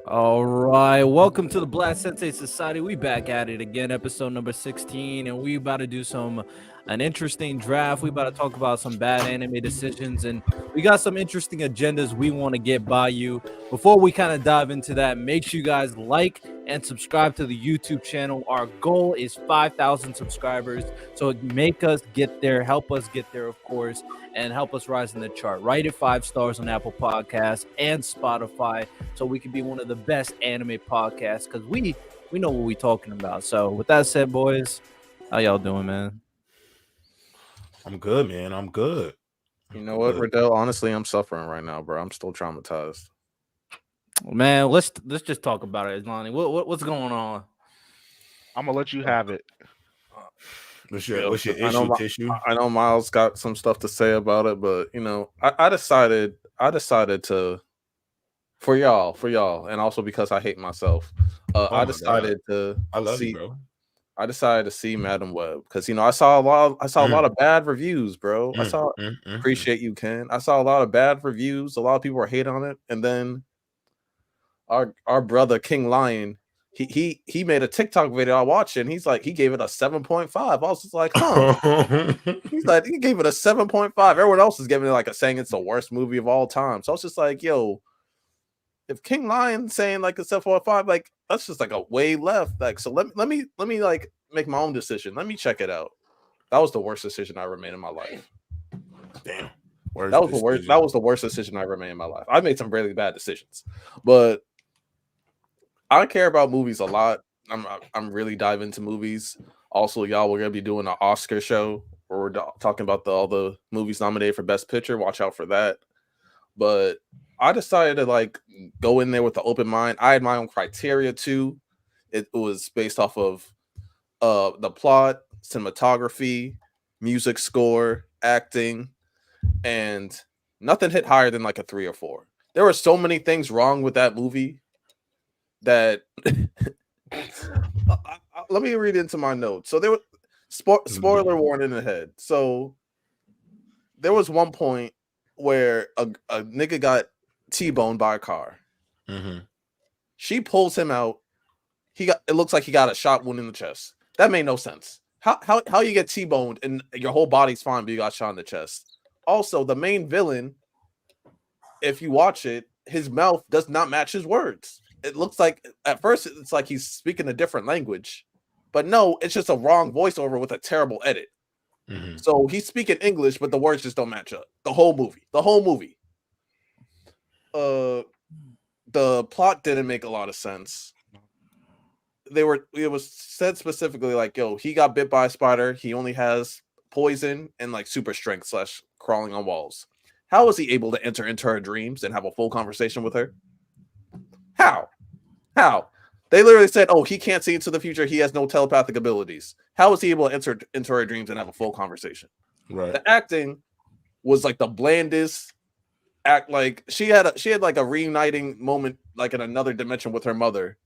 All right, welcome to the Black Sensei Society. We back at it again, episode number 16, and we about to do an interesting draft. We about to talk about some bad anime decisions, and we got some interesting agendas we want to get by you. Before we kind of dive into that, make sure you guys like and subscribe to the YouTube channel. Our goal is 5,000 subscribers, so make us get there, help us get there, of course, and help us rise in the chart. Write it 5 stars on Apple Podcasts and Spotify, so we can be one of the best anime podcasts because we know what we're talking about. So with that said, boys, how y'all doing, man? I'm good, man. I'm good. You I'm know what, good. Riddell? Honestly, I'm suffering right now, bro. I'm still traumatized. Man, let's just talk about it, Lonnie. What's going on? I'm gonna let you have it. What's your I know, issue, tissue? I know Miles got some stuff to say about it, but I decided to for y'all, and also because I hate myself. Oh my god, I love you, See, bro. I decided to see Madam Web because I saw a lot Mm, of bad reviews, bro. mm, mm, mm, mm. Appreciate you, Ken. I saw a lot of bad reviews. A lot of people were hate on it, and then our brother King Lion, he made a TikTok video I watched, and he's like he gave it a 7.5. I was just like, huh. He's like he gave it a 7.5. Everyone else is giving it like a saying it's the worst movie of all time. So I was just like, yo, if King Lion saying like a 7.5, like that's just like a way left. Like, so let me like make my own decision. Let me check it out. That was the worst decision I ever made in my life. Damn, That worst was the worst. That decision. was the worst decision I ever made in my life. I made some really bad decisions, but I care about movies a lot. I'm really diving into movies. Also, y'all, we're gonna be doing an Oscar show where we're talking about all the movies nominated for Best Picture. Watch out for that. But I decided to like go in there with an open mind. I had my own criteria too. It was based off of the plot, cinematography, music score, acting, and nothing hit higher than like a 3 or 4. There were so many things wrong with that movie that let me read into my notes. So there was spoiler Mhm. warning ahead. So there was one point where a nigga got T-boned by a car. Mhm. She pulls him out. It looks like he got a shot wound in the chest. That made no sense. How you get T-boned and your whole body's fine, but you got shot in the chest. Also, the main villain, if you watch it, his mouth does not match his words. It looks like at first it's like he's speaking a different language, but no, it's just a wrong voiceover with a terrible edit. Mhm. So he's speaking English, but the words just don't match up. The whole movie. The whole movie. Uh, the plot didn't make a lot of sense. It was said specifically like, yo, he got bit by a spider. He only has poison and like super strength slash crawling on walls. How was he able to enter into her dreams and have a full conversation with her? How? How? They literally said, "Oh, he can't see into the future. He has no telepathic abilities." How was he able to enter into her dreams and have a full conversation? Right. The acting was like the blandest act. Like she had like a reuniting moment, like in another dimension with her mother,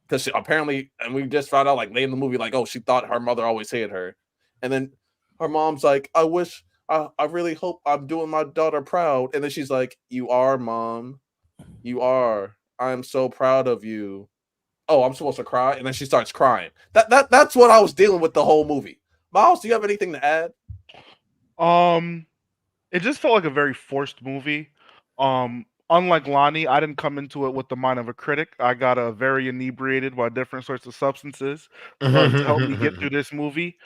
because apparently, and we just found out like late in the movie, like, oh, she thought her mother always hated her, and then her mom's like, "I wish, I really hope I'm doing my daughter proud," and then she's like, "You are, mom. You are. I'm so proud of you." Oh, I'm supposed to cry, and then she starts crying. That's what I was dealing with the whole movie. Miles, do you have anything to add? Um, it just felt like a very forced movie. Unlike Lonnie, I didn't come into it with the mind of a critic. I got very inebriated by different sorts of substances to help me get through this movie.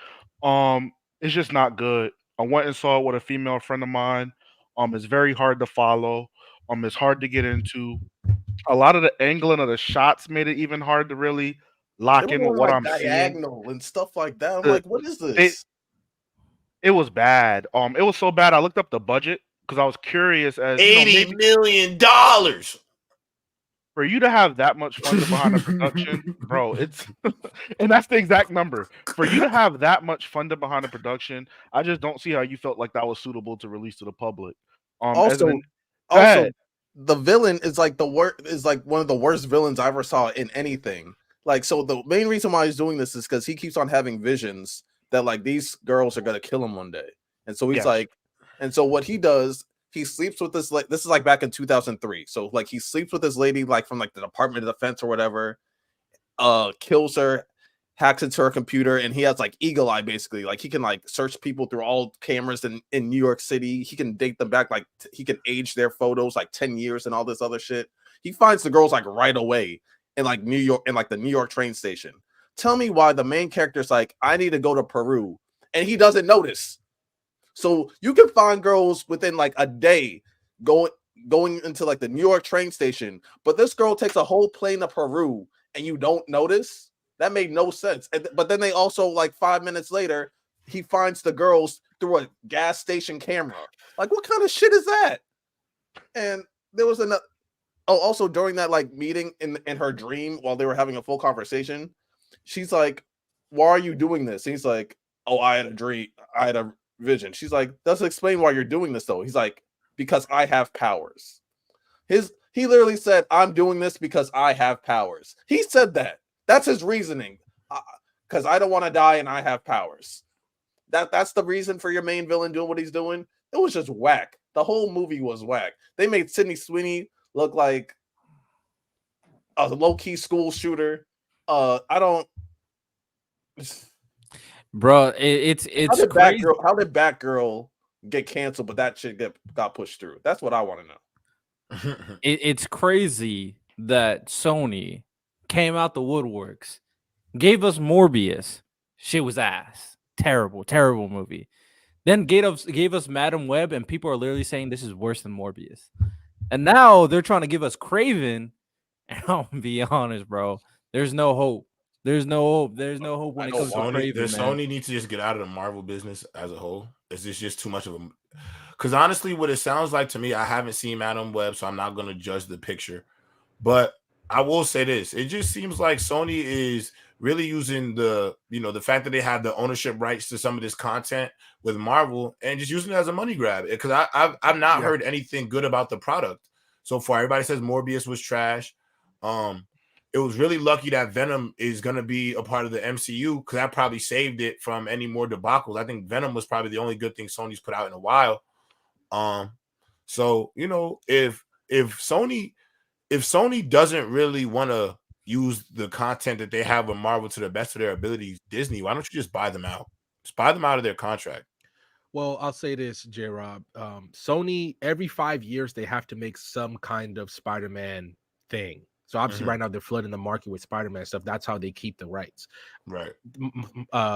It's just not good. I went and saw it with a female friend of mine. It's very hard to follow. It's hard to get into. A lot of the angling of the shots made it even hard to really They lock were in with going what like I'm seeing. diagonal and stuff like that. I'm The like, what is they this? It was bad. It was so bad I looked up the budget because I was curious as, maybe $80 million. for you to have that much funded behind a production, bro, it's and that's the exact number. For you to have that much funded behind a production, I just don't see how you felt like that was suitable to release to the public. As an Also, Go ahead. also, the villain is like the worst. Is like one of the worst villains I ever saw in anything. Like, so the main reason why he's doing this is because he keeps on having visions that like these girls are gonna kill him one day, and so he's Yes. like, and so what he does he sleeps with this like this is like back in 2003. So like he sleeps with this lady like from like the Department of Defense or whatever. Kills her, hacks into her computer, and he has like eagle eye basically. Like he can like search people through all cameras in New York City. He can date them back, like he can age their photos like 10 years and all this other shit. He finds the girls like right away in like New York, in like the New York train station. Tell me why the main character's like, I need to go to Peru, and he doesn't notice. So you can find girls within like a day going into like the New York train station, but this girl takes a whole plane to Peru and you don't notice. That made no sense. But then they also like 5 minutes later, he finds the girls through a gas station camera. Like, what kind of shit is that? And there was another. Oh, also during that like meeting in her dream while they were having a full conversation, she's like, "Why are you doing this?" And he's like, "Oh, I had a dream. I had a vision." She's like, "Doesn't explain why you're doing this though." He's like, "Because I have powers." He literally said, "I'm doing this because I have powers." He said that. That's his reasoning. Because I don't want to die and I have powers. That's the reason for your main villain doing what he's doing. It was just whack. The whole movie was whack. They made Sydney Sweeney look like a low-key school shooter. I don't. Bro, it's crazy. How did Batgirl get canceled, but that shit got pushed through? That's what I want to know. It's crazy that Sony came out the woodworks, gave us Morbius. Shit was ass. Terrible, terrible movie. Then gave us Madam Web, and people are literally saying this is worse than Morbius. And now they're trying to give us Craven. And I'll be honest, bro. There's no hope. There's no hope. There's no hope when it comes to Craven, man. Sony needs to just get out of the Marvel business as a whole. It's just too much of a. Because honestly, what it sounds like to me, I haven't seen Madam Web, so I'm not going to judge the picture. But I will say this: it just seems like Sony is really using the fact that they have the ownership rights to some of this content with Marvel and just using it as a money grab. Because I've not heard anything good about the product so far. Everybody says Morbius was trash. It was really lucky that Venom is going to be a part of the MCU because that probably saved it from any more debacles. I think Venom was probably the only good thing Sony's put out in a while. So if Sony doesn't really want to use the content that they have with Marvel to the best of their abilities, Disney, why don't you just buy them out? Just buy them out of their contract. Well, I'll say this, J-Rob. Sony, every 5 years, they have to make some kind of Spider-Man thing. So obviously right now they're flooding the market with Spider-Man stuff. That's how they keep the rights. Right.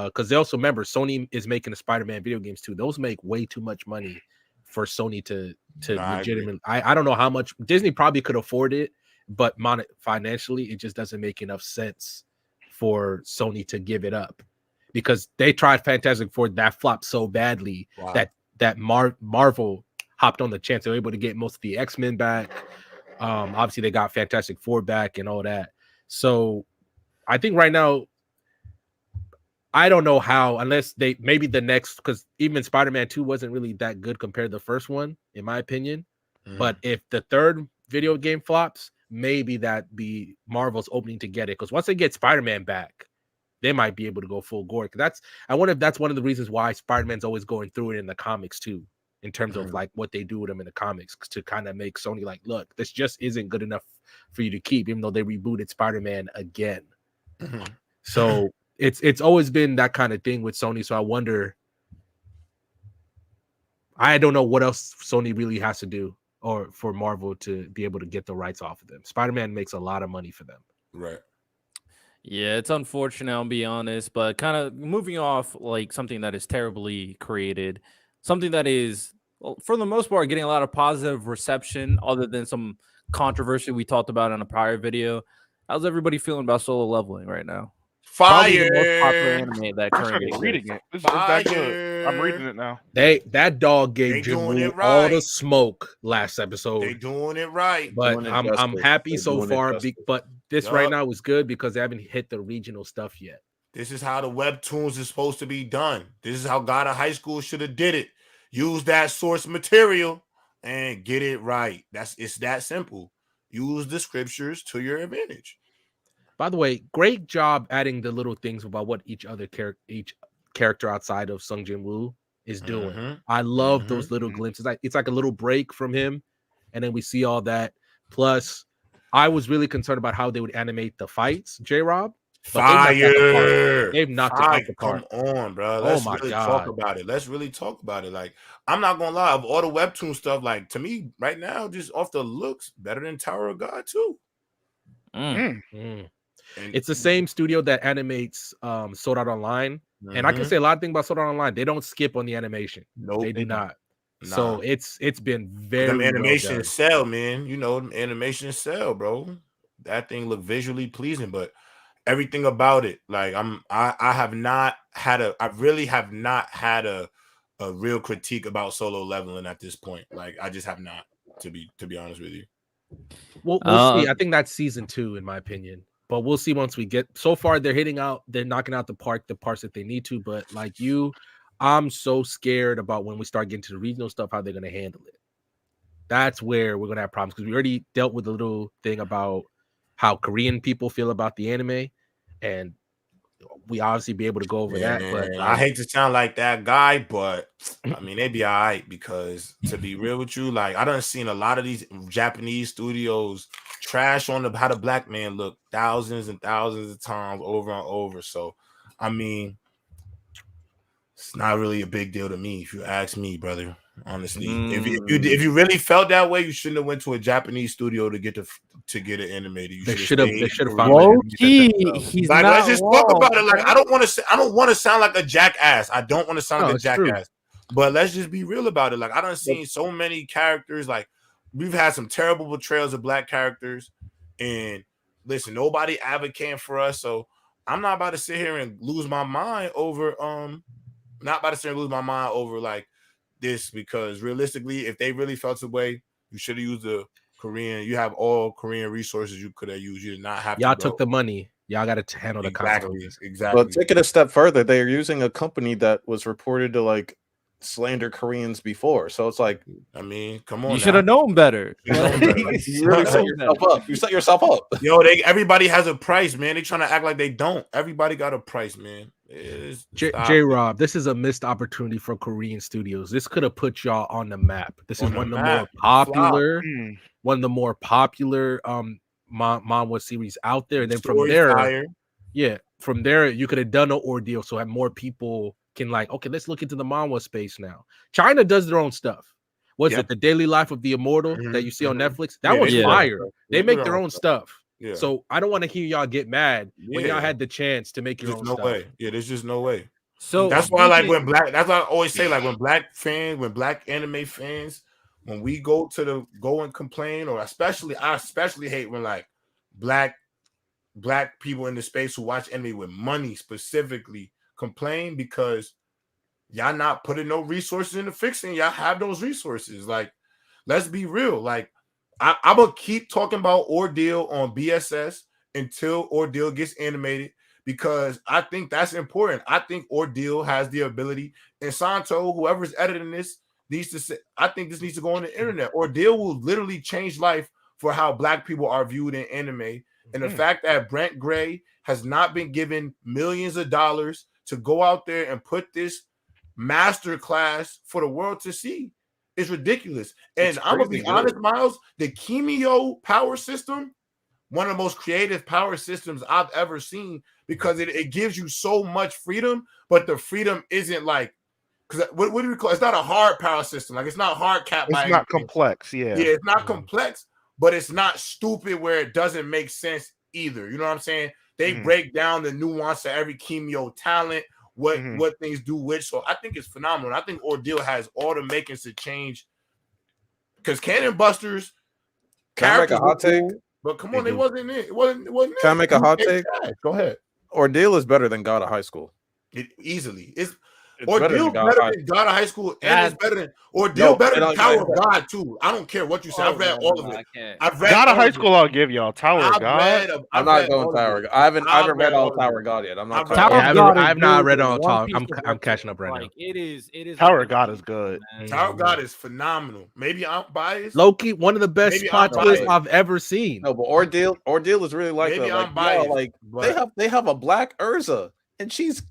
Because they also remember Sony is making the Spider-Man video games too. Those make way too much money for Sony to legitimately. I don't know how much Disney probably could afford it, but financially it just doesn't make enough sense for Sony to give it up because they tried Fantastic Four, that flopped so badly that Marvel hopped on the chance. They were able to get most of the X-Men back. Obviously they got Fantastic Four back and all that. So I think right now, I don't know how, unless they maybe the next, because even Spider-Man 2 wasn't really that good compared to the first one, in my opinion. But if the third video game flops, maybe that be Marvel's opening to get it. Because once they get Spider-Man back, they might be able to go full gore. I wonder if that's one of the reasons why Spider-Man's always going through it in the comics too, in terms of like what they do with him in the comics to kind of make Sony like, look, this just isn't good enough for you to keep, even though they rebooted Spider-Man again. So it's always been that kind of thing with Sony. So I wonder, I don't know what else Sony really has to do or for Marvel to be able to get the rights off of them. Spider-Man makes a lot of money for them. Right. Yeah, it's unfortunate, I'll be honest, but kind of moving off like something that is terribly created, something that is, well, for the most part, getting a lot of positive reception other than some controversy we talked about in a prior video. How's everybody feeling about Solo Leveling right now? Probably the most popular anime that I currently started reading exists. it. It's that good. I'm reading it now. That dog gave doing Jim it all the right. smoke last episode. They doing it right. But Doing it I'm justice. happy They're so doing it far. justice. But this Yup. right now is good because they haven't hit the regional stuff yet. This is how the webtoons is supposed to be done. This is how God of High School should have did it. Use that source material and get it right. It's that simple. Use the scriptures to your advantage. By the way, great job adding the little things about what each character outside of Sung Jin Woo is doing. Mhm. I love Mhm. those little Mhm. glimpses. It's like a little break from him, and then we see all that. Plus, I was really concerned about how they would animate the fights, J-Rob, but they've knocked it out the park. Fire. They've knocked it out Fire. the Come park. on, bro. Oh Let's my really talk god. about it. Let's really talk about it. Like, I'm not gonna lie, of all the webtoon stuff, like to me, right now, just off the looks, better than Tower of God, too. Mm. Mm. And It's the same studio that animates Sword Art Online. And I can say a lot of things about Sword Art Online. They don't skip on the animation. nope, They do not. Nah. So it's been Them very well animations done. sell, man. You know, them animations sell, bro. That thing look visually pleasing, but everything about it, like I have not had a, I really have not had a real critique about Solo Leveling at this point. Like I just have not, to be honest with you. We'll see. I think that's season 2, in my opinion. But we'll see once we get. So far, they're knocking out the parts that they need to. But like you, I'm so scared about when we start getting to the regional stuff, how they're going to handle it. That's where we're going to have problems, because we already dealt with a little thing about how Korean people feel about the anime, and we obviously be able to go over that. But I like, hate to sound like that guy, but I mean they be all right, because to be real with you, like I done seen a lot of these Japanese studios trash on how the black man look thousands and thousands of times over and over. So I mean, it's not really a big deal to me, if you ask me, brother. Honestly, if you really felt that way, you shouldn't have went to a Japanese studio to get it animated. You they should have found Low it. key, he's like, not let's just talk wrong. about it. Like, I don't want to sound like a jackass. I don't want to sound like a it's true. jackass. But let's just be real about it. Like, I done seen so many characters. Like, we've had some terrible portrayals of black characters. And listen, nobody advocating for us. So I'm not about to sit here and lose my mind over like this, because realistically, if they really felt the way, you should have used the Korean. You have all Korean resources you could have used. You did not have Y'all to go. took the money. Y'all got to handle the consequences. Exactly. But take it a step further, they are using a company that was reported to like slander Koreans before. So it's like, I mean, come on. You should have known better. you really set yourself up. You set yourself up. Yo, everybody has a price, man. They trying to act like they don't. Everybody got a price, man. J-Rob, this is a missed opportunity for Korean studios. This could have put y'all on the map. This is one of the more popular, manhwa series out there. And then from there, you could have done an ordeal, so have more people can like, okay, let's look into the manhwa space now. China does their own stuff. What's it? The Daily Life of the Immortal that you see on Netflix? That was fire. They make their own stuff. Yeah. So I don't want to hear y'all get mad when y'all had the chance to make your own stuff. Way. Yeah, there's just no way. So that's why, like, that's why I always say, like, when black anime fans, when we go and complain, or I especially hate when like black people in the space who watch anime with money specifically complain, because y'all not putting no resources into fixing. Y'all have those resources. Like, let's be real. Like, I'm gonna keep talking about Ordeal on B.S.S. until Ordeal gets animated, because I think that's important. I think Ordeal has the ability, and Santo, whoever's editing this, needs to say, I think this needs to go on the internet. Ordeal will literally change life for how black people are viewed in anime. And the fact that Brent Gray has not been given millions of dollars to go out there and put this master class for the world to see is ridiculous. And I'm gonna be honest, Miles, the Kimio power system, one of the most creative power systems I've ever seen, because it gives you so much freedom, but the freedom isn't like, because what do we call it? It's not a hard power system. Like, it's not hard cap. It's not complex. Yeah, it's not complex, but it's not stupid where it doesn't make sense either. You know what I'm saying? They break down the nuance of every Kimio talent, what things do which. So I think it's phenomenal. I think Ordeal has all the makings to change, because Cannon Busters, can I make a hot take? But come on, it wasn't it. It wasn't Can I make a hot take? Go ahead. Ordeal is better than God of High School. It easily. It's Ordeal better than God of High School, and it's better than better than Tower of God too. I don't care what you say. I've read all of it. I've read God of High School. I'll give y'all Tower of God. I'm not going Tower of God. I haven't read all Tower of God yet. I'm not. I've not read all Tower. I'm catching up right now. It is. Tower of God is good. Tower of God is phenomenal. Maybe I'm biased. Loki, one of the best plot twists I've ever seen. No, but Ordeal is really like maybe that. I'm biased. Like they have a black Urza, and she's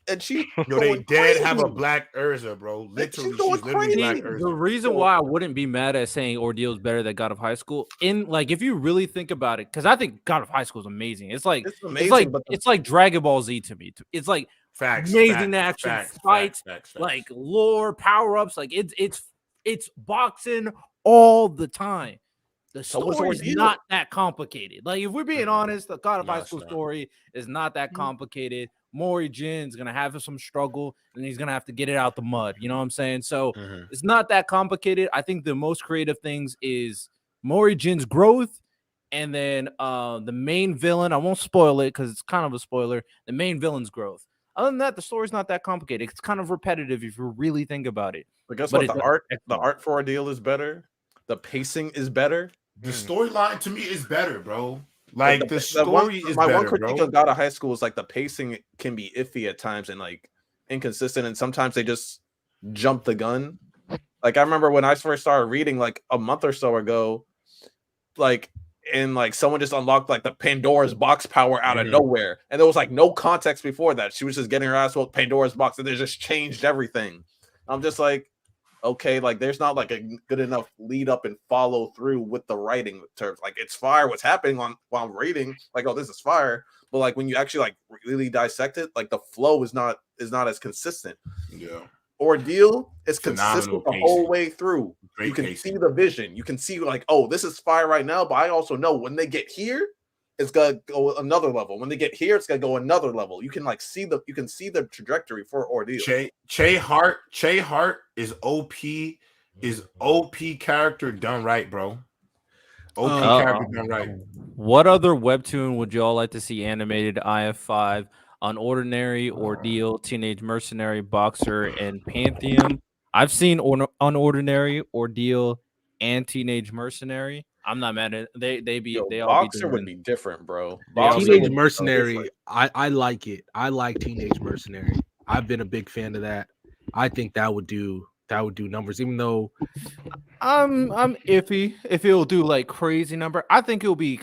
and she's Yo, they going did crazy. have a black Urza, bro. Literally, she's literally black See, Urza. the reason why I wouldn't be mad at saying Ordeal is better than God of High School, in like if you really think about it, because I think God of High School is amazing. It's amazing, but it's like Dragon Ball Z to me. It's like Facts, amazing facts, action facts, fights, facts. like lore, power ups. Like it's boxing all the time. The So was story is Ordeal. not that complicated. Like if we're being honest, the God of No, High it's School not. story is not that complicated. Mori Jin's gonna have some struggle, and he's gonna have to get it out the mud. You know what I'm saying? So it's not that complicated. I think the most creative things is Mori Jin's growth, and then the main villain. I won't spoil it because it's kind of a spoiler. The main villain's growth. Other than that, the story's not that complicated. It's kind of repetitive if you really think about it. But guess But what? The art for Ordeal is better. The pacing is better. The storyline to me is better, bro. Like the story is my better, one critique bro. of God of High School is like the pacing can be iffy at times and like inconsistent, and sometimes they just jump the gun. Like I remember when I first started reading, like a month or so ago, like someone just unlocked like the Pandora's box power out of nowhere, and there was like no context before that. She was just getting her ass with Pandora's box, and they just changed everything. I'm just like, okay, like there's not like a good enough lead up and follow through with the writing terms. Like it's fire what's happening while I'm reading, like, oh, this is fire. But like when you actually like really dissect it, like the flow is not as consistent. Yeah. Ordeal is Phenomenal consistent the whole way through. Great you can pacing. see the vision. You can see like, oh, this is fire right now, but I also know when they get here, it's gonna go another level. When they get here, it's gonna go another level. You can like see the trajectory for Ordeal. Che Hart is OP character done right, bro. OP character done right. What other webtoon would y'all like to see animated? IF5, Unordinary, Ordeal, Teenage Mercenary, Boxer, and Pantheon. I've seen Unordinary, Ordeal, and Teenage Mercenary. I'm not mad at it. They all Boxer be would be different, bro. Teenage Mercenary, I like it. I like Teenage Mercenary. I've been a big fan of that. I think that would do numbers, even though I'm iffy if it'll do like crazy number. I think it'll be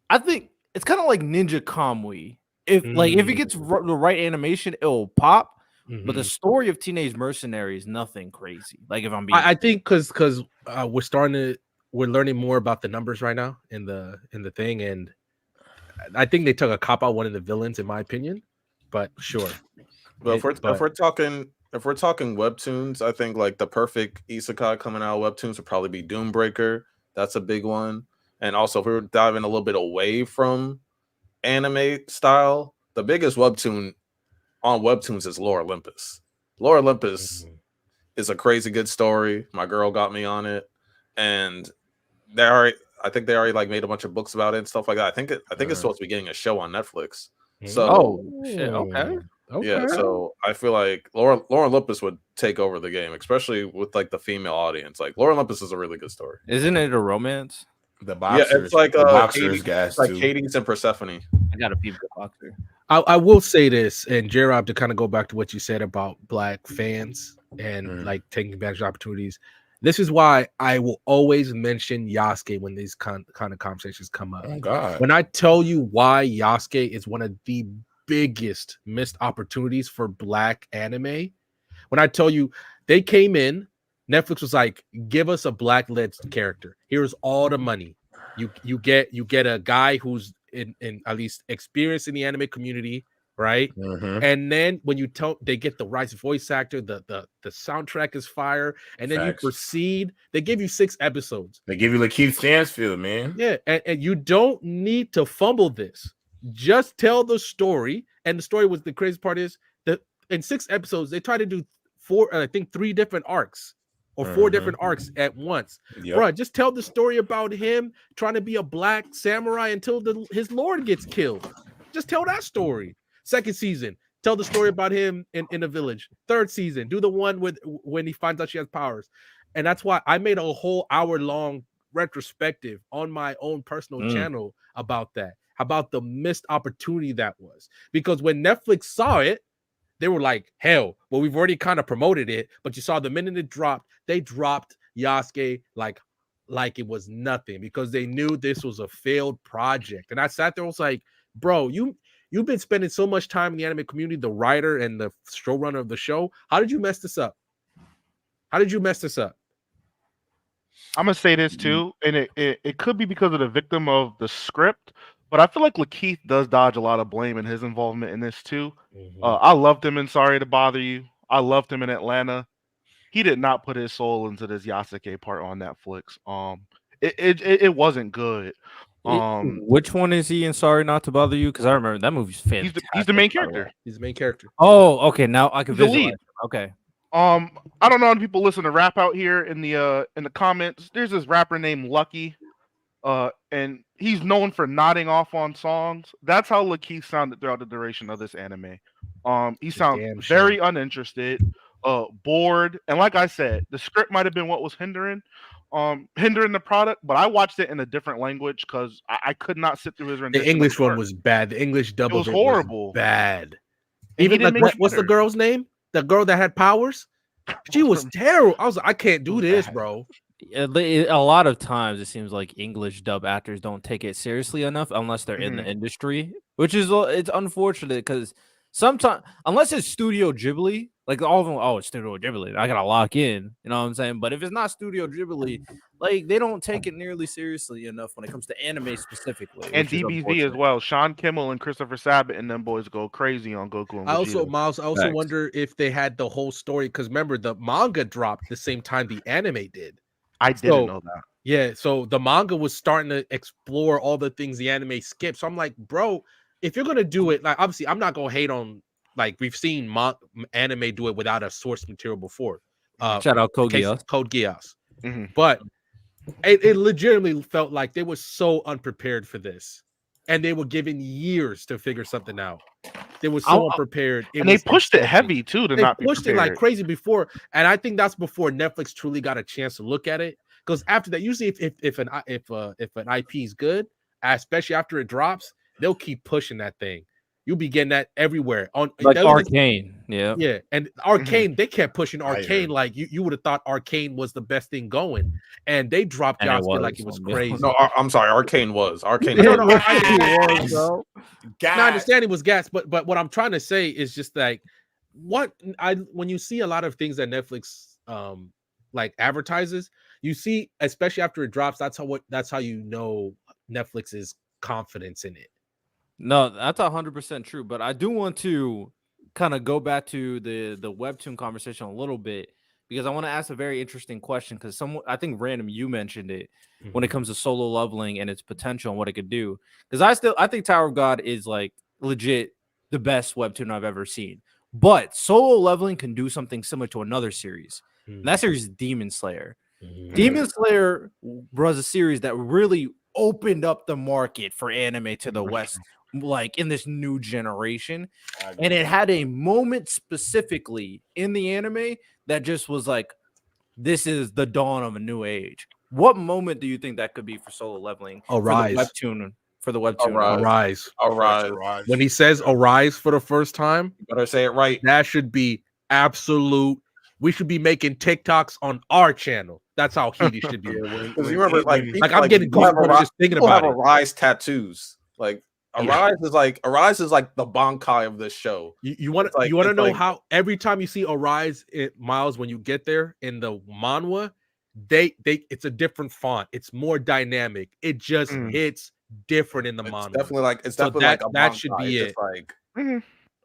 I think it's kind of like Ninja Kamui. If it gets the right animation, it'll pop. But the story of Teenage Mercenary is nothing crazy. Like if I'm being, I think because we're learning more about the numbers right now in the thing, and I think they took a cop out one of the villains, in my opinion. But sure. Well, if we're talking webtoons, I think like the perfect isekai coming out of webtoons would probably be Doombreaker. That's a big one. And also, if we were diving a little bit away from anime style, the biggest webtoon on webtoons is Lore Olympus. Lore Olympus is a crazy good story. My girl got me on it, and I think they already like made a bunch of books about it and stuff like that. I think it's supposed to be getting a show on Netflix. So shit, okay. Yeah, so I feel like Lore Olympus would take over the game, especially with like the female audience. Like Lore Olympus is a really good story. Isn't it a romance? The Boxers, yeah, it's like the Boxers gas like too. Hades and Persephone. I gotta peep the Boxer. I will say this, and J-Rob, to kind of go back to what you said about Black fans and like taking advantage of opportunities. This is why I will always mention Yasuke when these kind of conversations come up. Oh God! When I tell you why Yasuke is one of the biggest missed opportunities for Black anime, when I tell you they came in, Netflix was like, give us a Black-led character. Here's all the money. You get a guy who's in at least experience in the anime community, right? And then when you they get the right voice actor, the soundtrack is fire, and then you proceed. They give you 6 episodes. They give you Lakeith Stansfield, man. Yeah, and you don't need to fumble this. Just tell the story, and the story was the crazy part is that in 6 episodes they try to do 3 different arcs. Or 4 different arcs at once. Bro, just tell the story about him trying to be a Black samurai until his lord gets killed. Just tell that story. 2nd season, tell the story about him in a village. 3rd season, do the one when he finds out she has powers. And that's why I made a whole hour-long retrospective on my own personal channel about that, about the missed opportunity that was. Because when Netflix saw it, they were like, hell, well, we've already kind of promoted it, but you saw the minute it dropped, they dropped Yasuke like it was nothing because they knew this was a failed project. And I sat there and was like, bro, you You've been spending so much time in the anime community, the writer and the showrunner of the show. How did you mess this up? How did you mess this up? I'm gonna say this too, and it could be because of the victim of the script, but I feel like Lakeith does dodge a lot of blame in his involvement in this too. I loved him in Sorry to Bother You. I loved him in Atlanta. He did not put his soul into this Yasuke part on Netflix. It wasn't good. Which one is he in Sorry Not to Bother You? Because I remember that movie's fantastic. He's the main by the way. character. He's the main character. Oh, okay. Now I can He's the visualize. lead. Him. Okay. I don't know if people listen to rap out here in the comments. There's this rapper named Lucky, and he's known for nodding off on songs. That's how Lakeith sounded throughout the duration of this anime. He sounds very uninterested, bored, and like I said, the script might have been what was hindering the product. But I watched it in a different language because I could not sit through his rendition. The English one was bad. The English dub was horrible. Bad. And Even like what's the girl's name? The girl that had powers? She was terrible. I was like, I can't do this, bro. A lot of times it seems like English dub actors don't take it seriously enough unless they're in the industry, which is it's unfortunate because sometimes unless it's Studio Ghibli, like all of them, oh, it's Studio Ghibli, I gotta lock in, you know what I'm saying? But if it's not Studio Ghibli, like they don't take it nearly seriously enough when it comes to anime specifically. And DBZ as well. Sean Kimmel and Christopher Sabat and them boys go crazy on Goku and Vegeta. Miles, I also wonder if they had the whole story because remember the manga dropped the same time the anime did. I didn't know that. Yeah, so the manga was starting to explore all the things the anime skipped. So I'm like, bro, if you're gonna do it, like obviously I'm not gonna hate on like we've seen anime do it without a source material before. Shout out Code Geass. But it legitimately felt like they were so unprepared for this, and they were given years to figure something out. They were so unprepared, and they pushed it heavy too. They pushed it like crazy before, and I think that's before Netflix truly got a chance to look at it. Because after that, usually if an IP is good, especially after it drops, they'll keep pushing that thing. You'll be getting that everywhere on like Arcane, yeah, and Arcane. They kept pushing Arcane like you would have thought Arcane was the best thing going, and they dropped Yasuke like it was crazy. No, I'm sorry, Arcane was. No, I understand it was gas, but what I'm trying to say is just like when you see a lot of things that Netflix like advertises, you see, especially after it drops, that's how you know Netflix's confidence in it. No, that's 100% true. But I do want to kind of go back to the webtoon conversation a little bit because I want to ask a very interesting question because I think random you mentioned it when it comes to Solo Leveling and its potential and what it could do. Because I think Tower of God is like legit the best webtoon I've ever seen. But Solo Leveling can do something similar to another series. And that series is Demon Slayer. Demon Slayer was a series that really opened up the market for anime to the West, like in this new generation. And it had a moment specifically in the anime that just was like, this is the dawn of a new age. What moment do you think that could be for Solo Leveling? Arise. For the webtoon. Arise. When he says arise for the first time, you better say it right. That should be absolute. We should be making TikToks on our channel. That's how heated should be. Because you remember, like I'm getting goosebumps just thinking about it. Arise tattoos. Like Arise is like the Bankai of this show. You want to know how every time you see Arise, Miles, when you get there in the manhwa, it's a different font. It's more dynamic. It just hits different in the manhwa. It's definitely like that should be it. Like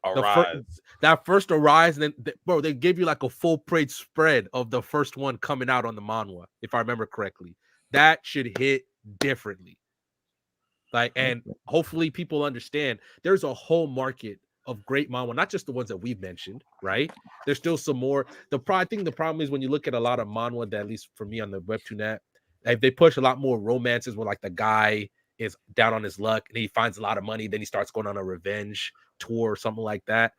Arise. That first Arise, and then they give you like a full page spread of the first one coming out on the manhwa, if I remember correctly. That should hit differently. Like, and hopefully people understand there's a whole market of great manhwa, not just the ones that we've mentioned, right? There's still some more. I think the problem is when you look at a lot of manhwa, that at least for me on the webtoon app, they push a lot more romances where like the guy is down on his luck and he finds a lot of money, then he starts going on a revenge tour or something like that.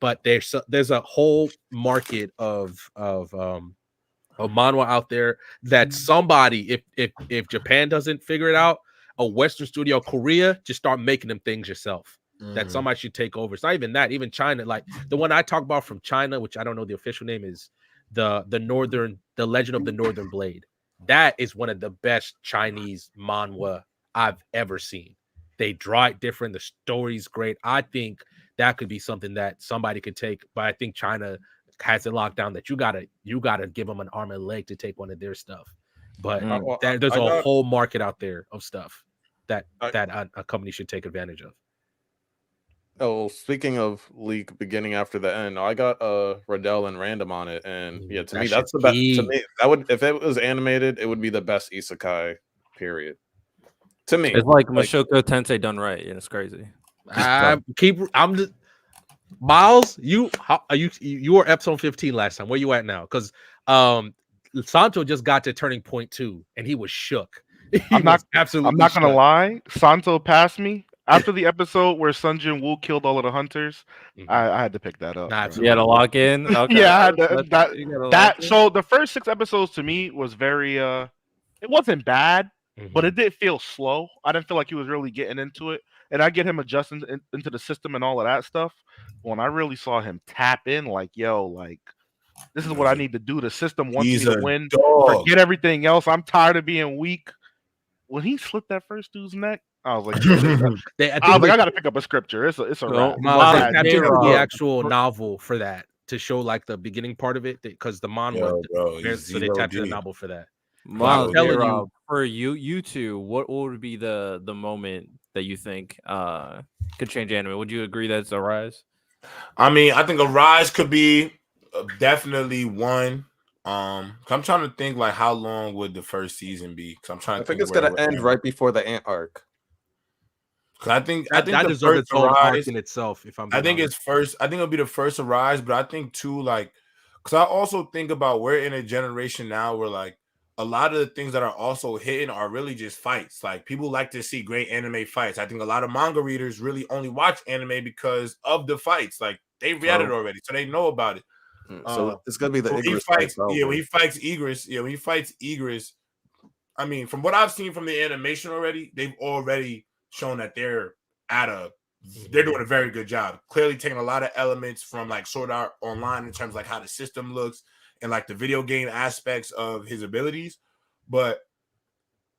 But there's a whole market of manhwa out there that somebody, if Japan doesn't figure it out, a Western studio, Korea, just start making them things yourself. That somebody should take over. It's not even that, even China, like the one I talk about from China, which I don't know the official name, is the Legend of the Northern Blade. That is one of the best Chinese manhwa I've ever seen. They draw it different. The story's great. I think that could be something that somebody could take. But I think China has it locked down that you gotta give them an arm and a leg to take one of their stuff. But there's a whole market out there of stuff that a company should take advantage of. Oh, speaking of leak beginning after the end, I got Riddell and Random on it, and yeah, to me that's the best. To me, that would, if it was animated, it would be the best isekai. Period. To me, it's like Mushoku Tensei done right. Yeah, it's crazy. I'm just Miles. You were episode 15 last time. Where you at now? Because Santo just got to turning point 2, and he was shook. I'm not gonna lie. Santo passed me. After the episode where Sun Jin Woo killed all of the hunters, I had to pick that up. You had to lock in. Okay. Yeah, I had that. So the first 6 episodes to me was very. It wasn't bad, but it did feel slow. I didn't feel like he was really getting into it, and I get him adjusting into the system and all of that stuff. When I really saw him tap in, like, yo, like, this is what I need to do. The system wants me to win. Forget everything else. I'm tired of being weak. When he slit that first dude's neck, I was like, I gotta pick up a scripture. It's a wrap. The actual novel for that to show like the beginning part of it, because the manga, so they tapped the novel for that. I'm telling you, for you two, what would be the moment that you think could change anime? Would you agree that it's Arise? I mean, I think Arise could be definitely one. I'm trying to think like how long would the first season be? Because I'm trying to think it's gonna end right before the Ant arc. I think that deserves its own arc in itself. If I think it's first. I think it'll be the first Arise, but I think too, like, because I also think about we're in a generation now where like a lot of the things that are also hitting are really just fights. Like people like to see great anime fights. I think a lot of manga readers really only watch anime because of the fights. Like they read it already, so they know about it. So it's gonna be the when he fights Igris. I mean, from what I've seen from the animation already, they've already shown that they're doing a very good job. Clearly taking a lot of elements from like Sword Art Online in terms of like how the system looks and like the video game aspects of his abilities. But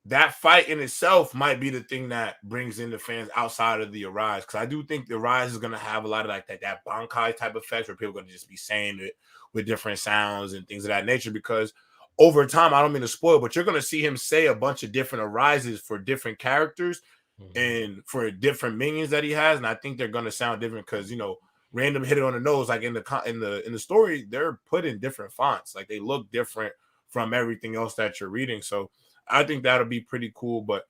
that fight in itself might be the thing that brings in the fans outside of the Arise. Because I do think the Arise is going to have a lot of like that Bankai type effect where people are going to just be saying it with different sounds and things of that nature. Because over time, I don't mean to spoil, but you're going to see him say a bunch of different Arises for different characters and for different minions that he has. And I think they're going to sound different because, you know, Random hit it on the nose. Like in the story, they're put in different fonts. Like they look different from everything else that you're reading. So I think that'll be pretty cool. But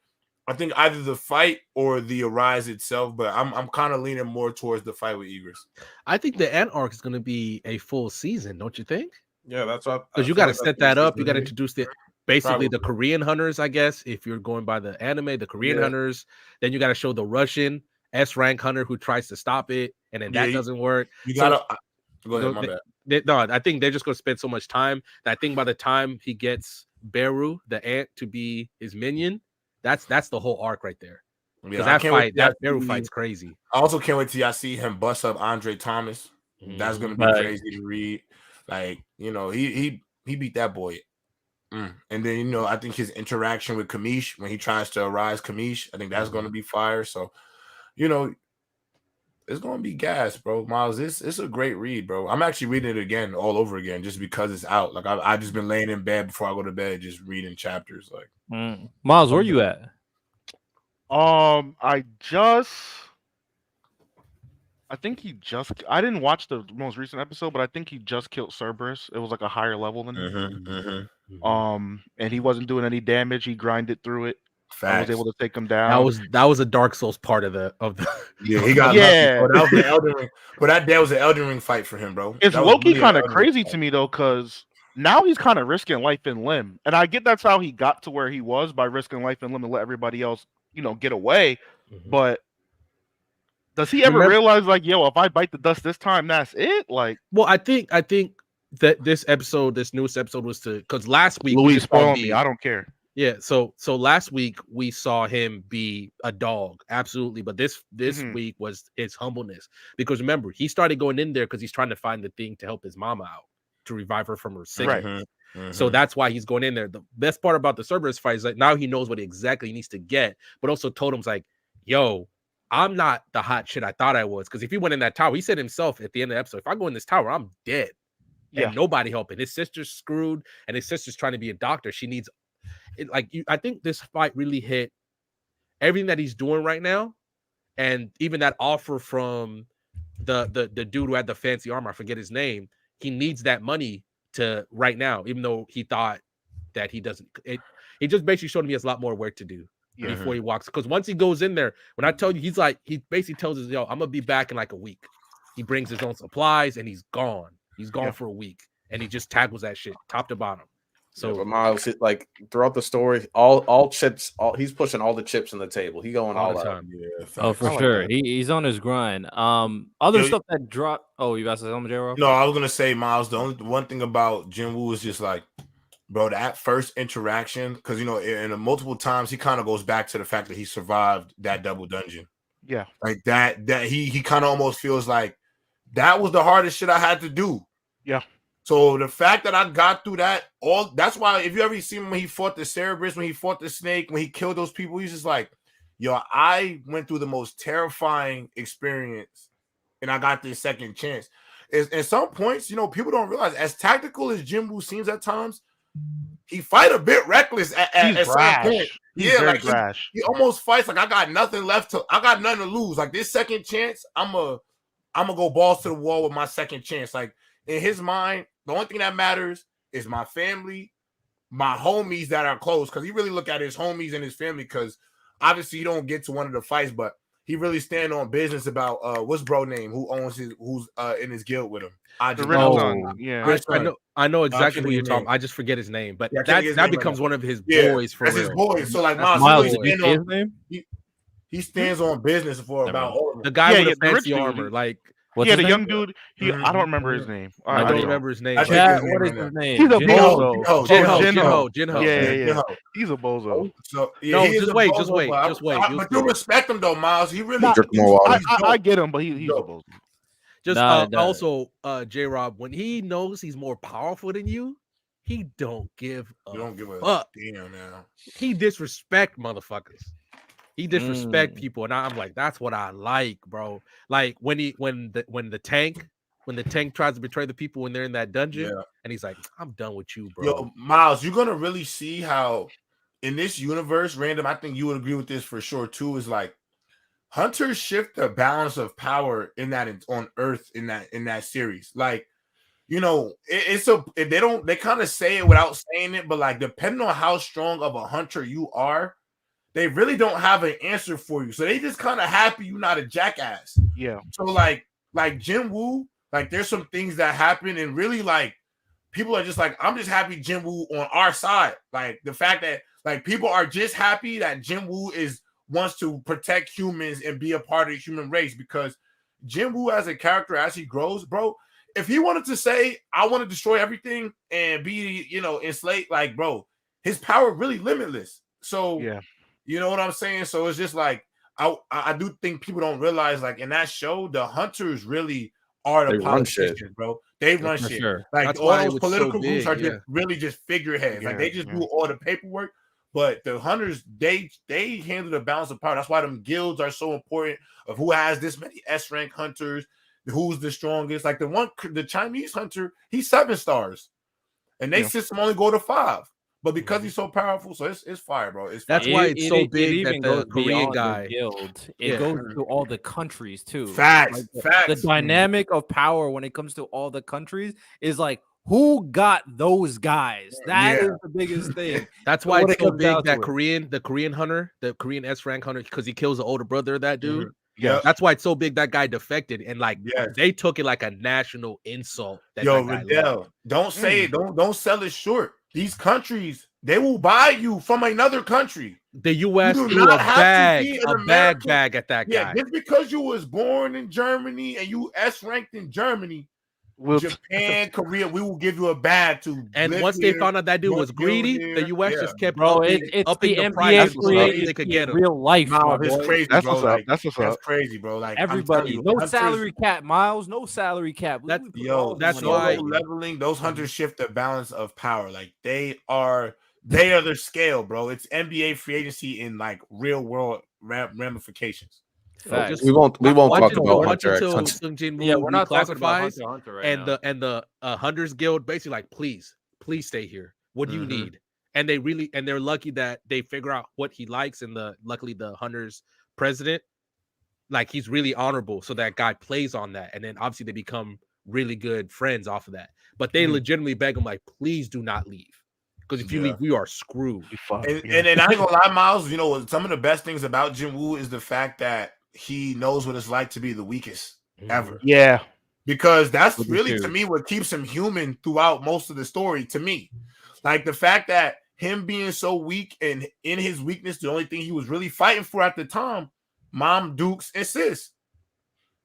I think either the fight or the Arise itself. But I'm kind of leaning more towards the fight with Igris. I think the Ant arc is going to be a full season, don't you think? Yeah, that's what. Because you got to set that up. You got to introduce the Korean hunters, I guess. If you're going by the anime, the Korean hunters, then you got to show the Russian S rank hunter who tries to stop it, and then that doesn't work. You gotta go ahead. My bad. No, I think they're just going to spend so much time that I think by the time he gets Beru, the ant, to be his minion, that's the whole arc right there. Because that Beru fight's crazy. I also can't wait till y'all see him bust up Andre Thomas. That's gonna be crazy to read. Like, you know, he beat that boy. And then, you know, I think his interaction with Kamish when he tries to Arise Kamish, I think that's gonna be fire. So, you know, it's gonna be gas, bro. Miles, it's a great read, bro. I'm actually reading it again, all over again, just because it's out. Like I've just been laying in bed before I go to bed, just reading chapters. Like, Miles, where you at? I didn't watch the most recent episode, but I think he just killed Cerberus. It was like a higher level than him. And he wasn't doing any damage. He grinded through it. I was able to take him down. That was a Dark Souls part of the yeah, he got lucky. Bro. That was the Elden Ring. But that was an Elden Ring fight for him, bro. It's low-key kind of crazy to me though, because now he's kind of risking life and limb. And I get that's how he got to where he was, by risking life and limb and let everybody else, you know, get away. But does he ever realize, like, yo, if I bite the dust this time, that's it? Like, well, I think that this newest episode was because last week Louis spoiled me. I don't care. Yeah, so last week we saw him be a dog, absolutely. But this week was his humbleness, because remember, he started going in there because he's trying to find the thing to help his mama out, to revive her from her sickness. So that's why he's going in there. The best part about the Cerberus fight is like now he knows what exactly he needs to get, but also Totem's like, yo, I'm not the hot shit I thought I was. Because if he went in that tower, he said himself at the end of the episode, if I go in this tower, I'm dead. Yeah. And nobody helping. His sister's screwed, and his sister's trying to be a doctor. She needs it, I think this fight really hit everything that he's doing right now, and even that offer from the dude who had the fancy armor, I forget his name. He needs that money to right now, even though he thought that he doesn't. He just basically showed him he has a lot more work to do before he walks. Because once he goes in there, when I tell you, he's like, he basically tells us, yo, I'm gonna be back in like a week. He brings his own supplies and he's gone. He's gone for a week, and he just tackles that shit top to bottom. So, but Miles, like throughout the story, all chips, he's pushing all the chips on the table. He going all the out. time. Yeah, Oh, for like sure. that. He's on his grind. Other Yo, stuff that dropped. Oh, you about to say something, J-Rob? No, I was gonna say, Miles. The one thing about Jinwoo is just like, bro, that first interaction, because you know, in multiple times he kind of goes back to the fact that he survived that double dungeon. Yeah, Like that he kind of almost feels like that was the hardest shit I had to do. Yeah. So the fact that I got through that, that's why if you ever see him when he fought the Cerberus, when he fought the snake, when he killed those people, he's just like, yo, I went through the most terrifying experience and I got this second chance. At some points, you know, people don't realize, as tactical as Jinwoo seems at times, he fight a bit reckless at some point. He's very brash. He almost fights like I got nothing to lose. Like this second chance, I'm gonna go balls to the wall with my second chance. Like in his mind, the only thing that matters is my family, my homies that are close. Because he really look at his homies and his family. Because obviously you don't get to one of the fights, but he really stand on business about what's bro name who's in his guild with him. The Red Sun. Yeah, I know exactly who you're talking. I just forget his name, but that becomes one of his boys for real. His boys. So like Miles, did you say his name? He stands on business for about all of them. The guy with the fancy armor, like. Yeah, the young dude. I don't remember his name. I don't remember his name. What is his name? He's a bozo. Jinho. Yeah. He's a bozo. So no, just wait. But you respect him though, Miles. He really. I get him, but he's a bozo. Just also, J-Rob, when he knows he's more powerful than you, he don't give a fuck. Damn now. He disrespect motherfuckers. He disrespect people, and I'm like, that's what I like, bro. Like when the tank tries to betray the people when they're in that dungeon, and he's like, I'm done with you, bro. Yo, Miles, you're gonna really see how in this universe, random. I think you would agree with this for sure too. Is like hunters shift the balance of power in that on Earth in that series. Like, you know, they kind of say it without saying it, but like depending on how strong of a hunter you are, they really don't have an answer for you. So they just kind of happy you're not a jackass. Yeah. So like Jinwoo, like there's some things that happen and really like people are just like, I'm just happy Jinwoo on our side. Like the fact that like people are just happy that Jinwoo wants to protect humans and be a part of the human race, because Jinwoo as a character, as he grows, bro, if he wanted to say, I want to destroy everything and be, you know, enslaved, like, bro, his power really limitless. So yeah. You know what I'm saying? So it's just like I do think people don't realize, like in that show, the hunters really are the politicians, bro. They run shit. Sure. Like that's all those political groups are just really just figureheads. Yeah, like they just do all the paperwork. But the hunters, they handle the balance of power. That's why them guilds are so important. Of who has this many S rank hunters, who's the strongest. Like the Chinese hunter, he's 7 stars, and they system only go to 5. But because he's so powerful, so it's fire, bro. That's why it's so big that the Korean guy guild. It goes to all the countries too. Facts. The dynamic of power when it comes to all the countries is like, who got those guys? That is the biggest thing. That's why it's so big that the Korean hunter, the Korean S rank hunter, because he kills the older brother of that dude. Yeah, that's why it's so big that guy defected, and like they took it like a national insult. Yo, Riddell, don't say it. Don't sell it short. These countries, they will buy you from another country. The U.S. threw a bag at that guy. Yeah, just because you was born in Germany and you S ranked in Germany, Japan, Korea, we will give you a bag to. And once they found out that dude was greedy, the U.S. just kept upping the price so they could get real life. It's crazy, that's bro. What's up. That's what's up. That's crazy, bro. Like everybody, no salary cap, Miles. No salary cap. That's why leveling those hunters shift the balance of power. Like they are They are the scale, bro. It's NBA free agency in like real world ramifications. Facts. We won't talk about watch Hunter X until Hunter. Sung Jin Yeah, Woo we're not talking about reclassifies, Hunter x Hunter right and now. the Hunters Guild basically like, please stay here. What do you need? And they're lucky that they figure out what he likes, and luckily the Hunters president, like, he's really honorable, so that guy plays on that, and then obviously they become really good friends off of that. But they legitimately beg him, like, please do not leave, because if you leave, we are screwed. And I ain't gonna lie, Miles, you know, some of the best things about Jin Woo is the fact that he knows what it's like to be the weakest ever. Yeah. Because that's really, to me, what keeps him human throughout most of the story, to me. Like, the fact that him being so weak, and in his weakness, the only thing he was really fighting for at the time, Mom, Dukes, and Sis.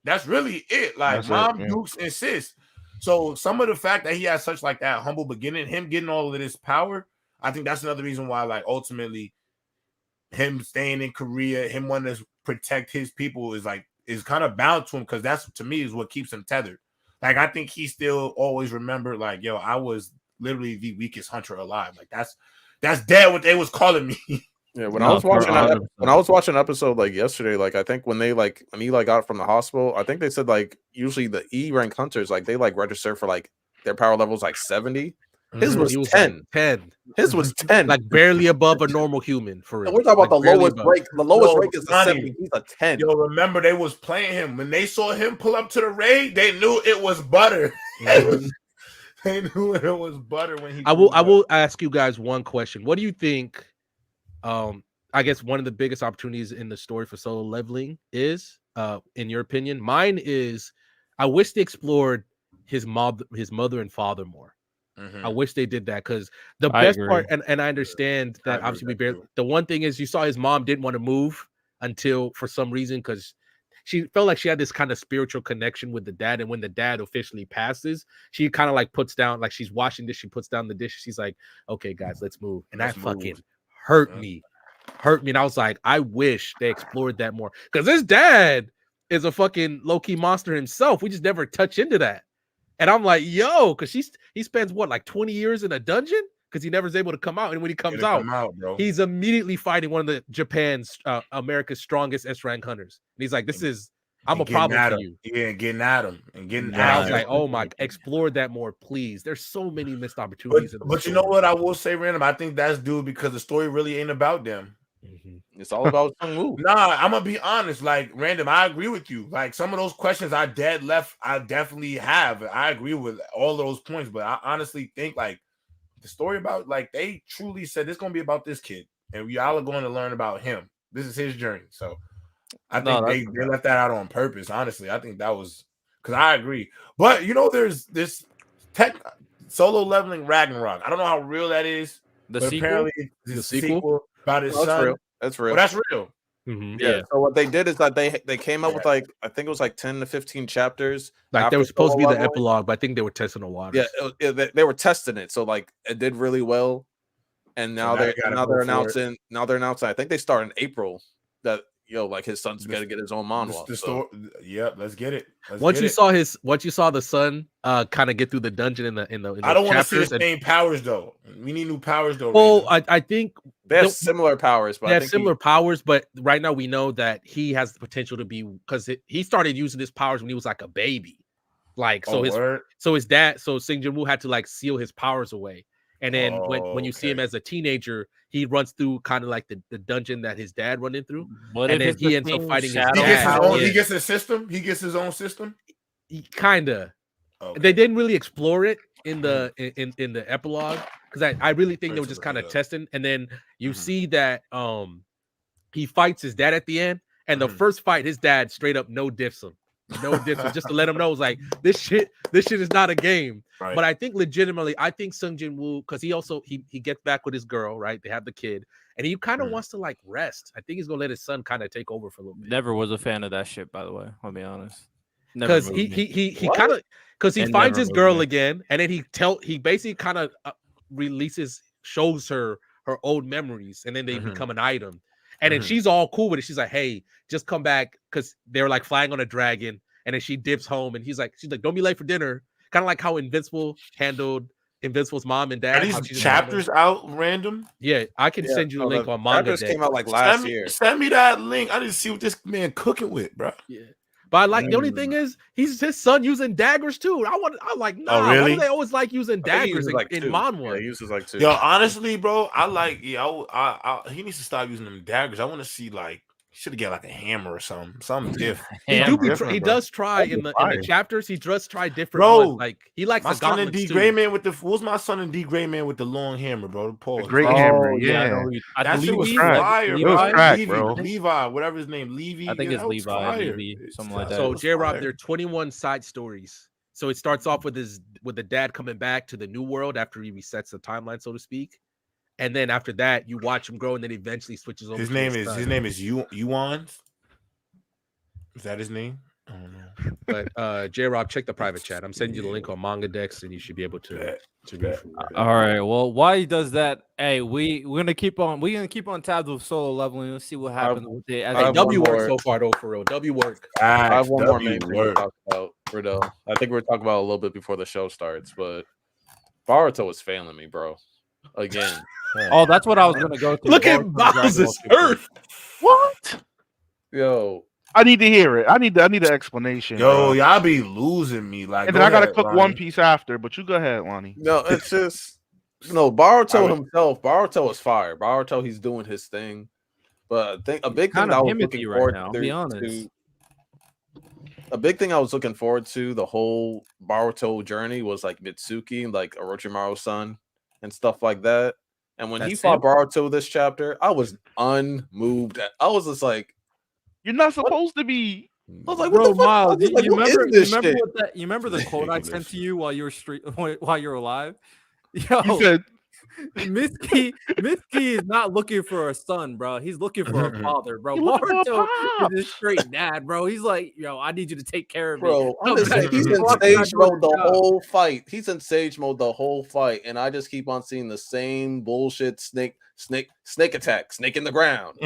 That's really it. Like, Dukes, and Sis. So some of the fact that he has such like that humble beginning, him getting all of this power, I think that's another reason why, like, ultimately him staying in Korea, him wanting to protect his people is kind of bound to him, because that's, to me, is what keeps him tethered. Like, I think he still always remembered, like, yo, I was literally the weakest hunter alive. Like, that's dead what they was calling me. Yeah, when I was watching an episode like yesterday, like, I think when he got from the hospital, I think they said like usually the E rank hunters, like, they like register for like their power levels like 70. His was 10. Like 10. His was 10. Like barely above a normal human, for real. And we're talking about like the lowest rank. The lowest rank is a 70. He's a 10. Yo, remember they was playing him. When they saw him pull up to the raid, they knew it was butter. They knew it was butter when he. I will ask you guys one question. What do you think? I guess one of the biggest opportunities in the story for solo leveling is, in your opinion. Mine is, I wish they explored his mother and father more. I wish they did that, because the best part, and I understand that obviously the one thing is, you saw his mom didn't want to move until, for some reason, because she felt like she had this kind of spiritual connection with the dad, and when the dad officially passes, she kind of like puts down, like, she's washing dish, she puts down the dish, she's like, okay guys, let's move. And that fucking hurt me. And I was like, I wish they explored that more, because his dad is a fucking low-key monster himself. We just never touch into that. And I'm like, yo, because he spends what, like 20 years in a dungeon, because he never is able to come out. And when he comes out, he's immediately fighting one of the America's strongest S rank hunters. And he's like, I'm a problem for you. Yeah, getting at him and getting at him. I was like, oh my, explore that more, please. There's so many missed opportunities. But you know what I will say, Random? I think that's due because the story really ain't about them. It's all about Sung Woo. Nah, I'm gonna be honest. Like, Random, I agree with you. Like, some of those questions I definitely have. I agree with all those points, but I honestly think, like, the story about, like, they truly said it's gonna be about this kid, and y'all are going to learn about him. This is his journey. So I think they left that out on purpose. Honestly, I think that was, because I agree. But you know, there's this solo leveling Ragnarok. I don't know how real that is. Apparently, the sequel about his son. Real. That's real. Well, that's real. Yeah. So what they did is that they came up with, like, I think it was like 10 to 15 chapters. Like, there was supposed to be the episode, but I think they were testing the waters. Yeah, they were testing it. So, like, it did really well. And now they're announcing. Now they're announcing. I think they start in April. That, like, his son's got to get his own manhwa. Yeah, let's get it. Once you saw the son kind of get through the dungeon in the I don't want to see the same powers though. We need new powers though. Well, I think they have similar powers, but but right now we know that he has the potential to be, because he started using his powers when he was like a baby. Like, his dad, Sing Jin Woo had to, like, seal his powers away. And then when you see him as a teenager, he runs through kind of like the dungeon that his dad running through. And then he ends up fighting his dad. He gets a system. He gets his own system. Kinda. Okay. They didn't really explore it in the epilogue, because I really think they were just kind of testing. And then you see that he fights his dad at the end, and the first fight, his dad straight up no diffs him. Just to let him know, it's like, this shit is not a game. Right. But I think legitimately, Sung Jin Woo, because he also he gets back with his girl, right? They have the kid, and he kind of wants to, like, rest. I think he's gonna let his son kind of take over for a little bit. Never was a fan of that shit, by the way. I'll be honest. Because he kind of, because he finds his girl again, and then he basically kind of shows her old memories, and then they become an item. And then she's all cool with it. She's like, hey, just come back, because they're like flying on a dragon. And then she dips home, and she's like, don't be late for dinner. Kind of like how Invincible handled Invincible's mom and Are dad. these how she's chapters out random? Yeah, I can send you the link on manga. Chapters came out like last year. Send me that link. I didn't see what this man cooking with, bro. Yeah. But I like the only thing is his son using daggers too. I'm like, nah, Oh, really? why do they always like using I think he daggers uses like in two. manhwa? Yeah, he uses like 2. Yo, honestly, bro, I like he needs to stop using them daggers. I want to see like he should have got like a hammer or something different. He does try in the chapters. He does try different Bro, ones. Like he likes my the son and gauntlets D too. Gray Man with the what's my son and D Gray Man with the long hammer, bro? The Great hammer, I yeah. know That shit was Levi? fire, Levi? bro. It was crack, Levi, bro. Levi, whatever his name, Levi. I think it's that was Levi, fire. Levi, something like that. So was J-Rob, fire. there are 21 side stories. So it starts off with the dad coming back to the new world after he resets the timeline, so to speak. And then after that, you watch him grow, and then eventually switches over. His name is Yuan. Is that his name? I don't know. But J-Rob, check the private chat. I'm sending you the link on Manga Dex, and you should be able to read from there. All right. Well, while he does that, hey, we're gonna keep on tabs with solo leveling. Let's see what happens with it. As Hey, it W goes. work so far though, for real. W work. I have one more W main thing to word. talk about, Riddle. I think we're talking about a little bit before the show starts, but Boruto is failing me, bro. Again. Oh, that's what I was gonna go to. Look at Boruto Dragon Bowser's Ball Super. Earth. What? Yo. I need to hear it. I need an explanation. Yo, bro. y'all be losing me. Like, And then I gotta cook Lonnie. One Piece after. But you go ahead, Lonnie. No, it's just Boruto himself. Boruto is fire. Boruto, he's doing his thing. But I think a big thing Kind that I of was him looking right forward now. I'll be honest. a big thing I was looking forward to the whole Boruto journey was like Mitsuki, like Orochimaru's son, and stuff like that. And when he That's fought Boruto this chapter, I was unmoved. I was just like, You're not supposed to be. I was like, Bro, what the fuck? I Miles, was like, you what remember? is this You remember shit? what that? You remember the quote I sent to you while you were while you were alive? Yo, You said Mitsuki is not looking for a son, bro. He's looking for a father, bro. He looking for a Boruto pops. is a straight dad, bro. He's like, yo, I need you to take care of me. Bro, I'm just saying, he's in Fuck, sage not doing mode the his job. whole fight. He's in sage mode the whole fight, and I just keep on seeing the same bullshit snake attack, snake in the ground,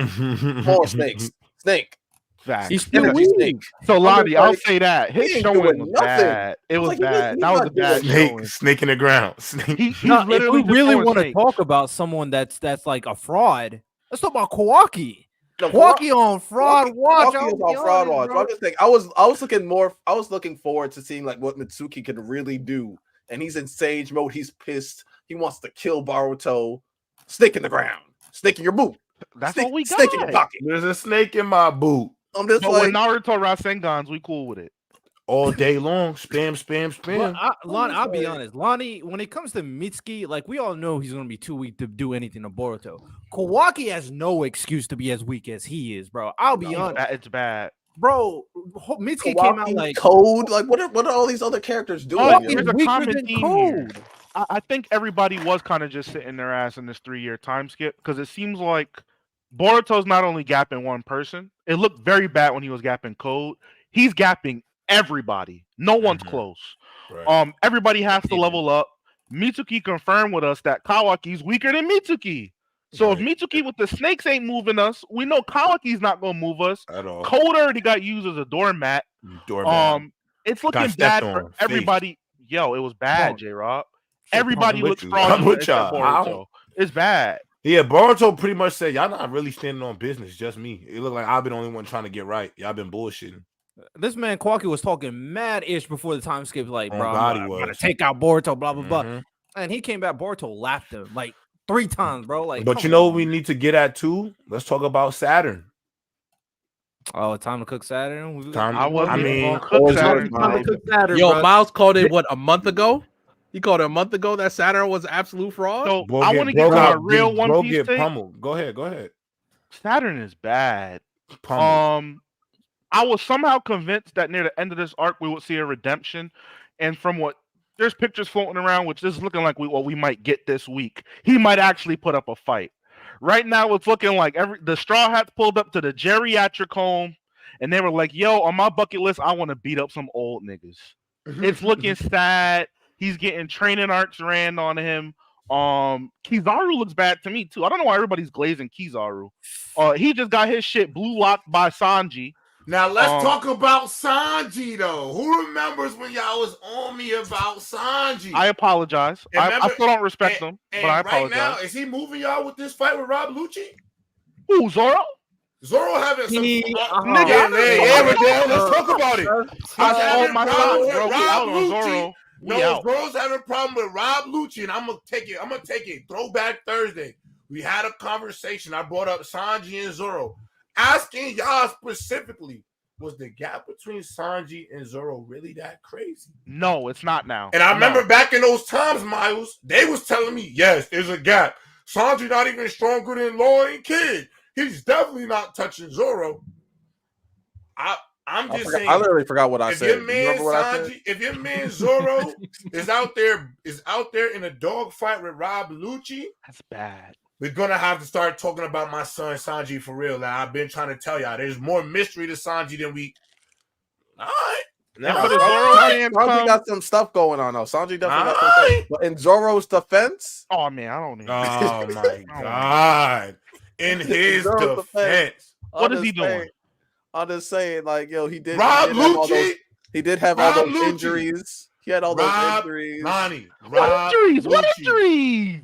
more snakes, snake. facts. He's still Energy weak. snake. So Lonnie, I'll like, say that his he ain't showing doing was nothing. bad. It was like, bad. he's That was not a bad doing showing. Snake in the ground. Snake. He's Now, if we literally just really throwing want to snakes. talk about someone that's like a fraud, let's talk about Kawaki. No, Kawaki on fraud watch. Kawaki is I'll be on fraud honest, watch. bro. I'm just saying, I was looking forward to seeing like what Mitsuki could really do, and he's in sage mode. He's pissed. He wants to kill Boruto. Snake in the ground. Snake in your boot. That's snake, all we got. Snake in your pocket. There's a snake in my boot I'm just But like, when Naruto Rasengans, we cool with it. all day long. Spam, spam, spam. Lonnie, I'll be honest. Lonnie, when it comes to Mitsuki, like we all know he's gonna be too weak to do anything to Boruto. Kawaki has no excuse to be as weak as he is, bro. I'll be honest, It's bad. bro. Mitsuki came out Kawaki, like Code. Like, what are all these other characters doing? Oh, yo? there's a weaker common than theme here. I think everybody was kind of just sitting their ass in this 3-year time skip because it seems like Boruto's not only gapping one person. It looked very bad when he was gapping Code. He's gapping everybody. No one's close. Right. Everybody has to level up. Mitsuki confirmed with us that Kawaki's weaker than Mitsuki. So if Mitsuki with the snakes ain't moving us, we know Kawaki's not gonna move us. At all. Code already got used as a doormat. It's looking Got bad stepped for on. everybody. Yo, it was bad, J-Rob. Everybody I'm with looks you. strong I'm with except y'all. Boruto. It's bad. Yeah, Boruto pretty much said, y'all not really standing on business, just me. It looked like I've been the only one trying to get right. Y'all been bullshitting. this man Kawaki was talking mad ish before the time skip. Like, Oh, bro, God, I'm he gonna was. take out Boruto, blah blah blah. Mhm. And he came back. Boruto laughed him like 3 times, bro. Like, But come you know what on. we need to get at too? Let's talk about Saturn. Oh, time to cook Saturn. Time- I wasn't I mean, even gonna cook always Saturn. worth Time to cook Saturn, Yo, bro. Miles called it what a month ago. He called it a month ago that Saturn was absolute fraud. So Bro, I want to get to my real One Piece get take. pummeled. Go ahead. Saturn is bad. Pummeled. I was somehow convinced that near the end of this arc we would see a redemption, and from what there's pictures floating around, which is looking like what we might get this week. He might actually put up a fight. Right now, it's looking like the Straw Hats pulled up to the geriatric home, and they were like, "Yo, on my bucket list, I want to beat up some old niggas." It's looking sad. He's getting training arcs ran on him. Kizaru looks bad to me too. I don't know why everybody's glazing Kizaru. He just got his shit blue locked by Sanji. Now let's talk about Sanji though. Who remembers when y'all was on me about Sanji? I apologize. I still don't respect him, but I apologize. Right now, is he moving y'all with this fight with Rob Lucci? Who, Zoro? Zoro having some nigga. Let's talk about it. My son, bro. We out on Zoro. Zoro's having a problem with Rob Lucci, and I'm gonna take it. Throwback Thursday. We had a conversation. I brought up Sanji and Zoro, asking y'all specifically, was the gap between Sanji and Zoro really that crazy? No, it's not now. And I remember back in those times, Miles, they was telling me, yes, there's a gap. Sanji not even stronger than Law and Kid. He's definitely not touching Zoro. I'm just saying. I literally forgot what I said. If your man Zoro is out there in a dog fight with Rob Lucci, that's bad. We're gonna have to start talking about my son Sanji for real. Like, I've been trying to tell y'all, there's more mystery to Sanji than we. All right. Sanji got some stuff going on though. Sanji definitely got some stuff. But in Zoro's defense, oh man, I don't need. Oh my god! In his defense, what is he doing? I'm just saying, like, yo, he did. Rob Lucci. He did have all those injuries. He had all those injuries. What injuries? What injuries?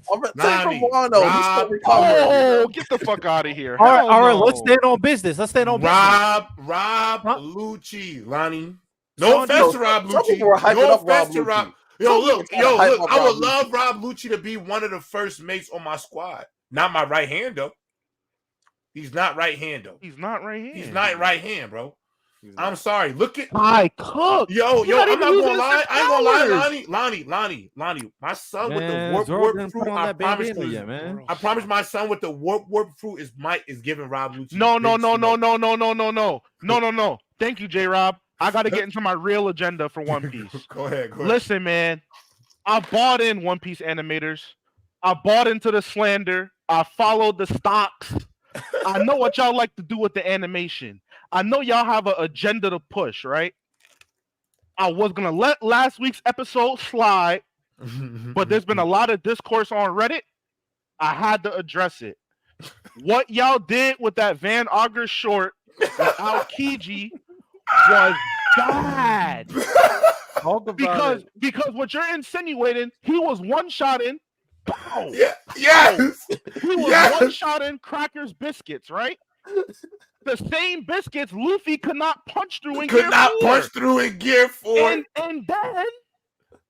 Oh, get the fuck out of here. All right, let's stand on business. Rob Lucci, Lonnie. No offense to Rob Lucci. No offense to Rob. Look. I would love Rob Lucci to be one of the first mates on my squad. Not my right hand, though. He's not right hand, though. He's not right hand. He's not right hand, bro. I'm sorry. Look at I cook. Yo, I'm not gonna lie. I ain't gonna lie, Lonnie. My son with the warp fruit. I promise my son with the warp fruit is giving Rob Lucci. No. Thank you, J-Rob. I gotta get into my real agenda for One Piece. Go ahead. Listen, man. I bought in One Piece animators. I bought into the slander. I followed the stocks. I know what y'all like to do with the animation. I know y'all have an agenda to push, right? I was going to let last week's episode slide, but there's been a lot of discourse on Reddit. I had to address it. What y'all did with that Van Auger short without Kiji was bad. Because what you're insinuating, he was one-shotting. Pow! Yeah. Yes. He was one-shotting Crackers biscuits, right? The same biscuits Luffy could not punch through in Gear 4. And then,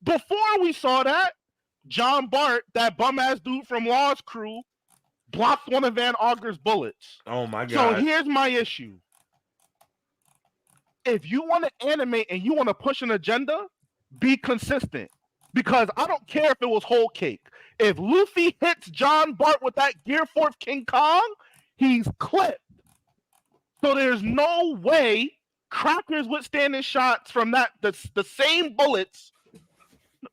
before we saw that, John Bart, that bum-ass dude from Law's crew, blocked one of Van Auger's bullets. Oh, my God. So here's my issue. If you want to animate and you want to push an agenda, be consistent. Because I don't care if it was whole cake. If Luffy hits John Bart with that Gear 4 King Kong, he's clipped. So there's no way Crackers withstanding shots from the same bullets.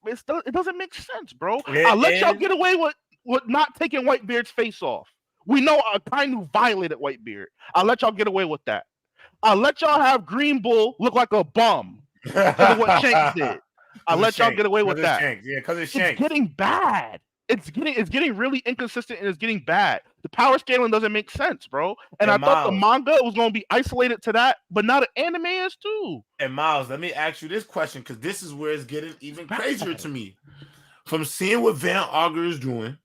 It doesn't make sense, bro. I'll let y'all get away with not taking Whitebeard's face off. We know Akainu violated Whitebeard. I'll let y'all get away with that. I'll let y'all have Green Bull look like a bum because of what Shanks did. I'll let y'all get away with that. Yeah, because it's Shanks. It's getting bad. It's getting really inconsistent and it's getting bad. The power scaling doesn't make sense, bro. And I thought the manga was going to be isolated to that, but now the anime is too. And Miles, let me ask you this question because this is where it's getting even crazier to me. From seeing what Van Auger is doing,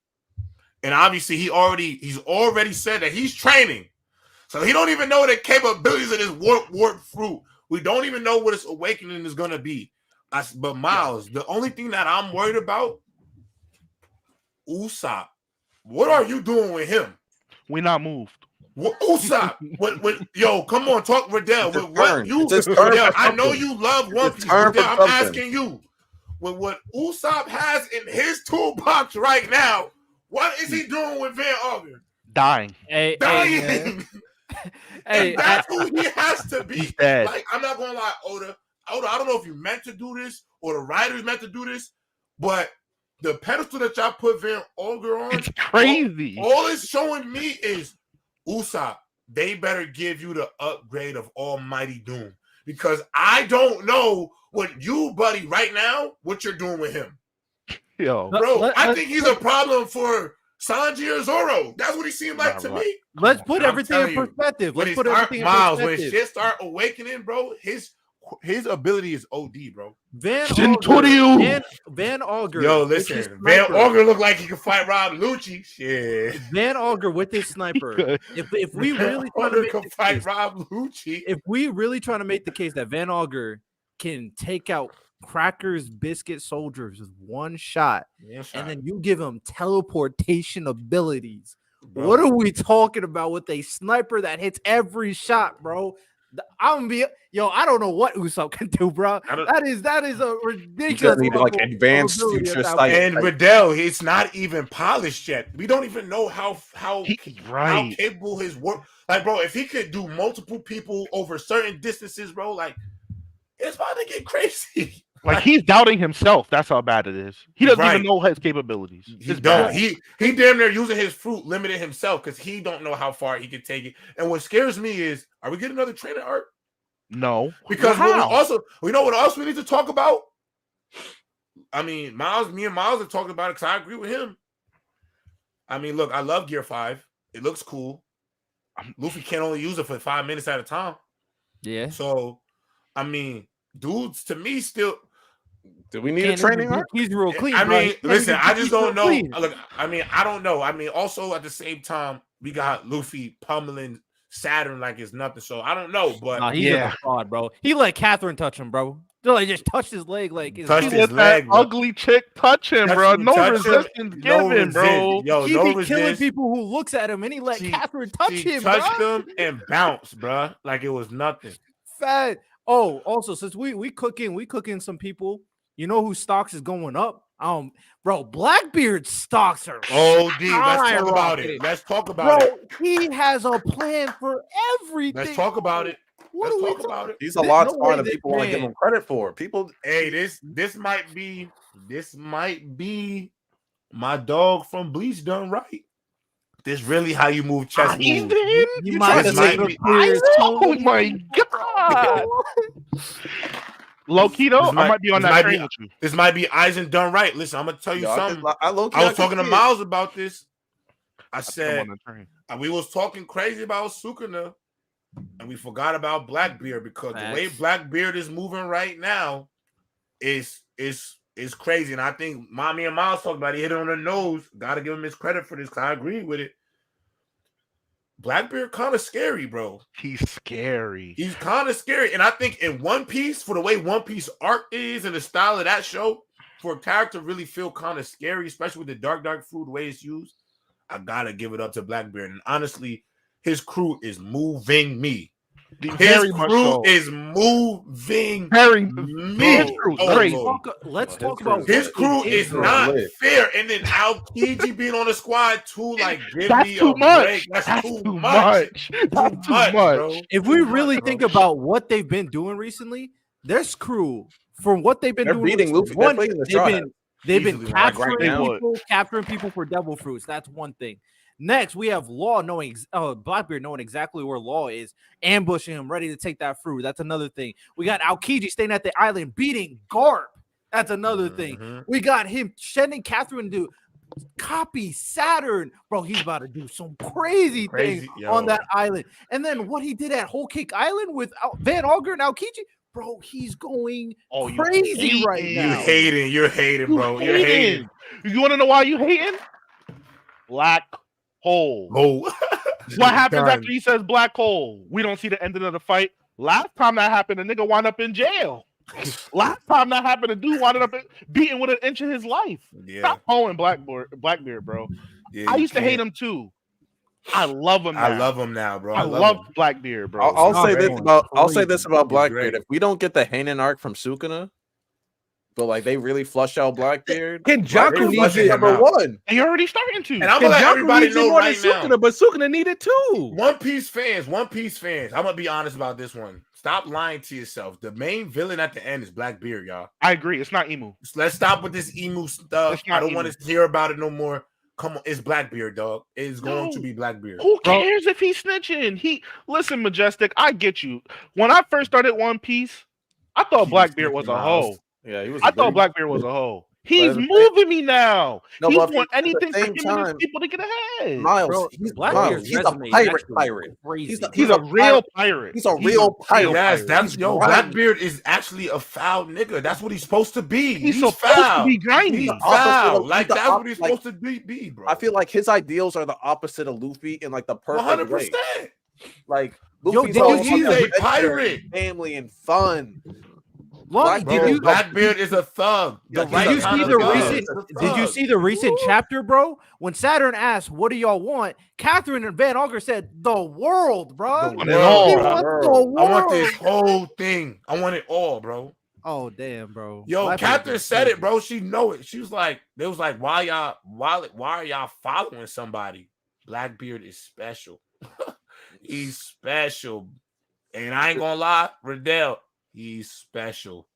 and obviously he's already said that he's training, so he don't even know the capabilities of this warp fruit. We don't even know what its awakening is going to be. But Miles, the only thing that I'm worried about, Usopp. What are you doing with him? We not moved. Usopp. Yo, come on, talk Riddell. Riddell, I know you love One Piece. Riddell, I'm asking you. With what Usopp has in his toolbox right now, what is he doing with Van Auger? Dying. Dying. That's who he has to be. Like, I'm not gonna lie, Oda, I don't know if you meant to do this or the writers meant to do this, but the pedestal that y'all put Van Auger on, it's crazy. All it's showing me is Usopp. They better give you the upgrade of Almighty Doom because I don't know what you, buddy, right now, what you're doing with him. Yo, bro, I think he's a problem for Sanji or Zoro. That's what he seemed like to me. Let's put I'm everything in telling you, perspective. When Let's it put start, everything in Miles, perspective. when shit start awakening, bro, his ability is OD, bro. Van Shintoryu. Augur. Van Augur. Yo, with his listen, Van sniper. Augur look like he can fight Rob Lucci. Shit. Van Augur with his sniper. If we really trying to Augur make can the fight case, Rob Lucci. if we really trying to make the case that Van Augur can take out Crackers Biscuit soldiers with one shot, and then you give him teleportation abilities. Bro. What are we talking about with a sniper that hits every shot, bro? I'm be I don't know what Usopp can do, bro. That is a ridiculous need like level advanced of ability future at that sight. point. And Riddell, it's not even polished yet. We don't even know how Right. capable his work. Like, bro, if he could do multiple people over certain distances, bro, like it's about to get crazy. Like he's doubting himself. That's how bad it is. He doesn't even know his capabilities. He It's don't. bad. He damn near using his fruit limited himself because he don't know how far he can take it. And what scares me is, are we getting another trainer arc? No, Because how? we know what else we need to talk about. I mean, me and Miles have talked about it because I agree with him. I mean, look, I love Gear 5. It looks cool. Luffy can't only use it for 5 minutes at a time. Yeah. So, I mean, dudes, to me, still. Do we need a training arc? He's real clean. I mean, bro. listen, I just don't know. Clean. Look, I mean, I don't know. I mean, also at the same time, we got Luffy pummeling Saturn like it's nothing. So I don't know, but Nah, he's a fraud, bro. He let Catherine touch him, bro. Like just touched his leg, like Touched He his let leg, that bro. ugly chick touch him, bro. No resistance given, bro. Yo, he no be resist. killing people who looks at him, and he let Catherine touch him, touched bro. him and bounced, bro, like it was nothing. Fat. Oh, also since we cooking some people. You know who stocks is going up? Bro, Blackbeard's stocks are OD. Let's talk about it. Let's talk about it. He has a plan for everything. Let's talk about it. What Let's are we talk about it. He's a lot No smarter way than this people want to give man- him credit for. People, Hey, this might be my dog from Bleach done right. This really how you move chess moves. You might This have might made be- a clear Oh my god. Low key though, I might be on that train with you. This might be Eisen done right. Listen, I'm gonna tell you something. I was talking to Miles. Miles about this. I I'm said on the train. we was talking crazy about Sukuna, and we forgot about Blackbeard because the way Blackbeard is moving right now is crazy. And I think Mommy and Miles talked about it. He hit it on the nose. Gotta give him his credit for this because I agree with it. Blackbeard kind of scary, bro. He's scary. He's kind of scary. And I think in One Piece, for the way One Piece art is and the style of that show, for a character to really feel kind of scary, especially with the dark food, the way it's used, I gotta give it up to Blackbeard. And honestly, his crew is moving me. His crew is moving me. His crew is great. Let's talk about his crew is not fair. And then Aokiji being on the squad too, like give me too a much. break. That's too much. much. That's too much. Bro. If we really think about what they've been doing recently, this crew, from what they've been They're doing, beating Luffy. They're playing the they've been Easily, capturing people for devil fruits. That's one thing. Next, we have Law Blackbeard knowing exactly where Law is, ambushing him, ready to take that fruit. That's another thing. We got Aokiji staying at the island, beating Garp. That's another thing. We got him sending Catherine to copy Saturn. Bro, he's about to do some crazy things on that island. And then what he did at Whole Cake Island with Van Augur and Aokiji, bro, he's going crazy right now. You're hating, bro. You're hating. You want to know why you hating? Black hole. Oh. What happens after he says black hole? We don't see the ending of the fight. Last time that happened, the nigga wound up in jail. Last time that happened, the dude wound up beaten with an inch of his life. Yeah. Stop hoeing Blackbeard, bro. Yeah, I used to hate him too. I love him now. I love him now, bro. I love Blackbeard, bro. I'll say this about Blackbeard. Great. If we don't get the Hanen arc from Sukuna, but like they really flush out Blackbeard, Kenjaku needs it number one. And you're already starting to. And I'm gonna let everybody know right now. Sukuna, but Sukuna needed too. One Piece fans. I'm gonna be honest about this one. Stop lying to yourself. The main villain at the end is Blackbeard, y'all. I agree. It's not Emu. Let's stop with this emu stuff. I don't want to hear about it no more. Come on, it's Blackbeard, dog. It's going to be Blackbeard. Who cares if he's snitching? Listen, Majestic, I get you. When I first started One Piece, I thought Blackbeard was a hoe. Yeah, he was. I thought Blackbeard was a hoe. He's moving me now. No, He's but want at the anything for same him and his time, people to get ahead. Miles, Bro, he's Blackbeard's he's a resume is pirate. actually crazy. He's a real pirate. He's a real pirate. Yes, that's He's Blackbeard is actually a foul nigga. That's what he's supposed to be. He's He's supposed to foul. be grimy. He's the opposite foul. of- Like he's the that's what he's like- supposed to be, bro. I feel like his ideals are the opposite of Luffy in like the perfect way. 100%. Like Yo, Luffy's did all you see about the adventure, pirate? family, and fun. Lonnie, Blackbeard- did you Blackbeard is a thug. Yeah, The he's right did you kind see of the thug. recent? He's a Did you thug. see the recent chapter, bro? When Saturn asked, "What do y'all want?" Catherine and Van Auger said, "The world, bro. The want it all, He bro. wants the I want world." this whole thing. I want it all, bro. Oh damn, bro. Yo, Blackbeard's Catherine just said crazy. it, bro. She know it. She was like, they was like, why are y'all following somebody? Blackbeard is special. He's special. And I ain't gonna lie, Riddell, he's special.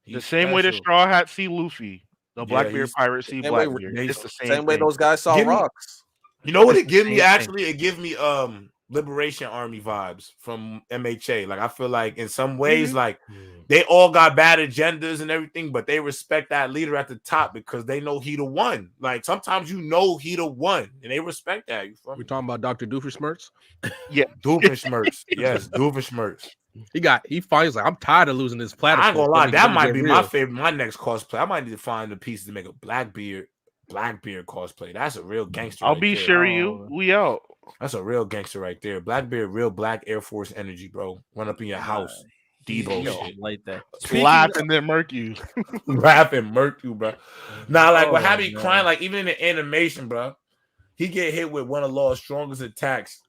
The same way the Straw Hat see Luffy, the Yeah, Blackbeard he's- pirate see same way- Blackbeard. It's the Same way thing. those guys saw Give me- rocks. You know what it give me? Same thing. Actually, it give me Liberation Army vibes from MHA. Like I feel like in some ways, like they all got bad agendas and everything, but they respect that leader at the top because they know he the one. Like sometimes you know he the one, and they respect that. You feel We're me? talking about Dr. Doofenshmirtz. Doofenshmirtz. Yes, Doofenshmirtz. He finds like I'm tired of losing this platter. I ain't gonna lie, that might be my favorite. My next cosplay. I might need to find the pieces to make a Blackbeard cosplay. That's a real gangster. I'll right be there. sure you. We out. That's a real gangster right there. Blackbeard, real black Air Force energy, bro. Run up in your house. Debo Yo, shit. like that. Laugh and then murk you. Laugh and murk you, bro. Nah, like what Oh, have you man. crying? Like even in the animation, bro, he get hit with one of Law's strongest attacks.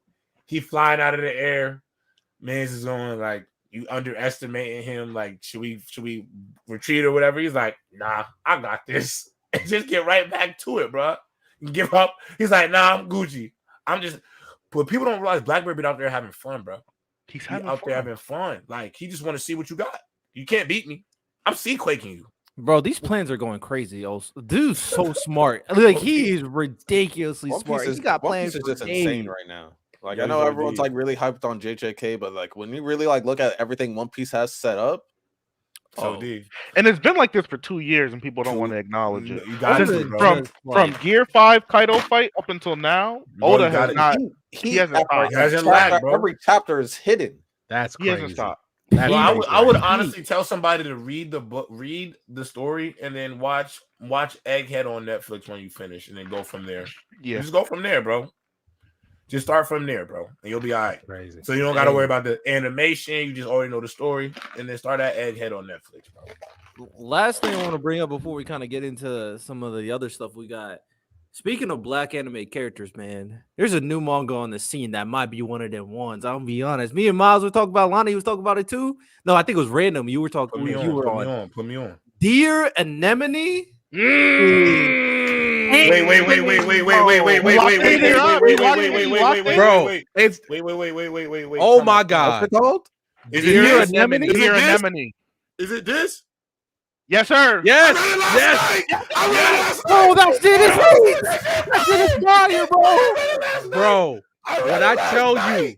He flying out of the air. Man's is going like you underestimating him. Like should we retreat or whatever? He's like, nah, I got this. And just get right back to it, bro. Give up. He's like, nah, I'm Gucci. I'm just. But people don't realize Blackbeard been out there having fun, bro. He's He having out fun. there having fun. Like he just want to see what you got. You can't beat me. I'm sea quaking you. Bro, these plans are going crazy. Dude's so smart. Like he is ridiculously One smart. Piece He got One plans Piece is for just insane days. right now. Like Yeah, I know he's everyone's indeed. like really hyped on JJK, but like when you really like look at everything One Piece has set up, So D. And it's been like this for 2 years, and people don't want to acknowledge it. You got Since it, bro. from Gear 5 Kaido fight up until now, Bro, Oda you got has it. not. he hasn't after stopped. He hasn't chapter- lagged, bro. every chapter is hidden. That's He crazy. hasn't stopped. That's Well, crazy. I would honestly tell somebody to read the book, read the story, and then watch Egghead on Netflix when you finish, and then go from there. Yeah. Just go from there, bro. Just start from there, bro, and you'll be all right. Crazy. So you don't got to worry about the animation. You just already know the story, and then start that Egghead on Netflix, bro. Last thing I want to bring up before we kind of get into some of the other stuff we got. Speaking of black anime characters, man, there's a new manga on the scene that might be one of them ones. I'll be honest. Me and Miles were talking about. Lonnie was talking about it too. No, I think it was random. You were Put talking. me You on. were Put on. me on. Put me on. Dear Anemone. Bro, it's Wait. oh Time my out. god. What's it called? Is Dear it this? Anemone. Is it Dear this? Anemone. Is it this? Yes, sir. Yes, I yes, Oh, that shit is heat. That shit is fire, bro. bro. When I tell you,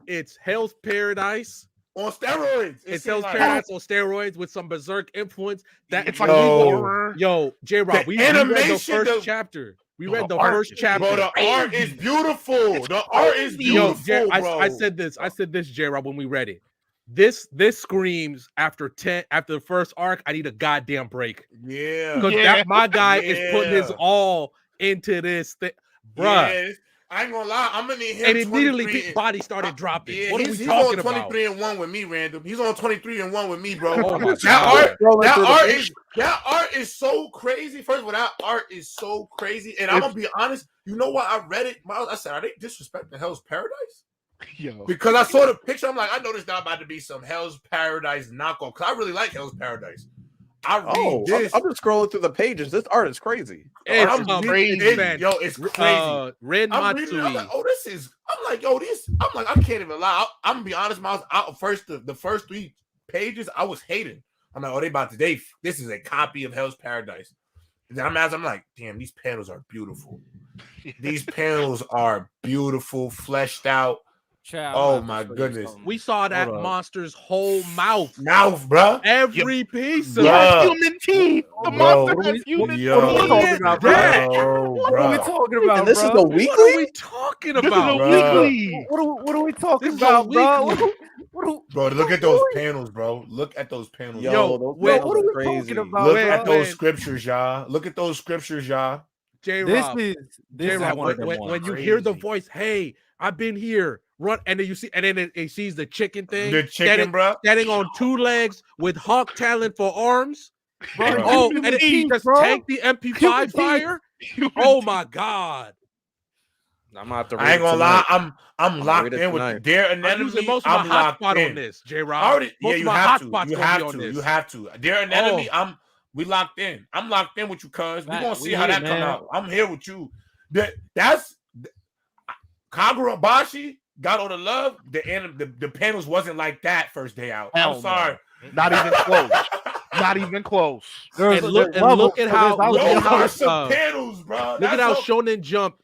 it's Hell's Paradise. on steroids. It's Hell's Paradise on steroids with some berserk influence. That It's like Yo. horror. yo, J-Rob, we read the animation, first the- chapter. We read the art first is- chapter. Bro, the art is beautiful. The art is Yo, beautiful, bro. I said this, J-Rob, when we read it. This screams after the first arc. I need a goddamn break Yeah. because Yeah. my guy is putting his Yeah. all into this thing, bruh. Yes. I ain't gonna lie. I'm gonna need him. And immediately 23 people's body started dropping. Yeah, What are he's we on talking about? 23-1 with me, random. He's on 23-1 with me, bro. Oh my that God. art is so crazy. First of all, that art is so crazy. And I'm gonna be honest. You know what? I read it, Miles. I said, are they disrespecting Hell's Paradise? Yo. Because I saw the picture. I'm like, I know there's not about to be some Hell's Paradise knockoff. Because I really like Hell's Paradise. I read Oh, this. I'm just scrolling through the pages. This art is crazy. It's I'm crazy, reading it. man. Yo, it's crazy. Ren I'm reading it. I'm Matsui. like, oh, this is. I'm like, yo, this. I'm like, I can't even lie. I'm gonna be honest, Miles. The first 3 pages, I was hating. I'm like, oh, they about to. This is a copy of Hell's Paradise. And then I'm like, damn, these panels are beautiful. These panels are beautiful, fleshed out. Chat, Oh I'm gonna my have to show you goodness. something. We saw that Hold up. monster's whole mouth. Mouth, bro. Every piece of He has Bruh. human teeth. The Bro. monster What are has we- human Yo. What are we teeth. talking about, bro? That- What are we talking about, And this bro? is the What are weekly. we talking This is a about? Bruh. weekly. What are we talking This is a about, bro? weekly. Bro, look at those panels, bro. Look at those panels. Yo, those Yo, panels what are are we crazy. talking about, Look Wait, at bro? those scriptures, y'all. Look at those scriptures, y'all. J This Rob. is J-Rob, one of them when ones. you hear the Crazy. voice, hey, I've been here, run, and then you see, and then it sees the chicken thing, The chicken, bro. standing on 2 legs with hawk talent for arms. Bro, Bro. Oh, human and teeth, he just bro. tanked the Human MP5 teeth. fire. Human Oh teeth. my god! I'm gonna have to read I ain't it gonna tonight. lie. I'm I'ma locked read it in with tonight. their I'm anatomy. using most of my I'm locked hotspot in. on this, J I Rob. already, Most yeah, of you my have to. hotspot's You gonna have be on to. this. You have to. Their anatomy. Oh. We locked in. I'm locked in with you, cuz. We Man, gonna see we how here, that come man. out. I'm here with you. That's Kagura Bashi got all the love. The panels wasn't like that first day out. Hell I'm no. sorry. Not even close. Not even close. There's, And look there's levels at to how this. look Those at how are some panels, bro. look at how Shonen Jump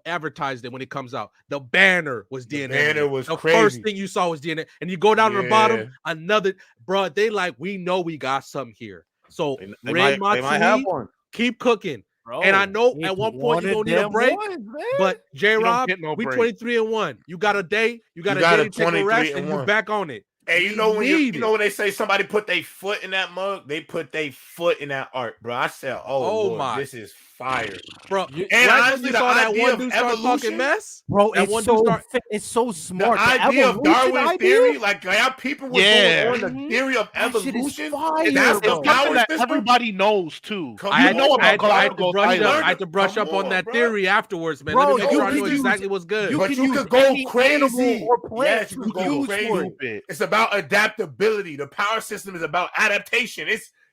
advertised it when it comes out. The banner was The DNA. banner was the crazy. first thing you saw was DNA, and you go down to the Yeah. bottom, another bro. They like, we know we got something here. So They Ren might have Matsui, one. keep cooking. Bro, And I know it's at one point one you're of gonna need a them break, ones, man. but J You don't Rob, get no we break. 23-1. You got a day, you got You a got day a to take a 23 rest, and and you 1. back on it. Hey, you We know when need you it. know when they say somebody put their foot in that mug, they put their foot in that art, bro. I said, Oh Lord, my. this is fire. Bro, You- And right when honestly, you the saw that idea one of dude start talking evolution, mess, Bro, that it's one dude so start it's so the smart. idea of evolution Darwin idea? theory, like y'all people was Yeah. going on the theory of That shit is evolution. fire, And that's the bro. It's something power that system. everybody knows too. Come I You had, know I, about had, I had to Galapagos brush up. Island. I had to brush Come up on on, that bro. theory afterwards, man. Bro, Let me make you sure I can know use- exactly what's good. you But can you use could go any crazy. animal or plant Yes, you to could go use crazy. for it. Stupid. It's about adaptability. The power system is about adaptation.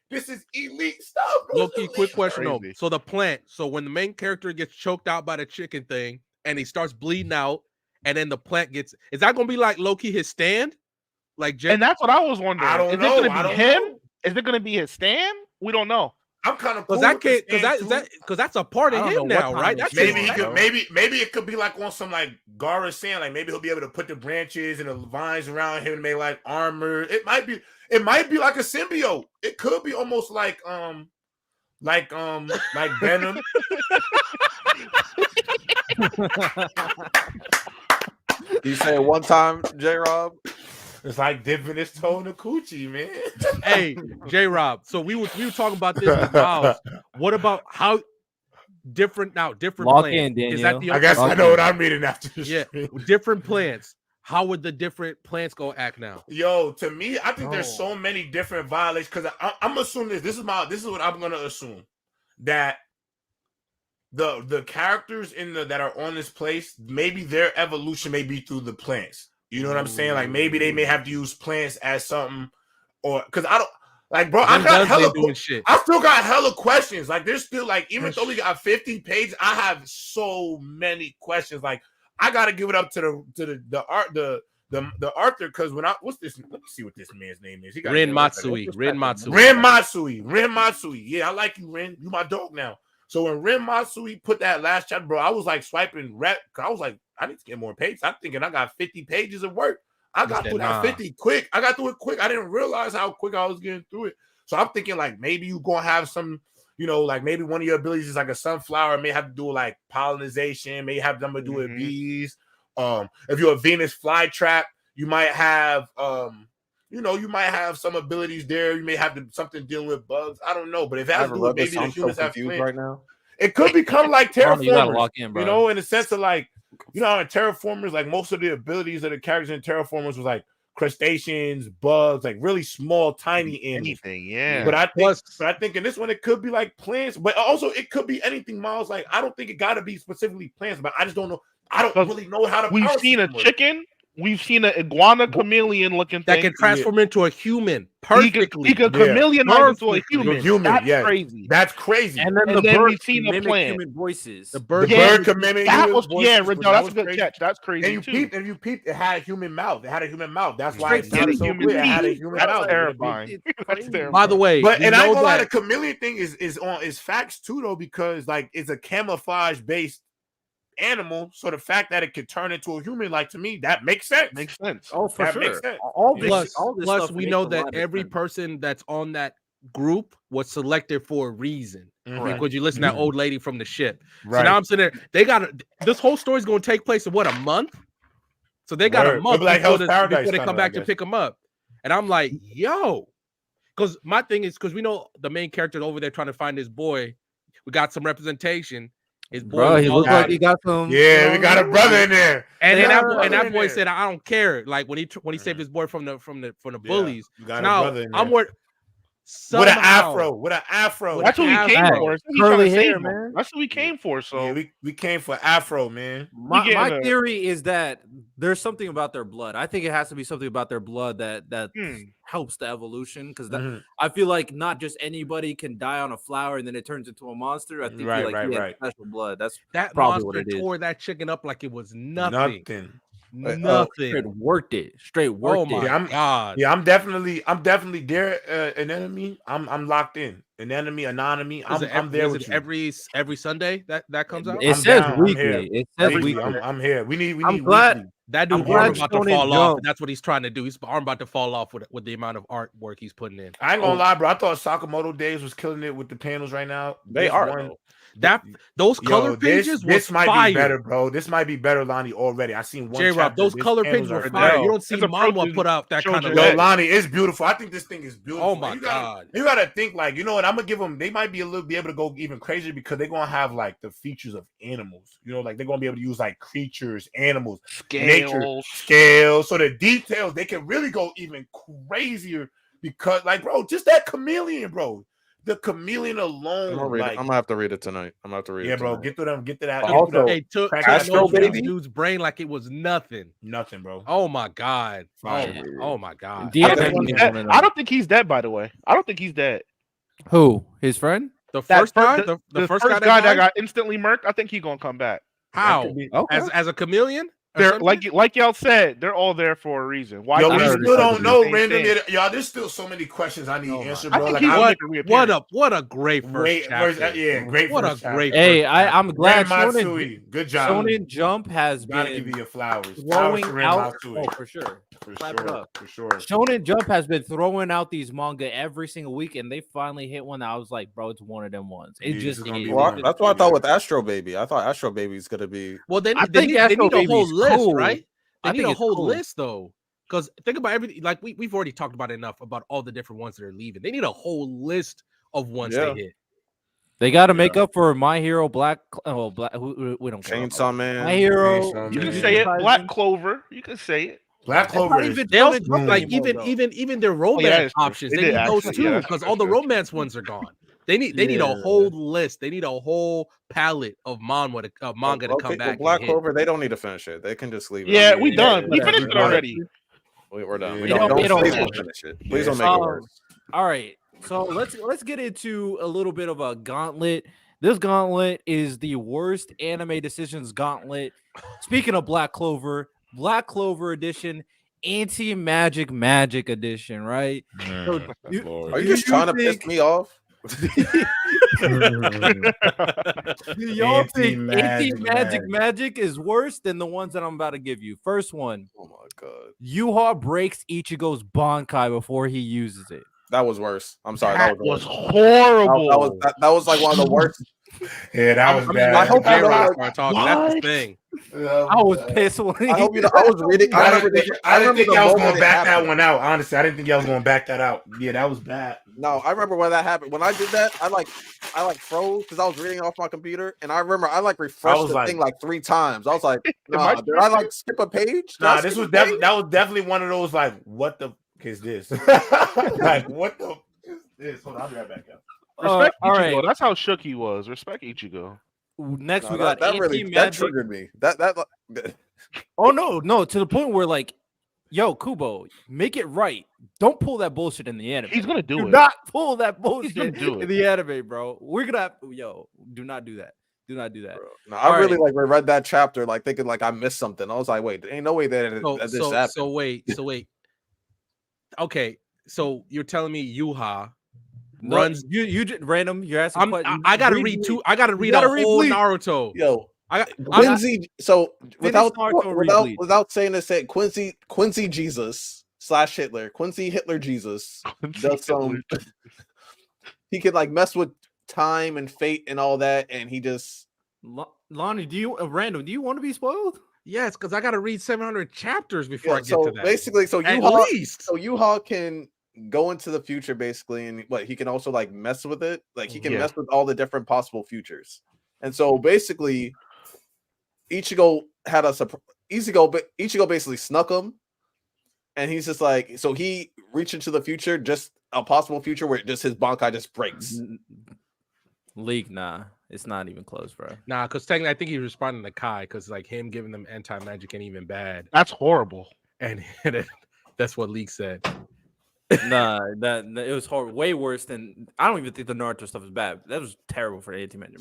This is elite stuff. Bro. Low key, quick question though. Crazy. So the plant. So when the main character gets choked out by the chicken thing, and he starts bleeding out, and then the plant gets, is that gonna be like low key his stand? Like And that's what I was wondering. I don't Is know. it going I to be don't him? know. Is it going to be his stand? We don't know. I'm kind of cool because that with the can't because stand, that is too. that because that's a part I of don't him know what now, time right? it's That's shit Maybe his he on, could, bro. maybe it could be like on some like Gara saying, like maybe he'll be able to put the branches and the vines around him and make like armor. It might be like a symbiote. It could be almost like Venom. You say it one time, J Rob. It's like dipping his toe in the coochie, man. Hey, J Rob. So we were talking about this with Miles. What about how different Lock plants? in, Is that Daniel. the I guess I know what I'm reading after this. yeah, stream. different plants. How would the different plants go act now? Yo, to me, I think there's Bro. so many different violations because I'm assuming this is what I'm gonna assume that the characters that are on this place, maybe their evolution may be through the plants. You know what I'm saying? Like maybe they may have to use plants as something, or because I don't like, bro. I Them got Dudley hella doing shit. I still got hella questions. Like, there's still like, even though we got 50 pages, I have so many questions. Like, I gotta give it up to the Arthur, because what's this? Let me see what this man's name is. He got Ren Matsui. Ren Matsui. Yeah, I like you, Ren. You my dog now. So when Ren Matsui put that last chapter, bro, I was like swiping rep. I was like, I need to get more pages. I'm thinking I got 50 pages of work. I got through that 50 quick. I got through it quick. I didn't realize how quick I was getting through it. So I'm thinking like maybe you gonna have some, like maybe one of your abilities is like a sunflower, may have to do like pollination, may have something to do with bees. If you're a Venus flytrap, you might have you might have some abilities there. You may have something dealing with bugs. I don't know, but if it has to do with maybe the humans have plants, right now. it could become like You gotta terraformers. lock in, bro. In the sense of like, how in terraformers, like most of the abilities of the characters in terraformers was like crustaceans, bugs, like really small, tiny animals. Anything, yeah. But I think in this one it could be like plants, but also it could be anything. Miles, like I don't think it got to be specifically plants, but I just don't know. I don't really know how to. We've seen a chicken. We've seen an iguana chameleon looking that thing. can transform into a human He perfectly. could chameleon into a human. That's yes. crazy. That's crazy. And then And the then bird we've seen can a mimc plant. human voices. The bird, The bird can mimic That human was voices, Rizzo. that That's was a good crazy. catch. That's crazy And you too. peeped, it had a human mouth. It had a human mouth. That's why it Straight sounded so human weird. It had a teeth. human That's mouth. terrifying. That's terrifying. by the way, But we and I ain't know gonna lie, the that chameleon thing is facts too though, because like it's a camouflage based animal, so the fact that it could turn into a human, like to me, that makes sense. Makes sense. Oh, for That sure. makes sense. All this, Plus, stuff we makes know a that lot of every sense. person that's on that group was selected for a reason. Right. Because you listen to that old lady from the ship. Right. So now I'm sitting there. They got this whole story is going to take place in what, a month? So they got Word. a month Like before, Hell's Paradise before they kinda, come back I to guess. pick them up. And I'm like, yo, because my thing is, because we know the main character over there trying to find his boy. We got some representation. His boy, Bro, was he all looks about like he it. got some. Yeah, we got a brother in there. And then Yeah, that boy there. said, "I don't care." Like when he saved his boy from the bullies. we got a Now brother in I'm there. worried. With an afro. That's what he came Facts. for. That's what he Curly trying to hair, save man. him. That's what we came for. So Yeah, we came for afro, man. My getting a- theory is that there's something about their blood. I think it has to be something about their blood that helps the evolution, because I feel like not just anybody can die on a flower and then it turns into a monster. I think he has special blood. That's that probably monster what it is. tore that chicken up like it was nothing. Straight worked it. Oh my god! Yeah, I'm definitely there. An enemy. I'm locked in. An enemy, anonymity. I'm there with you. Every Sunday that comes out. It says weekly. It says weekly. I'm here. We need. I'm glad weekly. that dude's arm about to fall off. And that's what he's trying to do. His arm about to fall off with the amount of artwork he's putting in. I ain't gonna lie, bro. I thought Sakamoto Days was killing it with the panels right now. They are. Those color pages this might fire. be better, bro. This might be better, Lonnie. Already, I seen one. J-Rob, those color pages were fire. You don't see Manhwa put out that kind of. Yo, Lonnie, it's beautiful. I think this thing is beautiful. Oh my god! You gotta think like, you know what? I'm gonna give them. They might be able to go even crazier because they're gonna have like the features of animals. You know, like they're gonna be able to use like creatures, animals, nature, scales. So the details they can really go even crazier because, like, bro, just that chameleon, bro. The chameleon alone. I'm gonna have to read it tonight. I'm gonna have to read it. Yeah, bro. Tonight. Get to them. Get to that. Also, they took Astro Baby dude's brain like it was nothing. Nothing, bro. Oh my god. Fire. Oh my god. I don't think he's dead. By the way, I don't think he's dead. Who? His friend? The first guy. The first guy that got instantly murked. I think he's gonna come back. How? As a chameleon? They're like y'all said, they're all there for a reason. Why? Yo, we still don't know, random. Y'all, there's still so many questions I need answered, bro. What a great first chapter. Great. What a great. Hey, I'm glad Shonen. Good job. Shonen Jump has gotta been give you your flowers. Throwing out. Oh, for sure. For sure. Shonen Jump has been throwing out these manga every single week, and they finally hit one that I was like, bro, it's one of them ones. It just is. That's what I thought with Astro Baby. I thought Astro Baby is gonna be. Well, they need a whole list, right? They need a whole list though, because think about everything. Like we've already talked about enough about all the different ones that are leaving. They need a whole list of ones they hit. They got to make up for My Hero, Black. Oh, Black. We don't. Chainsaw Man. My Hero. You can say it. Black Clover. You can say it. Black Clover. They also, like even their romance options. They need those too, because all the romance ones are gone. They need a whole list. They need a whole palette of manga to come back. Black Clover, they don't need to finish it. They can just leave it. Yeah, we done. We finished it already. We're done. We don't finish it. Please don't make it worse. All right. So let's get into a little bit of a gauntlet. This gauntlet is the worst anime decisions gauntlet. Speaking of Black Clover edition, anti-magic edition, right? So are you just trying to piss me off? Do y'all think anti-magic is worse than the ones that I'm about to give you? First one. Oh my god. Yuha breaks Ichigo's Bankai before he uses it. That was worse. I'm sorry. That was horrible. That was like one of the worst. Yeah, that was bad. I hope you know. That's the thing. I was pissed when I hope you know. I was reading. I didn't think y'all was going to back that one out. Honestly, I didn't think y'all was going to back that out. Yeah, that was bad. No, I remember when that happened. When I did that, I froze because I was reading off my computer, and I remember I refreshed the thing like 3 times. I was like, nah, did I skip a page? Nah, this was definitely one of those like, what the is this? Like, what the is this? Hold on, I'll be right back up. Respect Ichigo. All right. That's how shook he was. Respect Ichigo. Next, we got that triggered me. That Oh no, to the point where like, yo, Kubo, make it right. Don't pull that bullshit in the anime. He's gonna do it. Not pull that bullshit in the anime, bro. We're gonna have, do not do that. Do not do that. Bro. No, I really read that chapter thinking I missed something. I was like, wait, there ain't no way that this happened. So wait. Okay, so you're telling me Yuha runs you random. You're asking. I gotta read a whole Naruto. Yo, Quincy. So Naruto without saying this, say Quincy Jesus / Hitler. Quincy Hitler Jesus does some. He could like mess with time and fate and all that, and he just. Lonnie, do you want to be spoiled? Yes, because I got to read 700 chapters before I get so to that. Basically, so at least U-Haul can go into the future basically, and he can also like mess with it. Like he can mess with all the different possible futures. And so basically, Ichigo had a Ichigo basically snuck him, and he's just like, so he reached into the future, just a possible future where just his Bankai just breaks. League, nah, it's not even close, bro. Nah, because technically, I think he's responding to Kai because like him giving them anti-magic ain't even bad. That's horrible. And that's what League said. Nah, that it was horrible. Way worse than I don't even think the Naruto stuff is bad. That was terrible for the anti-magic.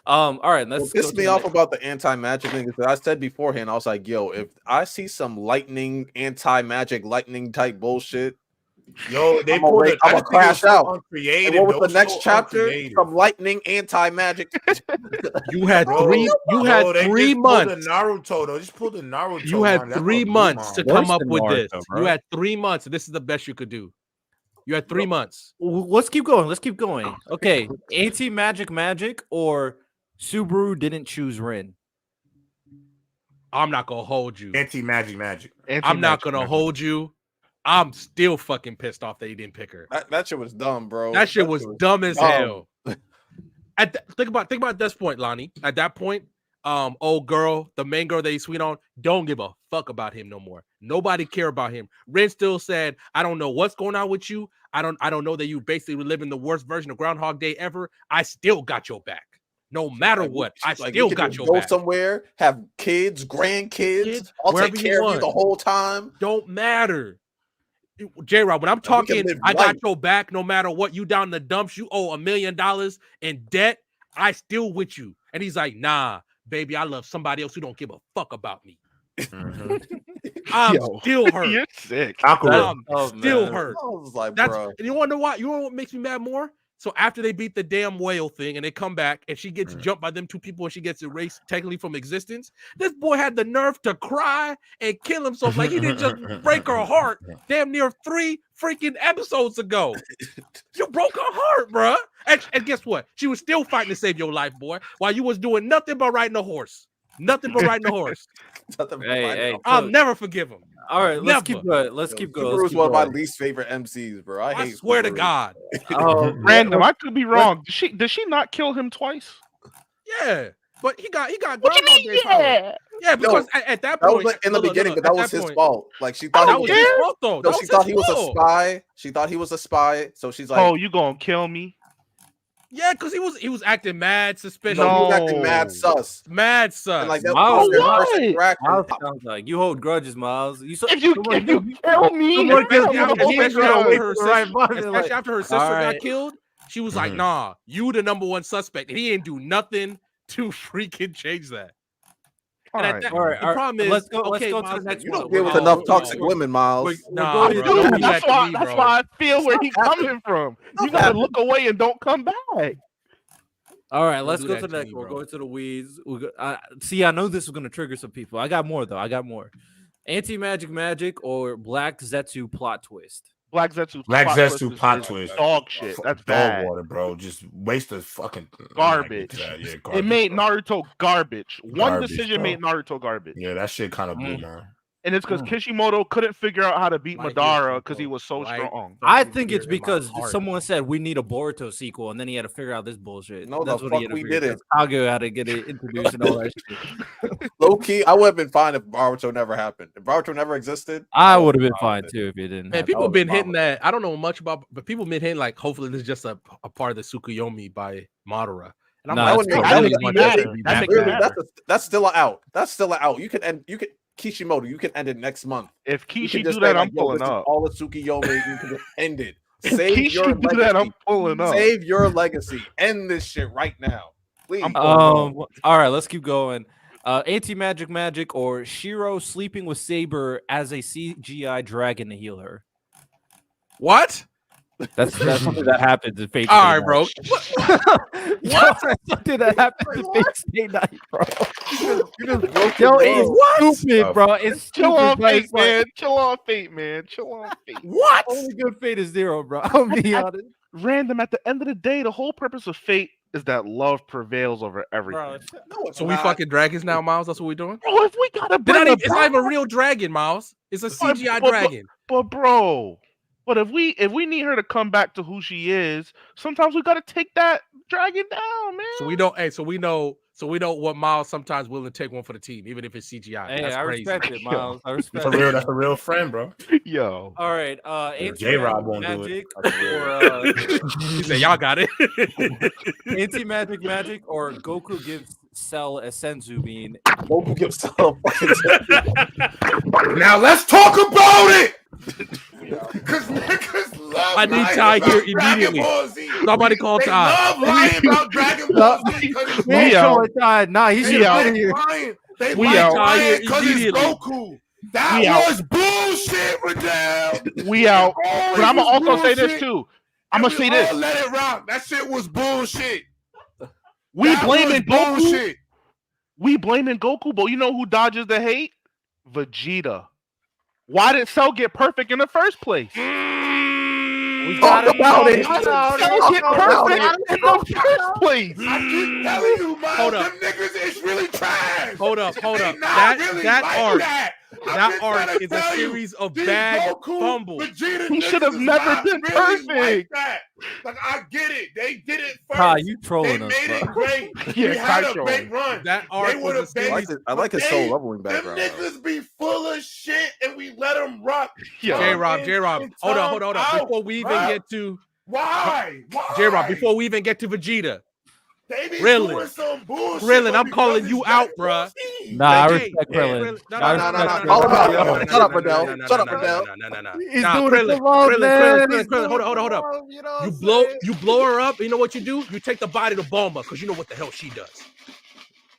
All right, let's. What pissed me off about the anti-magic thing is that I said beforehand, I was like, yo, if I see some anti-magic lightning type bullshit, yo, they I'm gonna crash out. Uncreative. And what was the next chapter? Some lightning anti-magic. You had three. You had 3 months. The Naruto though. Just pull the Naruto. You had 3 months to come up with this. Bro. You had 3 months. This is the best you could do. You had 3 months. Let's keep going. Okay, anti-magic or Subaru didn't choose Rin. I'm not gonna hold you. Anti-magic. I'm not gonna hold you. I'm still fucking pissed off that he didn't pick her. That shit was dumb, bro. That shit was dumb as hell. Think about this point, Lonnie. At that point, old girl, the main girl that he's sweet on, don't give a fuck about him no more. Nobody care about him. Ren still said, I don't know what's going on with you. I don't know that you basically living the worst version of Groundhog Day ever. I still got your back. No matter what, I still got your back. Go somewhere, have kids, grandkids. I'll take care of you the whole time. Don't matter. J-Rob, when I'm talking, I got your back no matter what. You down in the dumps, you owe $1 million in debt. I still with you. And he's like, nah, baby, I love somebody else who don't give a fuck about me. Mm-hmm. I'm still hurt. You're sick. I'm still hurt. I was like, That's, bro. and you want to know what? You know what makes me mad more? So after they beat the damn whale thing and they come back and she gets jumped by them 2 people and she gets erased technically from existence, this boy had the nerve to cry and kill himself like he didn't just break her heart damn near 3 freaking episodes ago. You broke her heart, bruh. And guess what? She was still fighting to save your life, boy, while you was doing nothing but riding a horse. Nothing but riding a horse. I'll never forgive him. All right, let's keep going. Let's keep going. Subaru's one of my least favorite MCs, bro. I hate swear Subaru. to God. Random, I could be wrong. Did she not kill him twice? Yeah, but he got Groundhog Day power. Yeah, because at that point, that was like in the beginning, but that was his fault. Like she thought that was his fault, though. No, she thought he was a spy. She thought he was a spy. So she's like, "Oh, you gonna kill me?" Yeah, because he was acting mad suspicious. No, he was acting mad sus. Mad sus. And like that was their first interaction. Miles sounds like you hold grudges, Miles. If you kill me, especially after her sister got killed, she was like, "Nah, you the number one suspect." And he didn't do nothing to freaking change that. All right. The problem is, let's go to the next You one. don't deal with enough toxic women, Miles. Nah, that's why I feel where he's coming from. You gotta look away and don't come back. All right, let's go to the next one. We're going to the weeds. See, I know this is going to trigger some people. I got more, though. Anti-magic or Black Zetsu plot twist. Black Zetsu plot twist. Dog shit. That's bad. Dog water, bro. Just waste of fucking garbage. Yeah, garbage. It made Naruto garbage. One decision made Naruto garbage. Yeah, that shit kind of blew, man. And it's because Kishimoto couldn't figure out how to beat Madara because he was so strong. I think it's because someone said we need a Boruto sequel, and then he had to figure out this bullshit. No, that's the what fuck we didn't. Kage had to get it introduced and all that shit. Low key, I would have been fine if Boruto never happened. If Boruto never existed, I would have been fine too if it didn't. Man, people have been hitting that. I don't know much about, but people been hitting like, hopefully this is just a part of the Tsukuyomi by Madara. And I'm that's still an out. That's still an out. You can Kishimoto, you can end it next month. If Kishi do that, I'm pulling up. All the Tsukuyomi, you can just end it. Save your legacy. That, I'm pulling up. Save your legacy. End this shit right now, please. All right, let's keep going. Anti-magic or Shiro sleeping with Saber as a CGI dragon to heal her. What? That's something that happens in Fate. All right, bro. What? That's something that happens in Fate Stay Night, bro. You just broke Yo, your bro. it's stupid, bro. It's Chill stupid, on but Fate, it's like, man. Chill on Fate, man. Chill on Fate. What? only good Fate is 0, bro. I'll be honest. Random. At the end of the day, the whole purpose of Fate is that love prevails over everything. Bro, No, it's So we not. fucking dragons now, Miles. That's what we're doing. Bro, if we gotta They're bring not a even, it's not even a real dragon, Miles. It's a CGI dragon. But bro, but if we need her to come back to who she is, sometimes we gotta take that dragon down, man. So we don't. Hey, so we know what Miles sometimes willing to take one for the team, even if it's CGI. hey, That's I crazy. respect it, Miles. I respect That's it. a real friend, bro. Yo. All right, J-Rob won't do magic it. or He said, "Y'all got it." anti-magic or Goku gives Cell a senzu bean. Goku gives Cell Now let's talk about it. Because niggas love I need lying Ty about here Dragon immediately. Ball Z. Somebody call They Ty. love lying about Dragon Ball Z because it's We ain't out. showing Ty. Nah, he They should have like been here. lying. They We like out. lying because it's Immediately. Goku. That We out. was bullshit, Riddell. We out. Always But I'm was gonna also say this bullshit, too. I'm and gonna we say this. all let it rock. That shit was bullshit. We That blaming was Goku. bullshit. We blaming Goku, but you know who dodges the hate? Vegeta. Why did Cell get perfect in the first place? We Talk about it. Cell get Talk about perfect in the first place. I keep telling you, man, Hold them up. niggas is really trash. Hold up. They that not really that like arc. that. I've That been trying arc to is a tell you, series of these bad Goku, fumbles. Vegeta He niggas should have is never not been really like perfect. that. Like I get it, they did it first. Ty, you They trolling us, made it bro. great. Yeah, we had Ty a trolling. big run. That arc They was would a have series. been. I like his soul leveling background. Them niggas be full of shit, and we let them rock. Yo. J-Rob. And hold time on. out, Before we even bruh. get to Why? J-Rob, before we even get to Vegeta, They be Krillin. doing some bullshit. Krillin, but I'm calling because you it's out, Dragon Ball bruh. Z. Nah, I Hey, respect hey, Krillin. Krillin. No, I no, respect no, no, Krillin. no, Call him no, out, no, yo. no, no, Shut up, no, no, Riddell. no, no, Shut up, no, Riddell. no. He's Nah, doing it Krillin, for love, Krillin, man. Krillin, He's Krillin, doing hold it up. for love, you know what You I'm saying? blow her up. You know what you do? You take the body to Bulma because you know what the hell she does.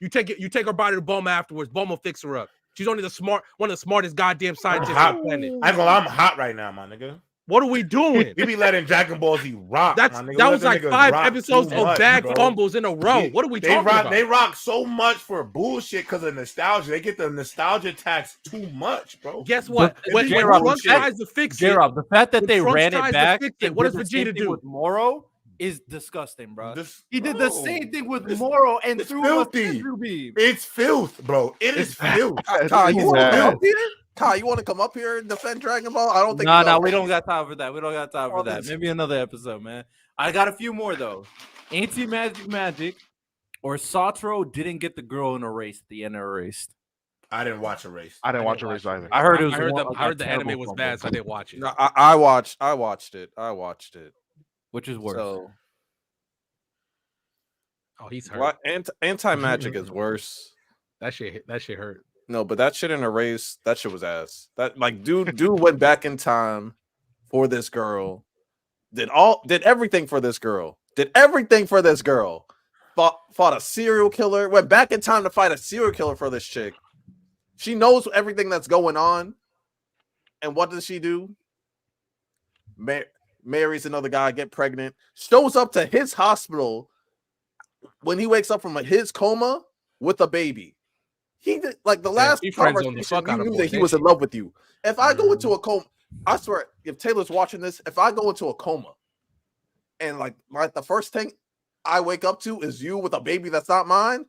You take her body to Bulma afterwards. Bulma fix her up. She's only one of the smartest goddamn scientists on the planet. I ain't gonna lie, I'm hot right now, my nigga. What are we doing? We be letting Dragon Ball Z rock. That my nigga. was We let like the niggas 5 rock episodes too of much, bad bro. fumbles in a row. What are we talking about? They rock so much for bullshit because of nostalgia. They get the nostalgia tax too much, bro. Guess what? But- When J-Rob, Trunks shit. tries to fix it, J-Rob, the fact that when they Trunks ran tries it to back, fix and it, what did does the same Vegeta thing do? with Moro is disgusting, bro. He did the same Bro, thing with it's- Moro and it's threw him a filthy. senzu beam. It's filth, bro. It is filth. Kai, you want to bad. come up here? Kai, you want to come up here and defend Dragon Ball? I don't think. Nah, we don't got time for that. We don't got time for All that. this- Maybe another episode, man. I got a few more though. Anti-magic or Satro didn't get the girl in a race at the end of a race. I didn't watch a race. I didn't watch a race either. I heard it was. I heard a the anime terrible was fumble. bad, so I didn't watch it. No, I watched it. Which is worse. So Oh, he's hurt. anti magic is worse. That shit hurt. No, but that shit in a race, that shit was ass. That like dude went back in time for this girl. Did everything for this girl. Fought a serial killer. Went back in time to fight a serial killer for this chick. She knows everything that's going on. And what does she do? Marries another guy, get pregnant, shows up to his hospital when he wakes up from his coma with a baby. He did, like the last he friend-zoned the conversation, fuck out you of knew boy, that he didn't was in she? love with you. If I go into a coma, I swear, if Taylor's watching this, if I go into a coma and like the first thing I wake up to is you with a baby that's not mine,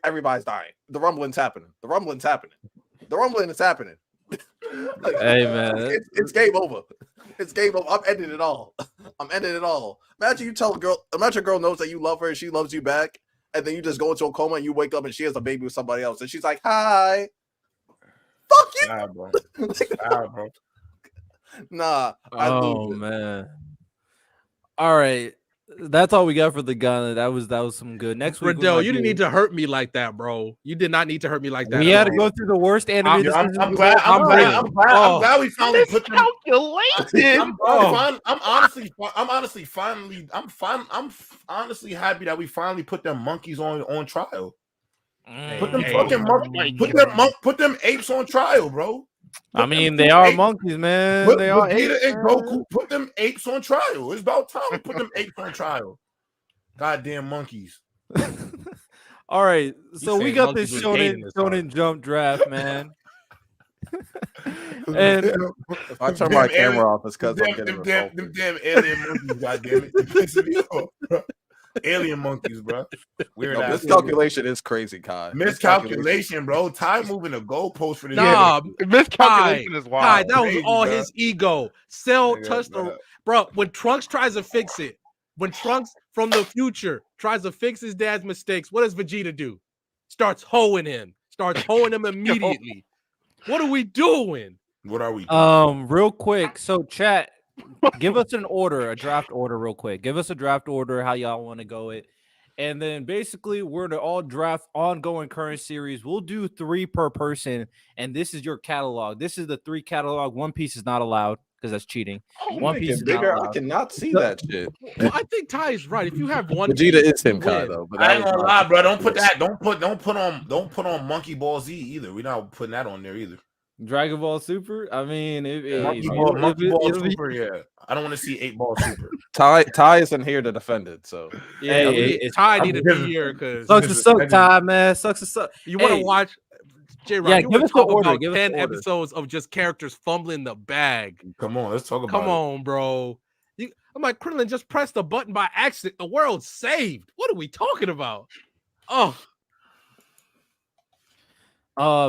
everybody's dying. The rumbling's happening. The rumbling is happening. Like, Hey, man. it's game over. It's game over. I'm ending it all. Imagine a girl knows that you love her and she loves you back, and then you just go into a coma and you wake up and she has a baby with somebody else, and she's like, "Hi, fuck you." Nah, bro. Bro. Nah. Oh man. All right. That's all we got for the Gauntlet. That was some good. Next week, Riddell, you didn't need to hurt me like that, bro. You did not need to hurt me like that. we at had to all. go through the worst anime. I'm glad we finally put them. Calculation. I'm honestly happy that we finally put them monkeys on trial. Put them fucking monkeys. Put them apes on trial, bro. I mean, they are monkeys, man. Put They are Vegeta apes, and man. Goku. Put them apes on trial. It's about time we put them apes on trial. Goddamn monkeys. All right, so we saying got this monkeys was hating this hard. Shonen Jump draft, man. And If I turn my camera alien- off, it's because I'm getting them assaulted. damn alien monkeys, goddamn it. You're pissing me off, bro. Alien monkeys, bro. Weird No, ass. miscalculation is crazy, Kai. Miscalculation, bro. Ty moving the goalpost for this. Nah, Miscalculation is Kai, wild. that was Crazy, all bro. his ego. Cell Nigga, touched bro. the bro. When Trunks tries to fix it, when Trunks from the future tries to fix his dad's mistakes, what does Vegeta do? Starts hoeing him. Starts hoeing him immediately. What are we doing? What are we? real quick, so chat, give us an order, a draft order, real quick. Give us a draft order, how y'all want to go it. And then basically, we're to all draft ongoing current series. We'll do 3 per person, and this is your catalog. This is the 3 catalog. One Piece is not allowed because that's cheating. One Piece is not bigger. I allowed. cannot see that shit. Well, I think Ty is right. If you have one, Vegeta is him, you Kai, win. though. But I that ain't was gonna not- lie, bro. Don't put on Monkey Ball Z either. We're not putting that on there either. Dragon Ball Super. I mean, Monkey Ball Super. Yeah, I don't want to see 8 Ball Super. Ty isn't here to defend it, so Ty need to be here because sucks to suck, Ty, man. Sucks to suck. you want to Hey. watch. J-Rock, Yeah, you give want us to the talk order, about give us 10 the order. episodes of just characters fumbling the bag. Come on, let's talk about Come on, bro. I'm like, Krillin just pressed the button by accident. The world's saved. What are we talking about? Oh,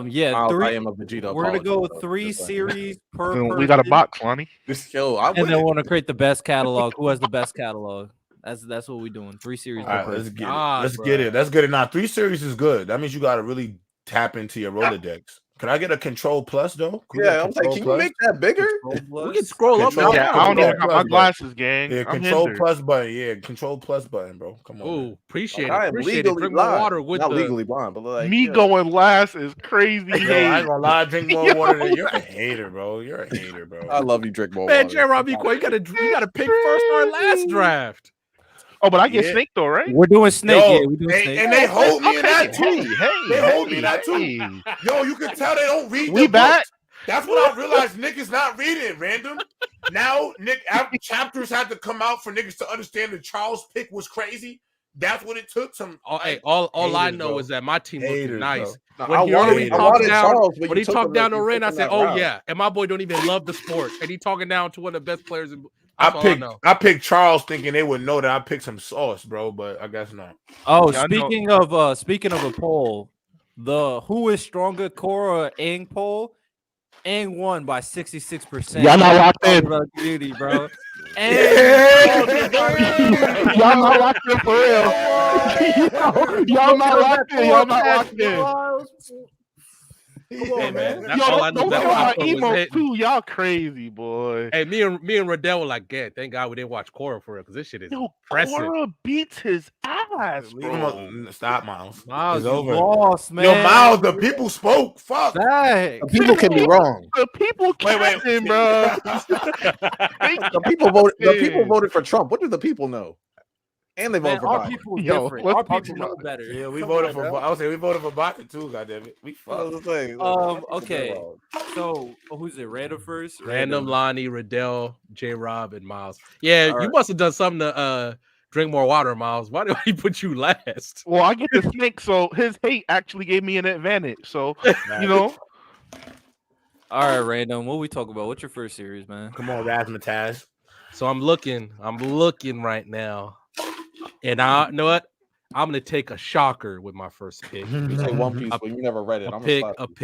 Yeah, I 3. am a Vegeta. We're gonna go apologist, with though. 3 Just saying. series per We person. got a box, Lonnie. Yo, I'm And with then it. want to create the best catalog. Who has the best catalog? That's what we're doing. 3 series All per right, person. let's get God, it. Let's bro. get it. Let's get it. Now, 3 series is good. That means you got to really tap into your Rolodex. Can I get a Control Plus though? Can we get a Yeah, I'm like, Control can you Plus? make that bigger? we can scroll up Control- and Yeah, down. I don't even Control got my Plus, bro. glasses, gang. Yeah, I'm Control hindered. Plus button. Yeah, Control Plus button, bro. Come on. Oh, man. appreciate I it. am Appreciate it. legally Drink more blind. water with Not the legally blind, but like Me yeah. going last is crazy. Yo, I hate. ain't gonna lie. Drink more water. Than you're a hater, bro. You're a hater, bro. I love you. Drink more man. water. J-Rob, you gotta pick first or last draft. Oh, but I get Yeah. snake though, right? We're doing Snake. Yo, Yeah, we're doing Snake. and they hold me in that too. Hey, They hold me in that too. hey. Yo, you can tell they don't read. We the back? books. That's what I realized. Nick is not reading random. Now, Nick, after chapters had to come out for niggas to understand that Charles' pick was crazy. That's what it took. All I Haters, know bro. is that my team looking Haters, nice. No, When I he wanted- already I talked wanted down, Charles, but when you he took talked him down that- to you Ren, took I him said, that "Oh route. yeah," and my boy don't even love the sport, and he talking down to one of the best players. That's all I know. I picked Charles thinking they would know that I picked some sauce, bro, but I guess not. Oh, Yeah, I know. speaking of a poll, the who is stronger Korra Aang poll, Aang won by 66%. Y'all not locked in. Beauty, bro. Y'all not locked in for real. Y'all not locked in. Y'all not locked in. Come on, man. That's Yo, all I don't know. kill That my was emo hitting. too. Y'all crazy, boy. Hey, me and Riddell were like, "Yeah, thank God we didn't watch Korra for real, because this shit is Yo, impressive." Korra beats his ass, Leave him bro. alone. Stop, Miles. Miles, It's you over. lost, man. Yo, Miles, the people spoke. Fuck. Back. People can be wrong. The people Wait. capping, bro. The people voted. The people voted for Trump. What do the people know? And they Man, voted for our Biden. people Yo, different. let's Our talk people know about- better. Yeah, we Come voted on, for. bro. I would say we voted for Biden too. Goddamn it, we That's fucked. the thing. Okay. So who's it? Random first. Random, Lonnie, Riddell, J. Rob, and Miles. Yeah, All you right. must have done something to drink more water, Miles. Why did he put you last? Well, I get the snake, so his hate actually gave me an advantage. So, you know, All right, Random. What we talk about? What's your first series, man? Come on, Razzmatazz. So I'm looking right now, and I know what? I'm gonna take a shocker with my first pick. You say One Piece, but you never read it. A I'm pick gonna slap that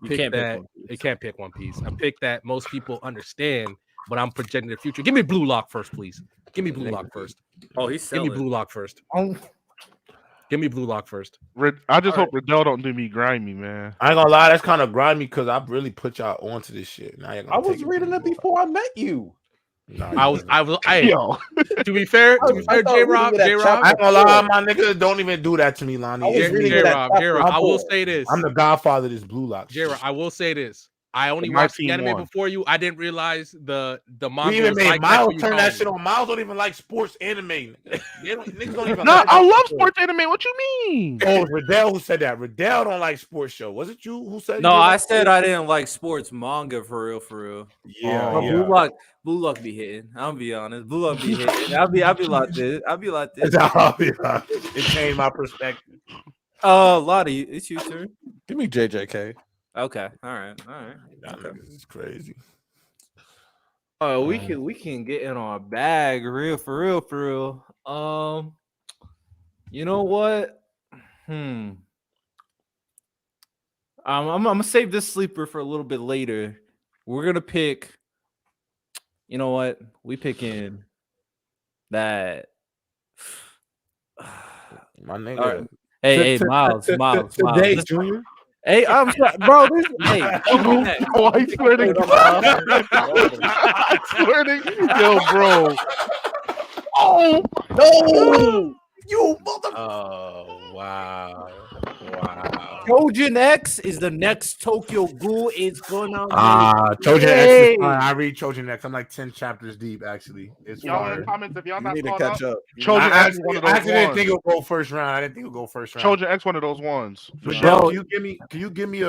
can't pick One Piece. it can't pick One Piece. A pick that most people understand, but I'm projecting the future. Give me Blue Lock first, please. Give me Blue Lock first. Oh, he's Give me Blue Lock first. you. Give me Blue Lock first. I just All hope Riddell don't do me grimy, man. I ain't gonna lie, that's kind of grimy because I really put y'all onto this shit. Now you're gonna I was take reading it from me. before I met you. Nah, I was. Hey, Yo, to be fair, I thought J. Rob, reading that I ain't gonna lie, my nigga. Don't even do that to me, Lonnie. I was It's reading me. it at J. Rob, chapter I will four. say this. I'm the godfather of this blue lock. J. Rob, I will say this. I only My watched the team anime won. before you. I didn't realize the manga We even was made like that Miles till you turn told that me. shit on. Miles don't even like sports anime. Niggas don't even No, like I that love shit. sports anime. What you mean? Oh, Riddell who said that. Riddell don't like sports show. Was it you who said you No, didn't I like said sports? I didn't like sports manga for real, for real. Yeah, But yeah. Blue Lock be hitting. I'll be honest. Blue Lock be hitting. I'll be like this. I'll be like this. It changed my perspective. Lottie, it's your turn. Give me JJK. Okay. All right. That Okay. niggas is crazy. Oh, we can get in our bag, for real. You know what? I'm gonna save this sleeper for a little bit later. We're gonna pick. You know what? We picking that. My All right. nigga. Hey, Miles. Today, Listen- Junior. Hey, I'm sorry, bro. This, hey, next. Oh, I swear to God. I swear to yo, bro. Oh No, you mother. Oh wow. Trojan X is the next Tokyo Ghoul. It's gonna Trojan X Hey. is fine. I read Trojan X. I'm like 10 chapters deep, actually. It's y'all in fire. the comments if y'all You not need to caught catch up. up. Trojan I X is one of those actually didn't ones. think it would go first round. I didn't think it would go first round. Trojan X one of those ones. For Michelle, sure. can you give me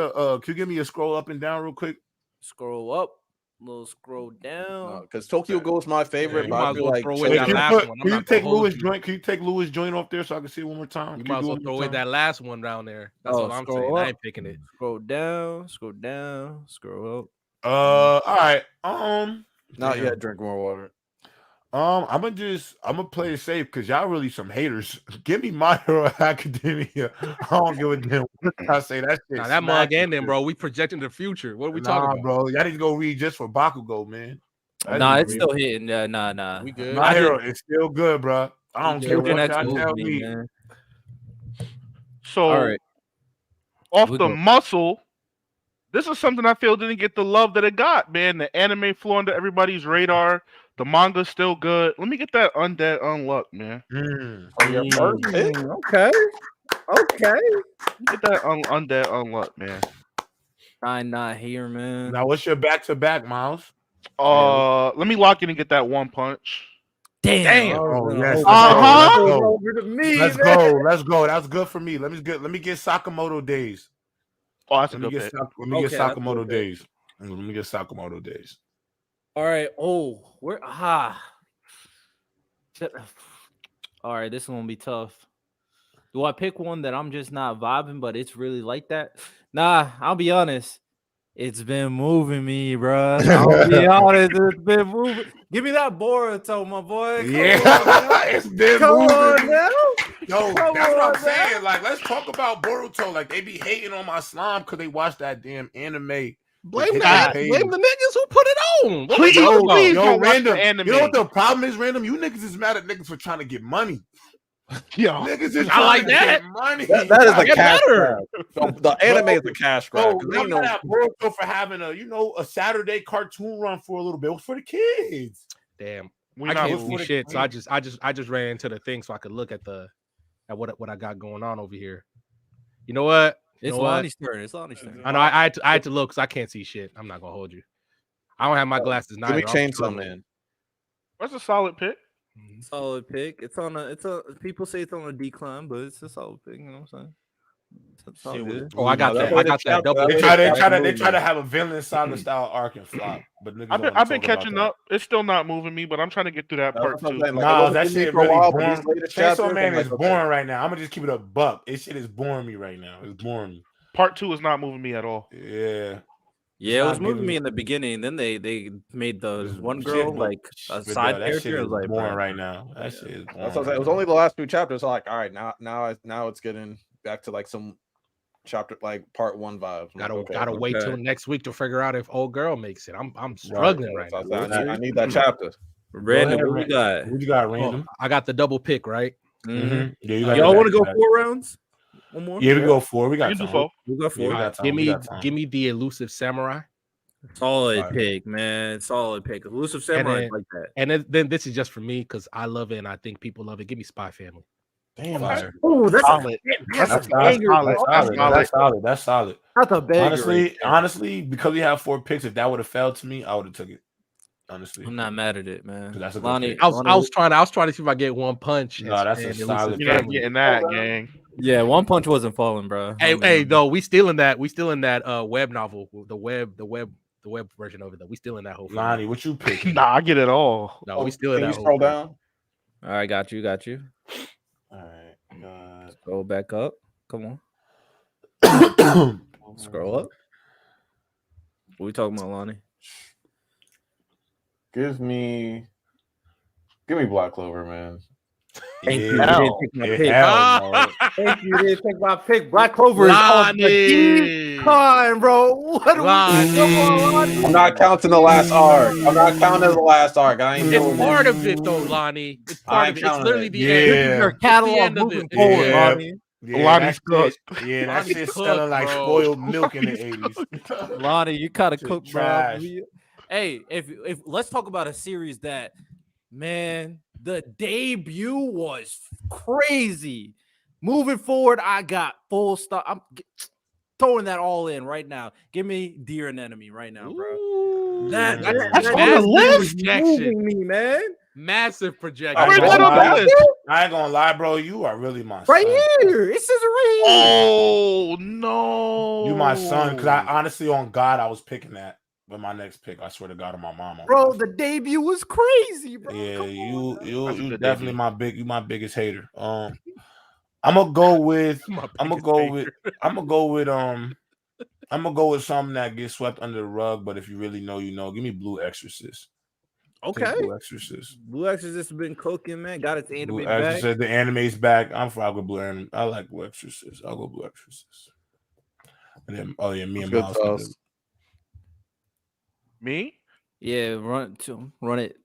a scroll up and down real quick? scroll up, little scroll down. Because Tokyo Ghoul's my favorite, You but might I as feel well like throw away Hey, that can last you, one. I'm can you not take gonna hold Lewis you. joint? Can you take Lewis joint off there so I can see it one more time? You Can might as do well it throw one away more time? that last one down there. That's what I'm saying. Scroll I up. ain't picking it. Scroll down, scroll up. All right. not damn. yet. Drink more water. I'm gonna play it safe because y'all really some haters. Give me My Hero Academia. I don't give a damn what I say. That shit. Now that mug ending, bro. We projecting the future. What are we talking about? bro. Y'all need to go read just for Bakugo, man. Nah, it's still hitting. Nah. We good. My Hero is still good, bro. I don't care Trojan what X y'all moved tell me, me. man. So All right. off We the go. muscle, this is something I feel didn't get the love that it got, man. The anime flew under everybody's radar. The manga's still good. Let me get that Undead Unluck, man. Your first pick? Okay. Get that Undead Unluck, man. I'm not here, man. Now, what's your back-to-back, Miles? Let me lock in and get that One Punch. Damn. Oh yes. Let's Let's go. That's good for me. Let me get Sakamoto days. Oh, that's a Let me good get pick. Let me get Okay, that's a Sakamoto good pick. days. Let me get Sakamoto days. All right. Oh, where? All right, this is gonna be tough. Do I pick one that I'm just not vibing, but it's really like that? Nah, I'll be honest. It's been moving me, bro. I'll be honest. It's been moving. Give me that Boruto, my boy. It's been Come moving. on now. Yo, Come that's what on I'm saying. Like, let's talk about Boruto. Like, they be hating on my slime because they watch that damn anime. Blame that. the niggas who put it on. What Please, we talking about? please don't watch Random. the anime. You know what the problem is, Random? You niggas is mad at niggas for trying to get money. Yo, Niggas is I trying like to that. get money. That is a Get cash better. grab. The anime is a cash grab. Bro, I'm mad at Boruto for having a Saturday cartoon run for a little bit. It was for the kids. Damn. we I not can't moving. see shit. So I just ran into the thing so I could look at what I got going on over here. You know what? It's Lonnie's turn. I know I had to look because I can't see shit. I'm not gonna hold you. I don't have my glasses. Let me neither. I'm change some, struggling. man. That's a solid pick. Solid pick. It's people say it's on a decline, but it's a solid pick. You know what I'm saying? It's all good. Oh, I got that. I got that double. They pick. try to have a villain saga style arc and flop, but niggas I've been catching up. It's still not moving me, but I'm trying to get through that part too. Nah, that shit really boring. Chainsaw Man is boring right now. I'm gonna just keep it a buck. This shit is boring me right now. It's boring me. Part 2 is not moving me at all. Yeah. Yeah, it was moving me in the beginning. Then they made the one girl like a side character. I was like, boring right now. That shit is boring. That's what I said. It was only the last 2 chapters. So like, all right, now it's getting back to like some chapter like part 1 vibes. Gotta wait till next week to figure out if old girl makes it. I'm struggling right now. I need that chapter. Random, what you got? What you got, Random? I got the double pick, right? Mm-hmm. Yeah, y'all want to go 4 rounds? One more? Yeah, we go 4. We got You do 4. We got 4. Give me the elusive samurai. Solid pick, man. Solid pick. Elusive samurai like that. And then this is just for me because I love it and I think people love it. Give me Spy Family. Damn. Fire. Oh, that's Solid. that's That's a banger, solid. bro. That's solid. That's solid. That's a banger. Honestly, honestly, because we have 4 picks, if that would have fell to me, I would have took it. Honestly, I'm not mad at it, man. that's a good Lonnie, pick. I was trying to see if I get one punch. No, that's a and solid You're not pick. getting that, gang. yeah, one punch wasn't falling, bro. Hey, though we still in that web novel, the web version of it. Though we still in that whole. Lonnie, what you picking? Nah, I get it all. No, we still in Can that you whole scroll thing. down? All right, got you. All right, Go back up. Come God. on, scroll up. What we talking about, Lonnie? Give me Black Clover, man. Thank you. Yeah. You didn't take my pick. Hell no. Thank you. You didn't take my pick. Black Clover is on the decline, bro. What are we Lonnie. I'm not counting the last arc. I'm not counting the last arc. I ain't doing It's part of it, though, Lonnie. It's part of it. It's counting literally it. the Yeah. end. This is your It's catalog the end of moving it. forward, Yeah. Lonnie. Yeah, Lonnie's that cooked. shit, that Lonnie's shit's cooked, selling like bro. spoiled milk in the 80s. Lonnie, you kind of Shit cooked, bro. trash. Hey, if let's talk about a series that, man, the debut was crazy. Moving forward, I got full stop. I'm throwing that all in right now. Give me Dear and Enemy right now, bro. Ooh, That's massive on the list? moving me, man. Massive projection. I Where's ain't that gonna on the lie. list? I ain't gonna lie, bro. You are really my Right son. here. It says it right here. Oh no! You my son, because I honestly, on God, I was picking that with my next pick. I swear to God, on my mama, Bro, the debut was crazy, bro. Yeah, Come on, bro. That's a you good definitely debut. my biggest hater. I'm gonna go with I'm gonna go with something that gets swept under the rug. But if you really know, you know. Give me Blue Exorcist. Okay. Take Blue Exorcist. Blue Exorcist has been cooking, man. Got its Blue animated back. Exorcist. The anime's back. I'm fine with Blue Anime. I like Blue Exorcist. I'll go Blue Exorcist. And then me That's and good Miles. sauce. Me? Yeah, run it.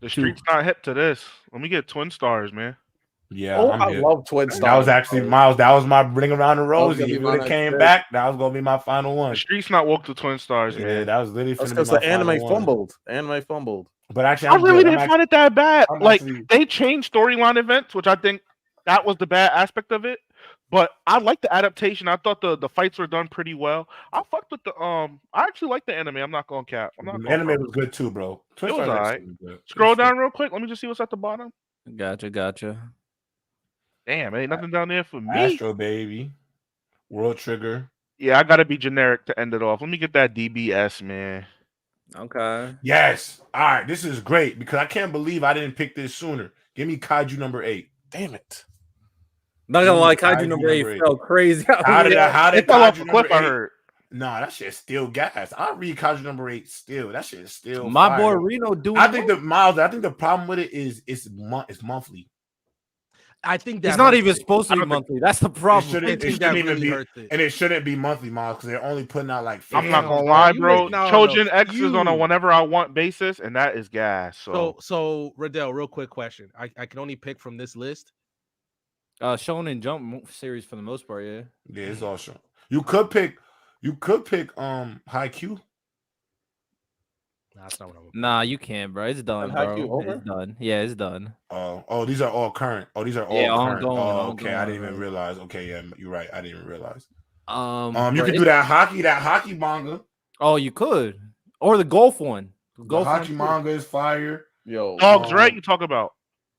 The street's not hip to this. Let me get Twin Stars, man. Yeah, Oh, I'm I here. love Twin That Stars. was actually Miles. That was my bring around the was rosy. gonna If be it my would have next came pick. back, that was gonna be my final The one. street's not woke to Twin Stars, Yeah, man. that was literally That's finna be because my the anime final one. fumbled. Anime fumbled. But actually, I I'm really good. didn't find it that bad. I'm Like actually- they changed storyline events, which I think that was the bad aspect of it. But I like the adaptation. I thought the fights were done pretty well. I fucked with the I actually like the anime. I'm not going cap. I'm not The going anime front. was good too, bro. Twin It was Stars alright. actually was good. Scroll down real quick. Let me just see what's at the bottom. Gotcha. Damn, ain't nothing down there for me. Astro Baby, World Trigger. Yeah, I gotta be generic to end it off. Let me get that DBS, man. Okay. Yes. All right. This is great because I can't believe I didn't pick this sooner. Give me Kaiju number 8. Damn it. Not gonna lie, Kaiju Kaiju number 8 number 8. felt crazy. How did It fell off Kaiju a number cliff, I 8? heard. Nah, that shit's still gas. I read Kaiju number 8 still. That shit is still My fire. boy Reno doing I think the problem with it is it's monthly. I think that it's not hurts even it. supposed to be monthly. That's the It problem. shouldn't, think it that shouldn't even really be, hurts it. and it shouldn't be monthly, Miles, because they're only putting out like. I'm not 50. gonna lie, you bro. is- no, Chojin X is on a you- whenever I want basis, and that is gas. So Riddell, real quick question. I can only pick from this list. Shonen Jump series for the most part, yeah. Yeah, it's all shown. You could pick Haikyuu. Nah, that's not what I'm. Nah, you can't, bro. It's done, And bro. Haikyuu over? It's done. Yeah, it's done. Oh, these are all current. Oh, these are all Yeah, current. ongoing, Okay, I didn't even ongoing. realize. Okay, yeah, you're right. I didn't even realize. You But can do that hockey manga. Oh, you could, or the golf one. The hockey manga is fire. Yo. Dogs Red, you talk about.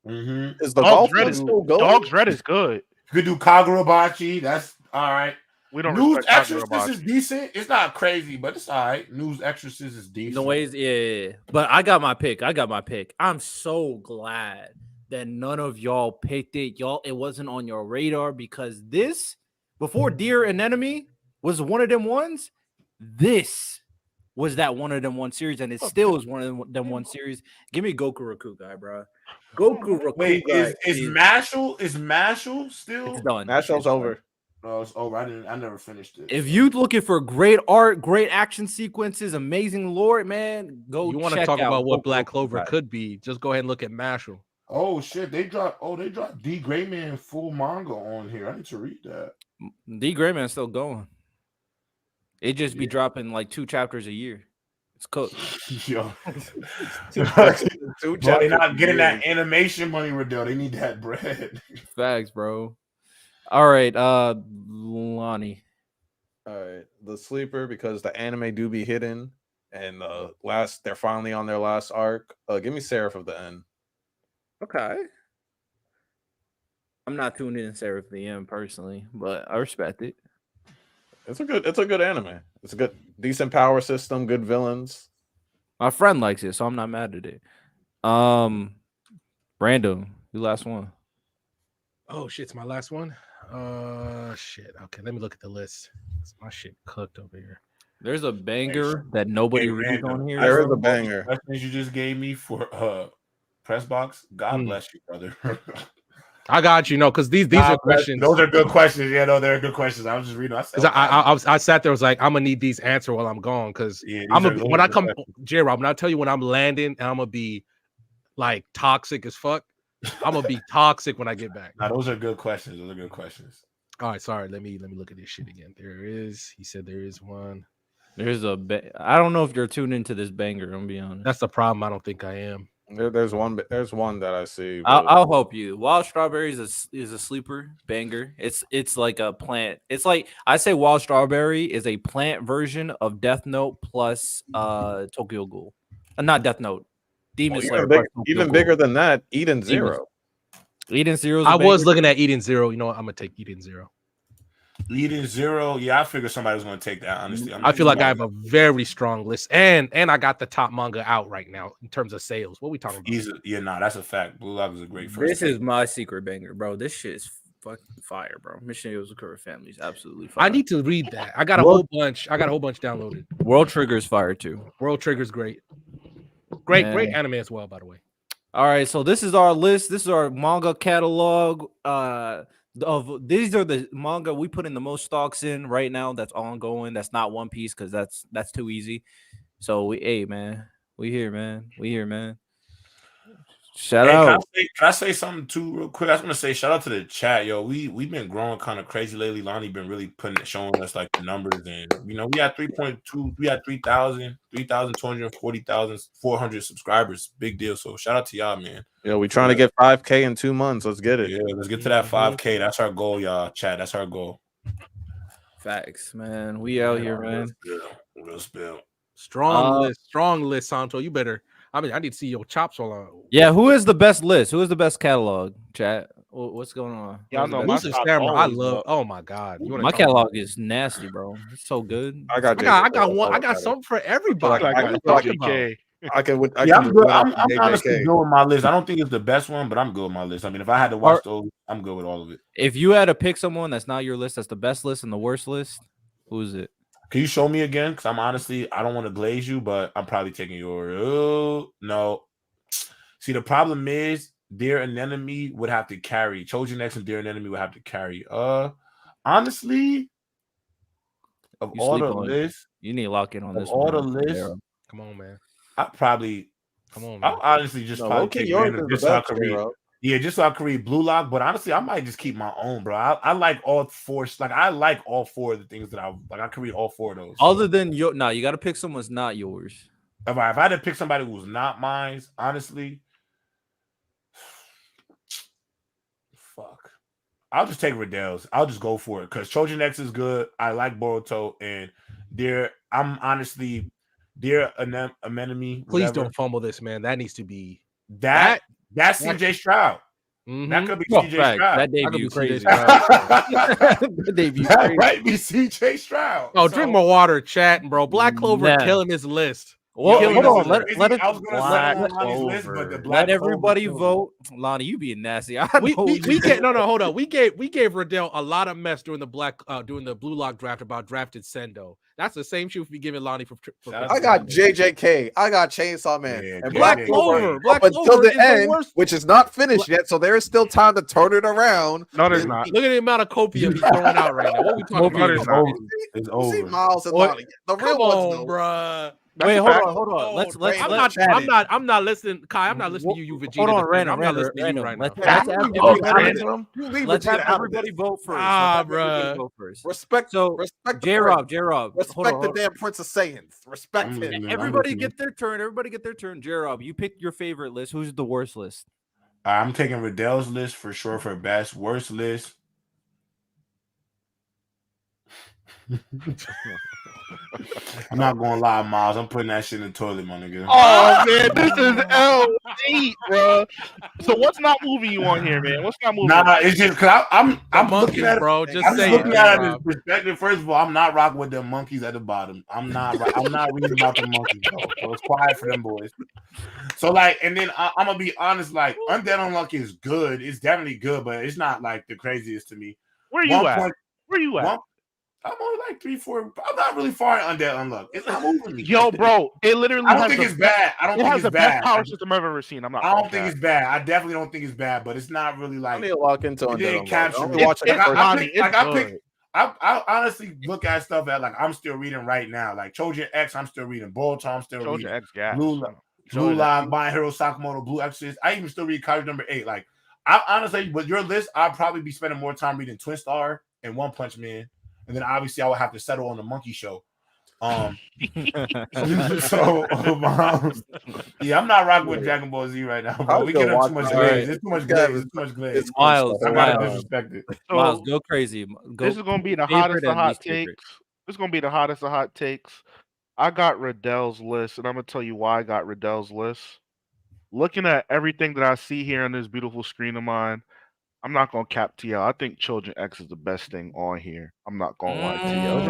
Mm-hmm. Is the Dogs golf Red one is still going? Dogs Red is good. You could do Kagurabachi. That's all right. We don't News respect Exorcist Kagurabachi. is decent. It's not crazy, but it's all right. News Exorcist is decent. The ways, yeah. But I got my pick. I'm so glad that none of y'all picked it. Y'all, it wasn't on your radar because this, before Dear and Enemy was one of them ones, this was that one of them one series, and it still is one of them one series. Give me Goku Rakugai, bro. Goku Rakugai. Wait, is Mashal still? It's done. National's It's done. over. No, it's over. I never finished it. If you looking for great art, great action sequences, amazing lore, man, go. You want to check talk out about what Goku Black Clover Rakugai. could be? Just go ahead and look at Mashal. Oh shit, they dropped D Grayman full manga on here. I need to read that. D Grayman's still going. It just be dropping like 2 chapters a year. It's cooked. Yo, Two bro, they're chapters not a getting year. that animation money, Riddell. They need that bread. Facts, bro. All right, Lonnie. All right, the sleeper, because the anime do be hidden, and they're finally on their last arc. Give me Seraph of the End. Okay. I'm not tuned in Seraph the End personally, but I respect it. It's a good anime. It's a good, decent power system, good villains. My friend likes it, so I'm not mad at it. Random, you last one. Oh shit, it's my last one. Shit. Okay, let me look at the list. My shit cooked over here. There's a banger that nobody Hey, reads Random, on here. There is bro. a banger. Questions you just gave me for press box. God bless you, brother. I got you. No, because these God are bless questions. you. Those are good questions. Yeah, no, they're good questions. I was just reading. I said, Because I sat there, was like, I'm gonna need these answered while I'm gone. Because yeah, I'm these gonna are when I good come, questions. J-Rob, when I tell you when I'm landing and I'm gonna be like toxic as fuck, I'm gonna be toxic when I get back. Nah, those are good questions. Those are good questions. All right, sorry. Let me look at this shit again. There is. He said there is one. There's I don't know if you're tuned into this banger. I'm gonna be honest. That's the problem. I don't think I am. There's one that I see. I'll help you. Wild Strawberry is a sleeper banger. It's like a plant. It's like I say Wild Strawberry is a plant version of Death Note plus Tokyo Ghoul. Not Death Note. Demon Slayer. plus Tokyo Even Ghoul. bigger than that, Eden Zero. Eden Zero. I was looking at Eden Zero. You know what? I'm gonna take Eden Zero. Eden Zero. Yeah, I figured somebody was going to take that. Honestly, I feel like I have a very strong list, and I got the top manga out right now in terms of sales. What we talking about? Yeah, nah, that's a fact. Blue Lock is a great first. This is my secret banger, bro. This shit is fucking fire, bro. Mission Yozakura Family is absolutely fire. I need to read that. I got a whole bunch. I got a whole bunch downloaded. World Trigger is fire too. World Trigger's great. Great Man. anime as well, by the way. All right, so this is our list. This is our manga catalog. These are the manga we put in the most stocks in right now. That's ongoing. That's not One Piece because that's too easy. So we here, man. We here, man. Shout out. Can I say something too real quick? I was gonna say shout out to the chat, yo. We've been growing kind of crazy lately. Lonnie been really showing us like the numbers, and we had 3.2, we had 3,000, 3,240,000, 400 subscribers. Big deal. So shout out to y'all, man. Yeah, we trying to get 5K in 2 months. Let's get it. Yeah, let's get to that 5K. That's our goal, y'all. Chat, that's our goal. Facts, man. We out here, man. Real spill. Strong list, Santo. You better. I mean, I need to see your chops all on. Yeah, who is the best list? Who is the best catalog? Chat. What's going on? Yeah, I know. My I love. Oh my god, my catalog is nasty, bro. It's so good. I got one. I got something for everybody. I'm honestly good with my list. I don't think it's the best one, but I'm good with my list. I mean, if I had to watch those, I'm good with all of it. If you had to pick someone that's not your list, that's the best list and the worst list, who is it? Can you show me again? Because I'm honestly, I don't want to glaze you, but I'm probably taking your. Oh, no. See, the problem is, Dear Anemone would have to carry. Trojan X and Dear Anemone would have to carry. Honestly, of You all sleep the on it. lists, You need to lock in on of this all one. the lists, Come on, man. I probably. Come on, man. I'll honestly just probably take random just so I can read. Yeah, just so I can read Blue Lock. But honestly, I might just keep my own, bro. I like all four. Like I like all four of the things that I like. I can read all four of those. Other than your, no, you got to pick someone that's not yours. If I had to pick somebody who's not mine, honestly, fuck. I'll just take Riddell's. I'll just go for it because Trojan X is good. I like Boruto and I'm honestly Anemone. Please don't fumble this, man. That needs to be that's CJ Stroud. Mm-hmm. That could be CJ Stroud. That debut crazy. That debut crazy. Might be CJ Stroud. Oh, drink more water, chat, bro. Black Clover killing his list. Well, hold on. Let everybody vote. Lonnie, you being nasty. Hold on. We gave Riddell a lot of mess during the Blue Lock draft about drafted Sendo. That's the same shit we giving Lonnie for I got JJK. I got Chainsaw Man. Yeah, and Black Clover. Black until Clover the is end, the worst. which is not finished yet, so there is still time to turn it around. No, there's not. Look at the amount of copium he's throwing out right now. What we talking about? It's over. It's over. See Miles and Lonnie. The real Come ones, on, though. bruh. That's Wait, a hold fact. on, hold on. Oh, Let's I'm not listening, Kai. I'm not listening to you, Vegeta. hold on, defender. random, I'm not listening to you right now. Let's have everybody. You leave Let's have Vegeta out of everybody this. vote first. Ah, Let's have everybody bruh. vote first. Respect So, the J prince. Rob, hold Respect on. the damn Prince of Saiyans. Respect I'm him. listening, Everybody get their turn. Everybody get their turn. J Rob, you pick your favorite list. Who's the worst list? I'm taking Riddell's list for sure for best. Worst list. I'm not gonna lie, Miles. I'm putting that shit in the toilet, my nigga. Oh man, this is L8, bro. So what's not moving you on here, man? What's not moving? Nah, it's just because I'm The looking monkeys, at it. bro. Just I'm say just it, looking at it J-Rob. as perspective. First of all, I'm not rocking with the monkeys at the bottom. I'm not reading about the monkeys, though. So it's quiet for them boys. So like, and then I'm gonna be honest. Like, Undead Unlucky is good. It's definitely good, but it's not like the craziest to me. Where you at? Where you at? I'm only like 3, 4. I'm not really far in Undead Unluck. It's not moving me. Yo, bro, it literally. I don't think it's bad. I don't think it's the bad. best power system I've ever seen. I'm not. I don't think it's bad. I definitely don't think it's bad, but it's not really like. I need to lock into It Undead didn't Unluck. capture I'm me. watching Like, the first. I honestly look at stuff that like I'm still reading right now. Like Trojan X, I'm still reading. Boruto, I'm still Trojan reading. X, gas. Blue Line, My Hero Sakamoto, Blue Exorcist. I even still read college number 8. Like, I honestly, with your list, I'd probably be spending more time reading Twin Star and One Punch Man, and then obviously I would have to settle on the Monkey Show. So yeah, I'm not rocking with Dragon Ball Z right now, bro. We get too much glaze. It's too much glaze. It's too much glaze. Miles, I gotta disrespect it. Miles, go crazy. This is gonna be the hottest of hot takes. This is gonna be the hottest of hot takes. I got Riddell's list, and I'm gonna tell you why I got Riddell's list. Looking at everything that I see here on this beautiful screen of mine, I'm not gonna cap to y'all. I think Children X is the best thing on here. I'm not gonna lie to y'all.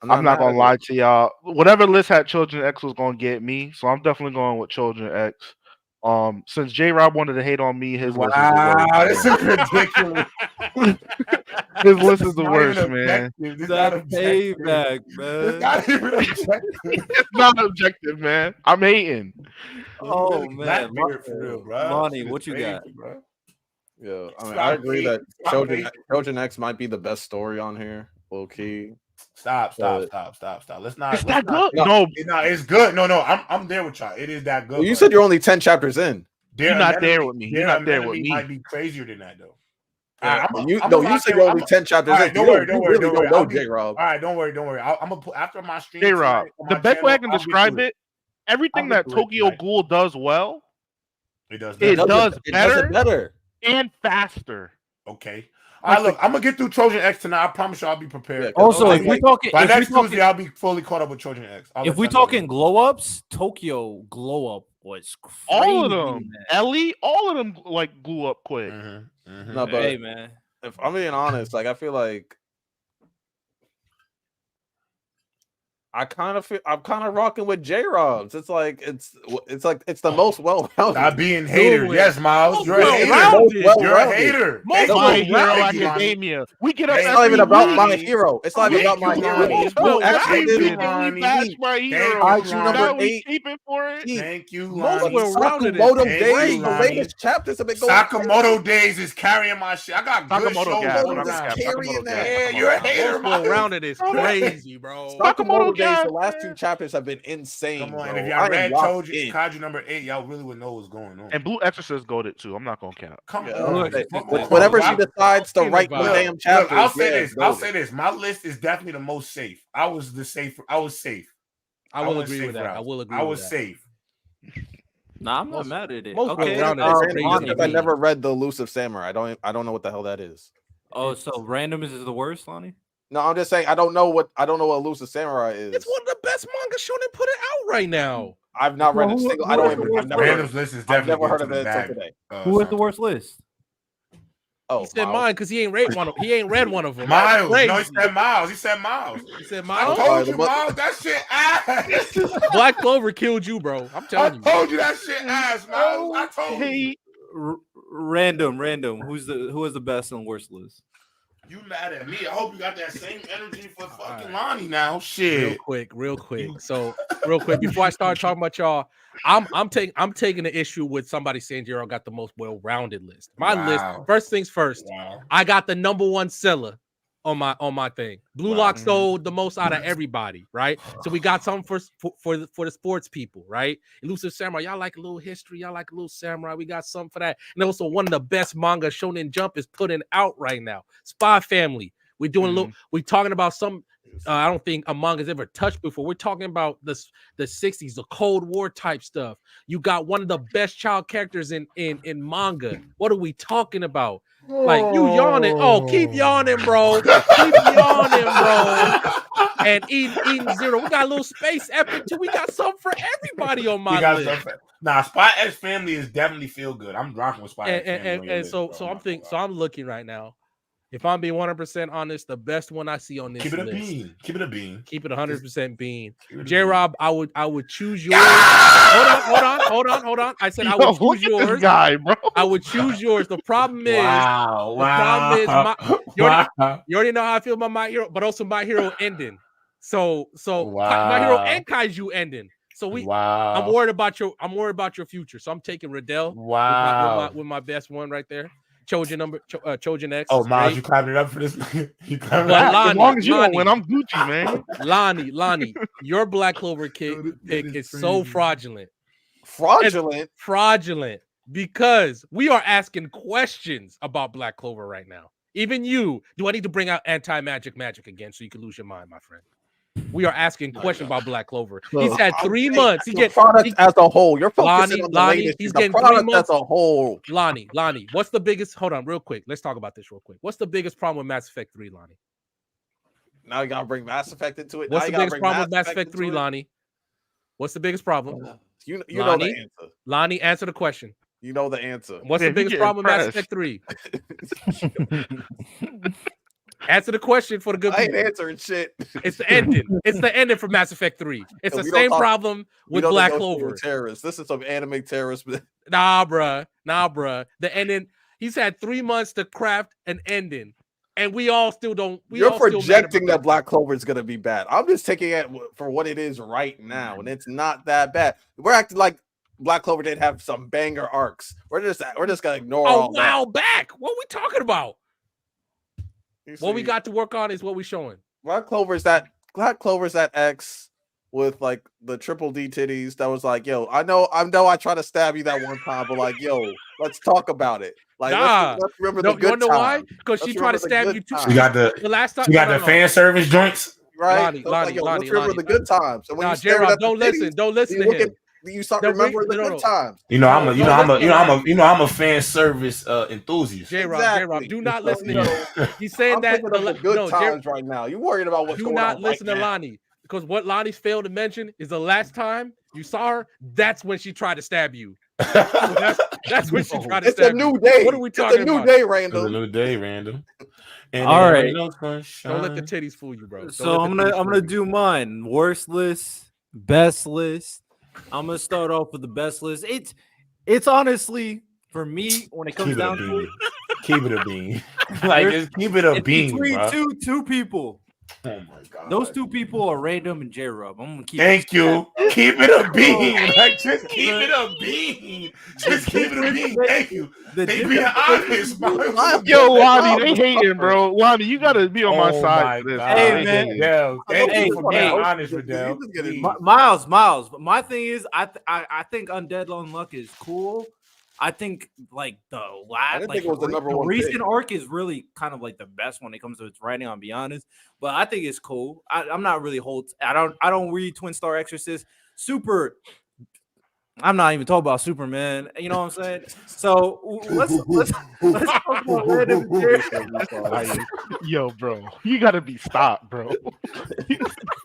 I'm not gonna lie to y'all. Whatever list had Children X was gonna get me, so I'm definitely going with Children X. Since J Rob wanted to hate on me, his list is the worst. This is ridiculous. His list is the worst, man. That payback, man. It's not even objective. It's not objective, man. I'm hating. Oh man, for real, bro. Lonnie, what you got? Bro. Yeah, I mean, I agree that Children X might be the best story on here. Low key. Stop. Let's not. Is that good? No, it's good. No, I'm there with y'all. It is that good. Well, you said you're only 10 chapters in. You're not there with me. You're not there with me. Might be crazier than that though. You said you're only 10 chapters in. Don't worry. J-Rob. All right, don't worry. I'm gonna put after my stream. J-Rob, the best way I can describe it, everything that Tokyo Ghoul does well, it does better and faster. Okay. All right, look, I'm gonna get through Trojan X tonight. I promise you, I'll be prepared. Yeah, also, if we're talking by next Tuesday, I'll be fully caught up with Trojan X. If we're talking glow ups, Tokyo glow up was crazy. All of them, man. Ellie, all of them like blew up quick. No, but hey, man. If I'm being honest, like I feel like I'm kind of rocking with J-Robs. It's like it's the most well-rounded. Not being hater. Yes, Miles. You're a hater. You're a hater. My Hero Academia. We get up. It's not even about My Hero. It's not even about My Hero. My Hero. Number 8. Thank you, Lonnie. Sakamoto Days. The latest chapters have been going. Sakamoto Days is carrying my shit. I got good Sakamoto carrying that. Yeah, you're a hater. Well-rounded is crazy, bro. Sakamoto Days. The last 2 chapters have been insane. Come on, and if y'all read Kaiju number 8, y'all really would know what's going on. And Blue Exorcist goaded too. I'm not gonna count. Come on. Whenever she decides to write the damn chapters, I'll say this. My list is definitely the most safe. I was safe. I will agree with that. I was safe. Nah, I'm not mad at it. Okay. I never read the Elusive Samurai. I don't know what the hell that is. Oh, so random is the worst, Lonnie? No, I'm just saying I don't know what Elusive Samurai is. It's one of the best manga Shonen put it out right now. I've not read a single. I don't even. I've never Random's list is definitely. I've never heard of it until today. Who has the worst list? Oh, he said mine because he ain't read one. He ain't read one of them. Miles. No, he said Miles. He said Miles. Miles. I told you, Miles. That shit ass. Black Clover killed you, bro. I'm telling you. I told you that shit ass, Miles. I told you. Random. Who has the best and worst list? You mad at me? I hope you got that same energy for fucking Lonnie now. Shit. Real quick. So, real quick before I start talking about y'all, I'm taking the issue with somebody saying Gerald got the most well-rounded list. My list. First things first. I got the number 1 seller, on my thing. Blue Wow. Lock sold the most out of everybody, right? So we got something for the sports people, right? Elusive Samurai, y'all like a little history, y'all like a little samurai. We got something for that. And also one of the best manga Shonen Jump is putting out right now. Spy Family. We're doing a little. We're talking about some. I don't think a manga's ever touched before. We're talking about the 60s, the Cold War type stuff. You got one of the best child characters in manga. What are we talking about? Like you yawning. Oh, keep yawning, bro. Keep yawning, bro. And Eden Zero. We got a little space epic too. We got something for everybody on my list. Nah, Spy X Family is definitely feel good. I'm rocking with Spy X Family. And so I'm looking right now. If I'm being 100% honest, the best one I see on this list. Keep it a bean. Keep it 100% bean. J-Rob, I would choose yours. Hold on. I said I would choose yours. Guy, bro. I would choose yours. The problem is, you already know how I feel about My Hero, but also My Hero ending. So My Hero and Kaiju ending. So I'm worried about your future. So I'm taking Riddell. With my best one right there. Trojan X. Oh, Miles, you climbed it up for this. As long as you don't win, I'm Gucci, man. Lonnie, your Black Clover pick is so fraudulent. Fraudulent? Because we are asking questions about Black Clover right now. Even you. Do I need to bring out anti-magic again so you can lose your mind, my friend? We are asking questions about Black Clover. He's had 3 months. Product as a whole. You're focusing on the latest. He's the getting 3 product months as a whole. Lonnie, what's the biggest? Hold on, real quick. Let's talk about this real quick. What's the biggest problem with Mass Effect 3, Lonnie? Now you gotta bring Mass Effect into it. What's the biggest problem with Mass Effect 3, Lonnie? What's the biggest problem? You know the answer. Lonnie, answer the question. You know the answer. What's the biggest problem with Mass Effect 3? Answer the question for the good people. I ain't answering shit. It's the ending. It's the ending for Mass Effect 3. It's the same problem with Black Clover. Terrorists. This is some anime terrorist. Nah, bruh. The ending. He's had 3 months to craft an ending, and we all still don't. You're projecting that Black Clover is gonna be bad. I'm just taking it for what it is right now, and it's not that bad. We're acting like Black Clover didn't have some banger arcs. We're just gonna ignore all that. A while back. What are we talking about? What we got to work on is what we're showing. Black Clover's that X with like the triple D titties that was like, yo, I know I tried to stab you that one time, but like, yo, let's talk about it. Like, let's remember the good times. You know why? Because she tried to stab you too. You got the last time. You got the fan service joints, right? Lonnie, let's remember the good times. And when you stare at don't listen to him. You start remembering the good times. I'm a fan service enthusiast. J-Rob, do not listen to him. He's saying that the good times right now. You're worried about what's going on. Do not listen to Lonnie, because what Lonnie's failed to mention is the last time you saw her, that's when she tried to stab you. That's when she tried to stab you. It's a new day. What are we talking about? It's a new day, Random. It's a new day, Random. And all right. Don't let the titties fool you, bro. So I'm gonna do mine. Worst list, best list. I'm gonna start off with the best list. It's honestly for me when it comes down to it. Keep it a bean. Like just keep it a bean. Between two people. Oh my god. Those two people are Random and J-Rob. I'm gonna keep Thank you. Keep it a bean. Like just keep it a bean. Just keep it a bean. Thank you. They being honest, Yo, Lonnie, they hating, bro. Lonnie, you gotta be on my side. Hey, man. Thank you for being honest, Riddell. Miles. But my thing is, I think Undead Unluck is cool. I think like the recent arc is really kind of like the best when it comes to its writing. I'll be honest, but I think it's cool. I'm not really I don't read Twin Star Exorcist. I'm not even talking about Superman. You know what I'm saying? So let's talk about Random. Yo, bro, you gotta be stopped, bro.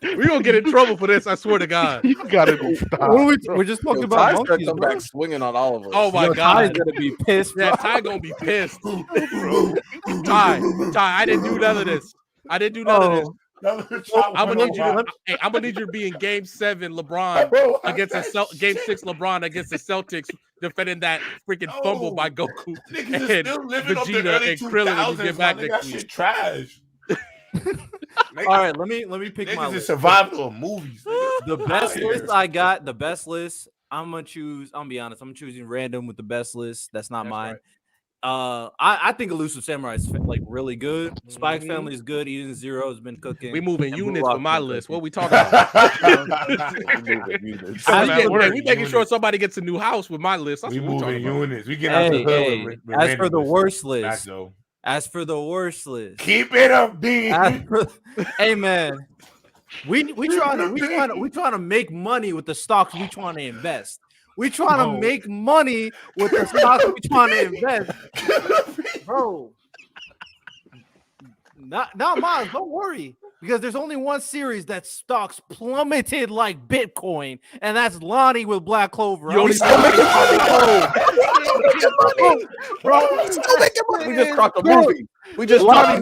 We're gonna get in trouble for this. I swear to God. You gotta be stopped. We're just talking about monkeys, come back swinging on all of us. Oh my God, Ty's gonna be pissed. Yeah, Ty gonna be pissed. Ty, I didn't do none of this. I'm gonna need you to be in Game 7, LeBron against Game 6, LeBron against the Celtics, defending that freaking fumble by Goku and Vegeta and Krillin when you get back next week. Trash. All right, let me pick my list. Survival of movies. The best list I got. The best list. I'm gonna choose. I'm gonna be honest. I'm choosing Random with the best list. That's not mine. Right. I think Elusive Samurai is like really good. Spy X Family is good. Eden Zero has been cooking. We moving and Blue units for Lock's my been list. cooking. What we talking about? That We word, making sure somebody gets a new house with my list. That's We what we talking moving about. units. We getting out the hood with As random for the lists. worst Back list, though. as for the worst list, Keep it up, B. hey man, we trying to make money with the stocks we trying to invest. We trying to make money with the stocks we trying to invest, bro. Not Miles, don't worry. Because there's only one series that stocks plummeted like Bitcoin, and that's Lonnie with Black Clover. You only bro. We just dropped a movie. We just dropped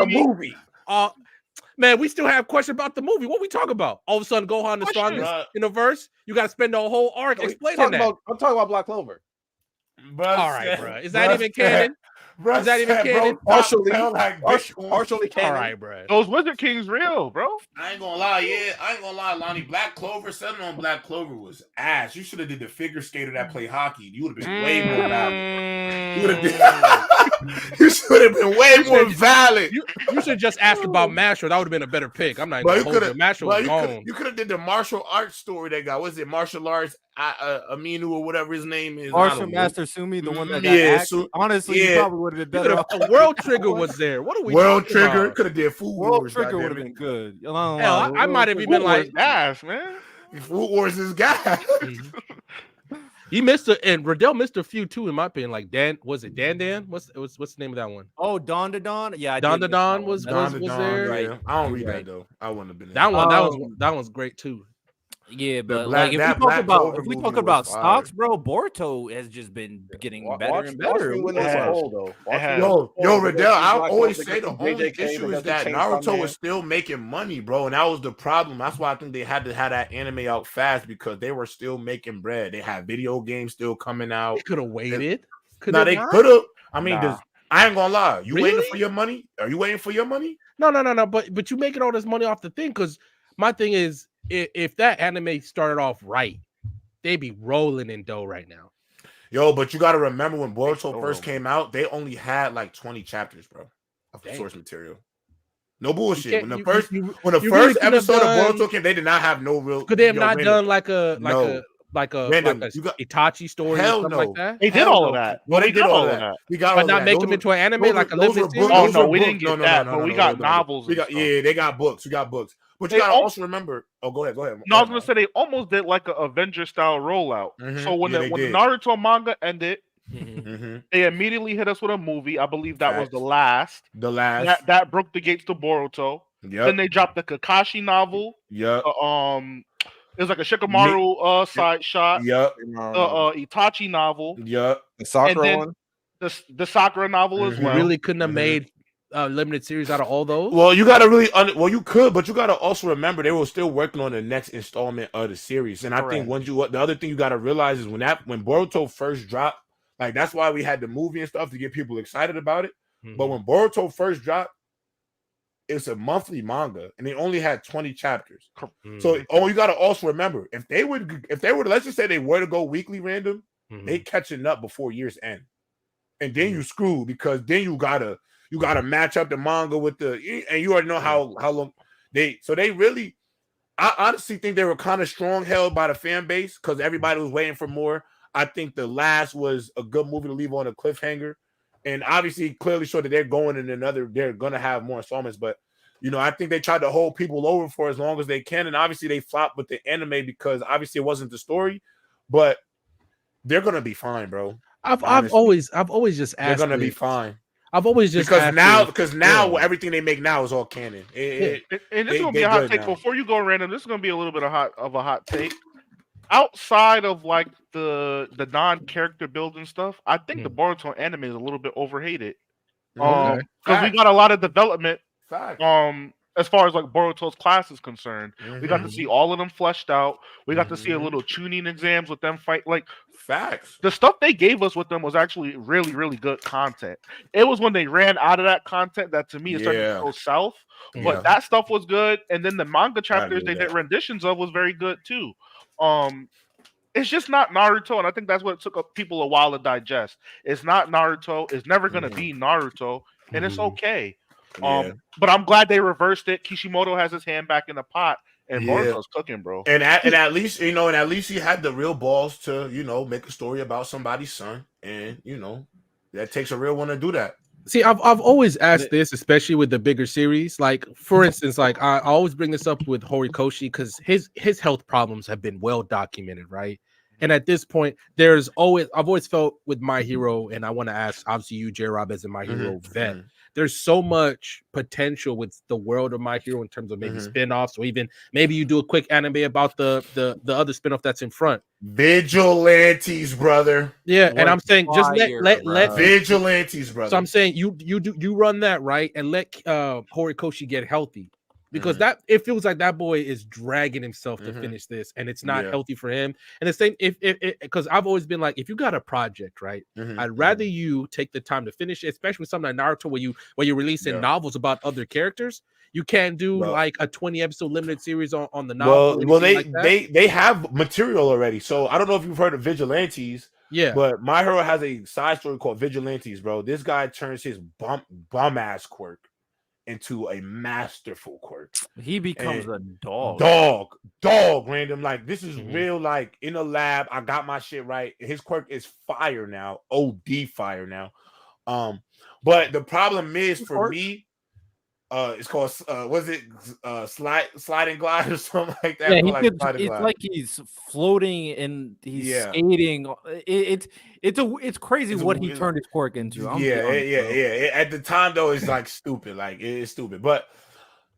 a movie. Man, we still have questions about the movie. What we talking about? All of a sudden, Gohan the strongest in the verse. You got to spend the whole arc explaining that. I'm talking about Black Clover. All right, bro. Is that even canon? Is that even canon? Partially canon. All right, bro. Those Wizard Kings real, bro. I ain't gonna lie, Lonnie. Black Clover, something on Black Clover was ass. You should have did the figure skater that play hockey. You would have been way more valid. You should have been way more valid. You should just ask about Mashal. That would have been a better pick. I'm not even gonna hold you. Mashal was gone. You could have did the martial arts story they got. Was it martial arts? Aminu or whatever his name is. Martial Master Sumi, the one that got honestly, you probably would have been better. The World Trigger was there. What are we? World Trigger could have did Food World Wars. Trigger would have been good. Hell, I might have even been like, ass, man. Food Wars is guy. He missed it, and Riddell missed a few too, in my opinion. Like Dan, was it Dan? What's the name of that one? Oh, Don to Don. Yeah, Don to Don was there. Right. I don't read that though. I wouldn't have been that one. That one's great too. Yeah, but like if we talk about stocks, bro, Boruto has just been getting better and better. Yo, Riddell, I always say the only issue is that Naruto is still making money, bro, and that was the problem. That's why I think they had to have that anime out fast because they were still making bread. They had video games still coming out. They could have waited. They could have. I mean, I ain't gonna lie. You waiting for your money? Are you waiting for your money? No. But you making all this money off the thing because my thing is. If that anime started off right, they'd be rolling in dough right now. Yo, but you got to remember when Boruto first came out, they only had like 20 chapters, bro, of the source material. No bullshit. When the first episode of Boruto came, they did not have no real. Could they have not done like a Itachi story or something like that? They did all of that. Well, they did all of that. We got, but not make them into an anime like a limited series. Oh no, we didn't get that. But we got novels. They got books. We got books. But you gotta also remember. Oh, go ahead. No, I was gonna say they almost did like an Avenger style rollout. So when the Naruto manga ended, they immediately hit us with a movie. I believe that was the last. That broke the gates to Boruto. Then they dropped the Kakashi novel. It was like a Shikamaru side shot. Itachi novel. The Sakura one. The Sakura novel as well. You really couldn't have made limited series out of all those. Well, you gotta really you could, but you gotta also remember they were still working on the next installment of the series. And I think the other thing you gotta realize is when Boruto first dropped, like that's why we had the movie and stuff to get people excited about it. But when Boruto first dropped, it's a monthly manga and they only had 20 chapters. So you gotta also remember if they would let's just say they were to go weekly random, they catching up before year's end. And then you screw because then you gotta match up the manga with and you already know how long they really. I honestly think they were kind of strong held by the fan base because everybody was waiting for more. I think the last was a good movie to leave on a cliffhanger, and obviously clearly showed that they're going in they're gonna have more installments. But I think they tried to hold people over for as long as they can, and obviously they flopped with the anime because obviously it wasn't the story, but they're gonna be fine, bro. I've always just asked. They're gonna be fine. I've always just because now everything they make now is all canon. And this is gonna be a hot take. Now. Before you go random, this is gonna be a little bit of a hot take. Outside of like the non-character building stuff, I think the Boruto anime is a little bit overhated. Because we got a lot of development. As far as like Boruto's class is concerned, we got to see all of them fleshed out. We got to see a little tuning exams with them fight. Like facts, the stuff they gave us with them was actually really, really good content. It was when they ran out of that content that to me it started to go south. But that stuff was good, and then the manga chapters they did renditions of was very good too. it's just not Naruto, and I think that's what took people a while to digest. It's not Naruto. It's never gonna be Naruto, and it's okay. Yeah. But I'm glad they reversed it. Kishimoto has his hand back in the pot, and Yeah. Boruto's cooking, bro. And at least he had the real balls to make a story about somebody's son, and that takes a real one to do that. See, I've always asked this, especially with the bigger series. Like, for instance, like I always bring this up with Horikoshi because his health problems have been well documented, right? And at this point, I've always felt with My Hero, and I want to ask, obviously, you, J. Rob, as a My Hero vet, there's so much potential with the world of My Hero in terms of maybe spin-offs, or even maybe you do a quick anime about the other spin-off that's in front. Vigilantes, brother. Yeah, and I'm saying just let Vigilantes, brother. So I'm saying you run that right and let Horikoshi get healthy, because that it feels like that boy is dragging himself to finish this, and it's not healthy for him. And the same if because I've always been like, if you got a project, right, I'd rather you take the time to finish it, especially with something like Naruto where you're releasing novels about other characters. You can't do like a 20 episode limited series on the novel. Well, they have material already. So I don't know if you've heard of Vigilantes. Yeah, but My Hero has a side story called Vigilantes, bro. This guy turns his bum ass quirk into a masterful quirk. He becomes a dog. Random. Like, this is real. Like, in the lab, I got my shit right. His quirk is fire now. OD fire now. But the problem is for me, it's called was it slide and glide or something like that? Yeah, it's like he's floating and he's skating. It's crazy what he turned his quirk into. Yeah. At the time though, it's like stupid. Like, it's stupid. But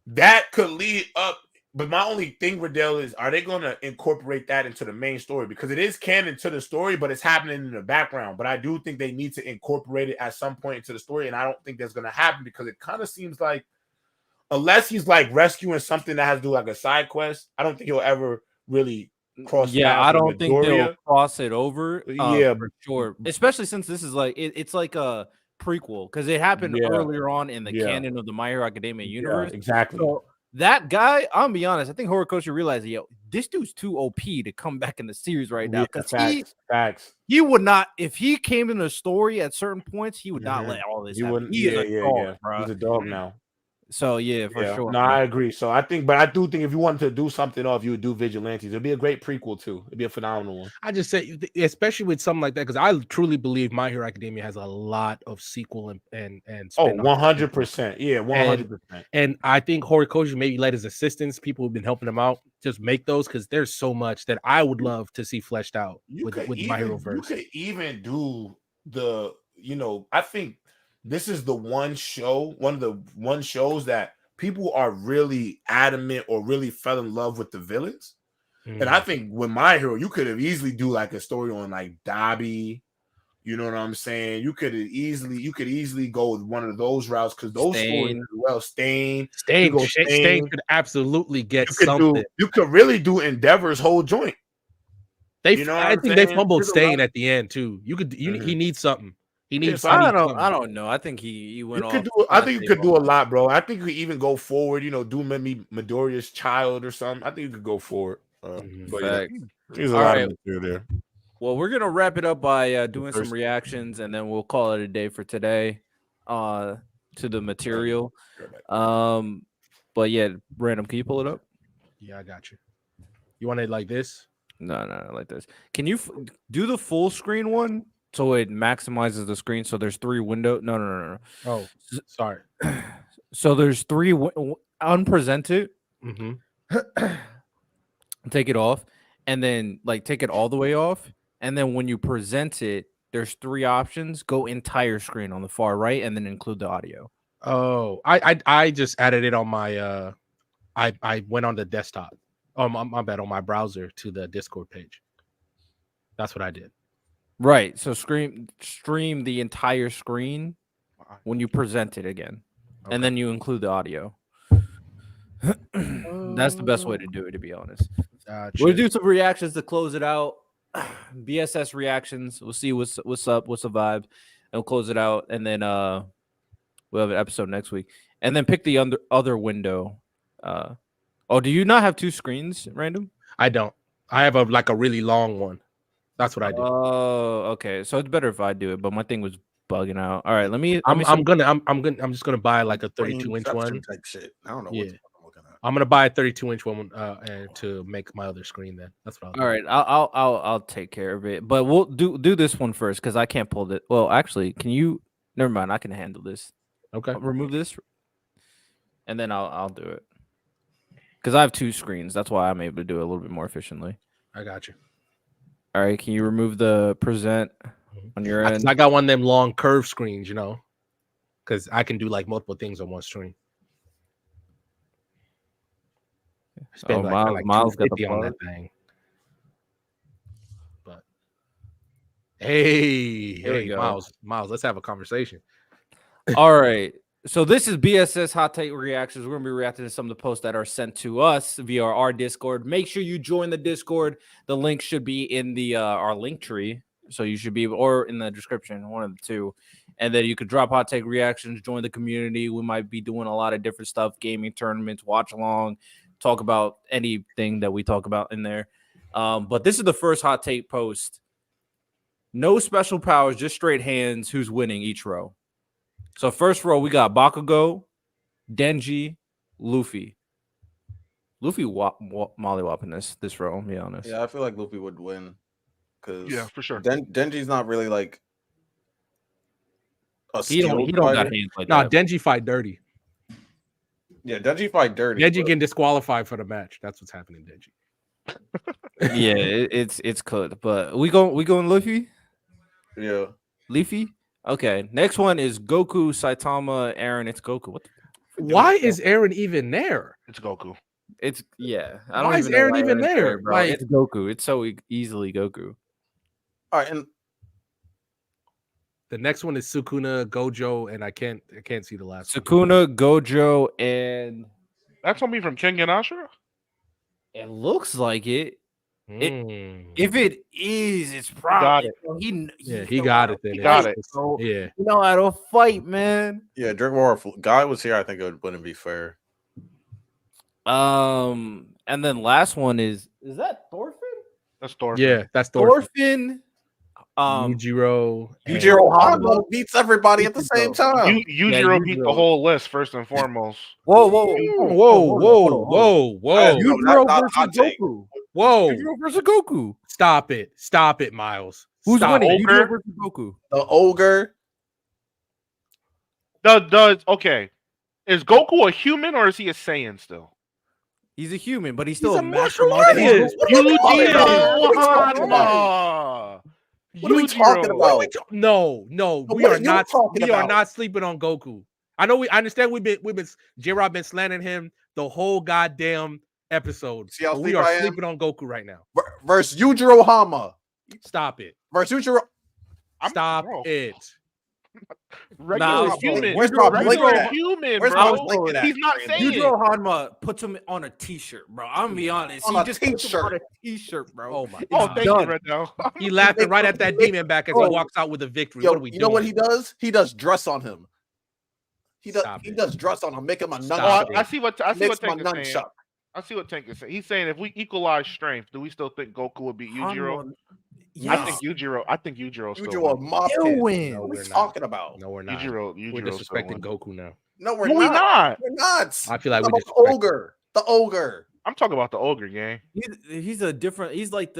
that could lead up. But my only thing, Riddell, is are they going to incorporate that into the main story? Because it is canon to the story, but it's happening in the background. But I do think they need to incorporate it at some point into the story, and I don't think that's going to happen because it kind of seems like, unless he's like rescuing something that has to do like a side quest, I don't think he'll ever really cross. Yeah, I don't think they'll cross it over. Yeah, for sure. Especially since this is like it's like a prequel because it happened earlier on in the canon of the My Hero Academia universe. Yeah, exactly. So that guy, I'm gonna be honest, I think Horikoshi realized, this dude's too OP to come back in the series right now. Because he would not, if he came in the story at certain points, he would not let all this happen. He is a dog, bro. He's a dog now. So for sure. No, I agree. So I do think if you wanted to do something off, you would do Vigilantes. It'd be a great prequel too. It'd be a phenomenal one. I just say, especially with something like that, because I truly believe My Hero Academia has a lot of sequel and 100%. Yeah, 100%. And I think Horikoshi maybe let his assistants, people who've been helping him out, just make those, because there's so much that I would love to see fleshed out with My Hero verse. You could even do I think this is one of the shows that people are really adamant or really fell in love with the villains. And I think with My Hero, you could have easily do like a story on like Dabi. You know what I'm saying? You could easily go with one of those routes because those stories as well. Stain could absolutely get something. You could really do Endeavor's whole joint. I think they fumbled Stain at the end too. He needs something. He needs. I don't know. I think he went off. I think you could do a lot, bro. I think you could even go forward. Do maybe Midoriya's child or something. I think you could go forward. But there's a lot of material there. Well, we're gonna wrap it up by doing some reactions, and then we'll call it a day for today. To the material. But yeah, Random, can you pull it up? Yeah, I got you. You want it like this? No, like this. Can you do the full screen one? So it maximizes the screen. So there's 3 windows. No. Oh, sorry. So there's 3 unpresented. Take it off, and then take it all the way off. And then when you present it, there's 3 options. Go entire screen on the far right, and then include the audio. Oh, I just added it on my. I went on the desktop. Oh, my bad, on my browser to the Discord page. That's what I did. Right. So stream the entire screen when you present it again. Okay. And then you include the audio. That's the best way to do it, to be honest. We'll do some reactions to close it out. B.S.S reactions. We'll see what's up, what's the vibe, and we'll close it out. And then we'll have an episode next week. And then pick the other window. Do you not have 2 screens, Random? I don't. I have a really long one. That's what I do. Oh, okay. So it's better if I do it, but my thing was bugging out. All right, let me. I'm just gonna buy like a 32-inch one. Type shit. I don't know Yeah. what the fuck I'm looking at. I'm gonna buy a 32-inch one and to make my other screen. Then that's what I'll do. All right, I'll take care of it, but we'll do this one first because I can't pull it. Well, actually, can you? Never mind, I can handle this. Okay. I'll remove this, and then I'll do it because I have 2 screens. That's why I'm able to do it a little bit more efficiently. I got you. All right, can you remove the present on your end? I got one of them long curved screens, because I can do like multiple things on one screen. Spend Miles got the $250 on plug. that thing. But hey, Miles, let's have a conversation. All right. So this is B.S.S. Hot Take Reactions. We're going to be reacting to some of the posts that are sent to us via our Discord. Make sure you join the Discord. The link should be in the our link tree. So you should be, or in the description, one of the two. And then you could drop Hot Take Reactions, join the community. We might be doing a lot of different stuff, gaming tournaments, watch along, talk about anything that we talk about in there. But this is the first Hot Take post. No special powers, just straight hands. Who's winning each row? So first row, we got Bakugo, Denji, Luffy. Luffy mollywopping this row, I'll be honest. Yeah, I feel like Luffy would win. Yeah, for sure. Denji's not really like a He don't got hands like that. Denji fight dirty. Yeah, Denji fight dirty. Denji getting disqualified for the match. That's what's happening, Denji. Yeah, it's cooked. But we going Luffy? Yeah. Leafy? Okay. Next one is Goku, Saitama, Aaron. It's Goku. What? Why is Aaron even there? It's Goku. It's I don't Why is Aaron even there? Bro. It's Goku. It's so easily Goku. All right, and the next one is Sukuna, Gojo, and I can't see the last Sukuna, Gojo, and that's gonna be from King and Ashura? It looks like it. one. If it is, it's probably He got it. Then He got it. So, yeah, you know how to fight, man. yeah, Drink War if Guy was here, I think it wouldn't be fair. And then last one is that Thorfinn? That's Thorfinn. Yeah, that's Thorfinn. Thorfinn. Yujiro Hanma beats everybody at the same time. Yujiro beat the whole list first and foremost. Whoa! Yujiro versus Goku. Whoa! Yujiro versus Goku. Stop it, Miles. Who's winning? Ogre? Yujiro versus Goku. The ogre. Okay. Is Goku a human or is he a Saiyan still? He's a human, but he's still He's a a martial martial artist. What are we talking about? No, we what are are you not. talking We are about? not sleeping on Goku. I understand. We've been J-Rob been slandering him the whole goddamn episode. See how But we sleep I are am? sleeping on Goku right now. Versus Yujiro Hanma. Stop it. Versus Yujiro. Stop bro. it. Regular Nah, human. where's my Regular blanket at? human, Where's bro. my blanket at? He's not Saiyan. Yujiro Hanma puts him on a t-shirt, bro. I'm gonna be honest. On He a just puts him t-shirt. on a t-shirt, bro. Oh my Oh, god. thank you, Red now. He laughing right at that demon back as he Bro. walks out with a victory. Yo, What are we you doing? know what he does? He does dress on him. He Stop it. does dress on him, make him a Stop nunchuck. it. I see what Tank Makes my is saying. nunchuck. I see what Tank is saying. He's saying if we equalize strength, do we still think Goku would beat Yujiro? Hanma, I think Yujiro still Yujiro wins. mopped He'll him. win. What are we we're not. talking about? No, we're not. Yujiro We're still disrespecting wins. Goku now. No, we're No, we not. not. We're not. I feel like How we about just the ogre. The ogre. I'm talking about the ogre gang. He's a different. He's like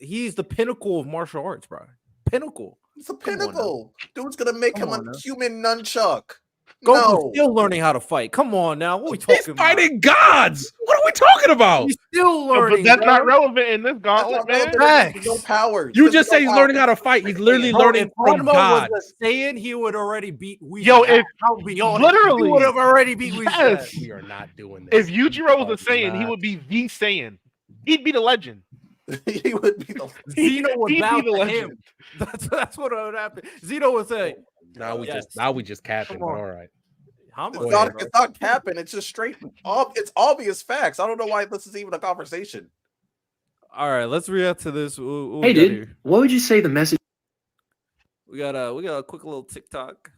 he's the pinnacle of martial arts, bro. Pinnacle. It's a Come on now. pinnacle. Dude's gonna make Come him on now. a human nunchuck. Goku's No. still learning how to fight. Come on now. What are we He's talking about? fighting gods. What are we talking about? He's still But learning. that's bro. not relevant in this That's gauntlet, not man. relevant. Facts. There's no powers. You There's just no say he's learning how powers. to fight. He's literally Bro, learning if from Hanma gods. was a Saiyan, he would already beat Weezy. Yo, if- I'll be honest, literally. he would have already beat Weezy. Yes. We are not doing this. If Yujiro was a Are Saiyan, he not. would be the Saiyan. He'd be the legend. He would be the. Zeno would He'd bow be the to legend. him. That's what would happen. Zeno would say, Now we Yes. just capping. Come But on. all right. Hanma, Go It's ahead. not, it's not capping. It's just straight. It's obvious facts. I don't know why this is even a conversation. All right, let's react to this. What Hey, we got dude, here? what would you say the message? We got a quick little TikTok.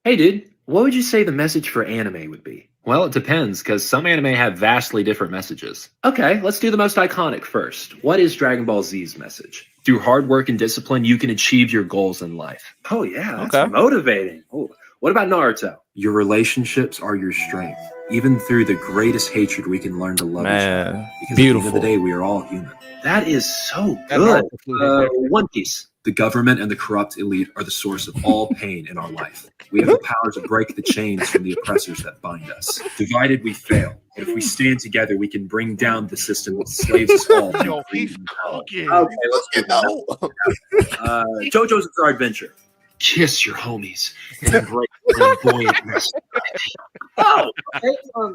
Hey, dude, what would you say the message for anime would be? Well, it depends, because some anime have vastly different messages. Okay, let's do the most iconic first. What is Dragon Ball Z's message? Through hard work and discipline, you can achieve your goals in life. Oh yeah, that's motivating. Oh, what about Naruto? Your relationships are your strength. Even through the greatest hatred, we can learn to love each other. Because beautiful. at the end of the day, we are all human. That is so good. One Piece. The government and the corrupt elite are the source of all pain in our life. We have the power to break the chains from the oppressors that bind us. Divided, we fail. But if we stand together, we can bring down the system that slaves us all. Yo, he's cooking. Okay, let's get JoJo's Bizarre Adventure. Kiss your homies and embrace their buoyant mess. Oh, okay. A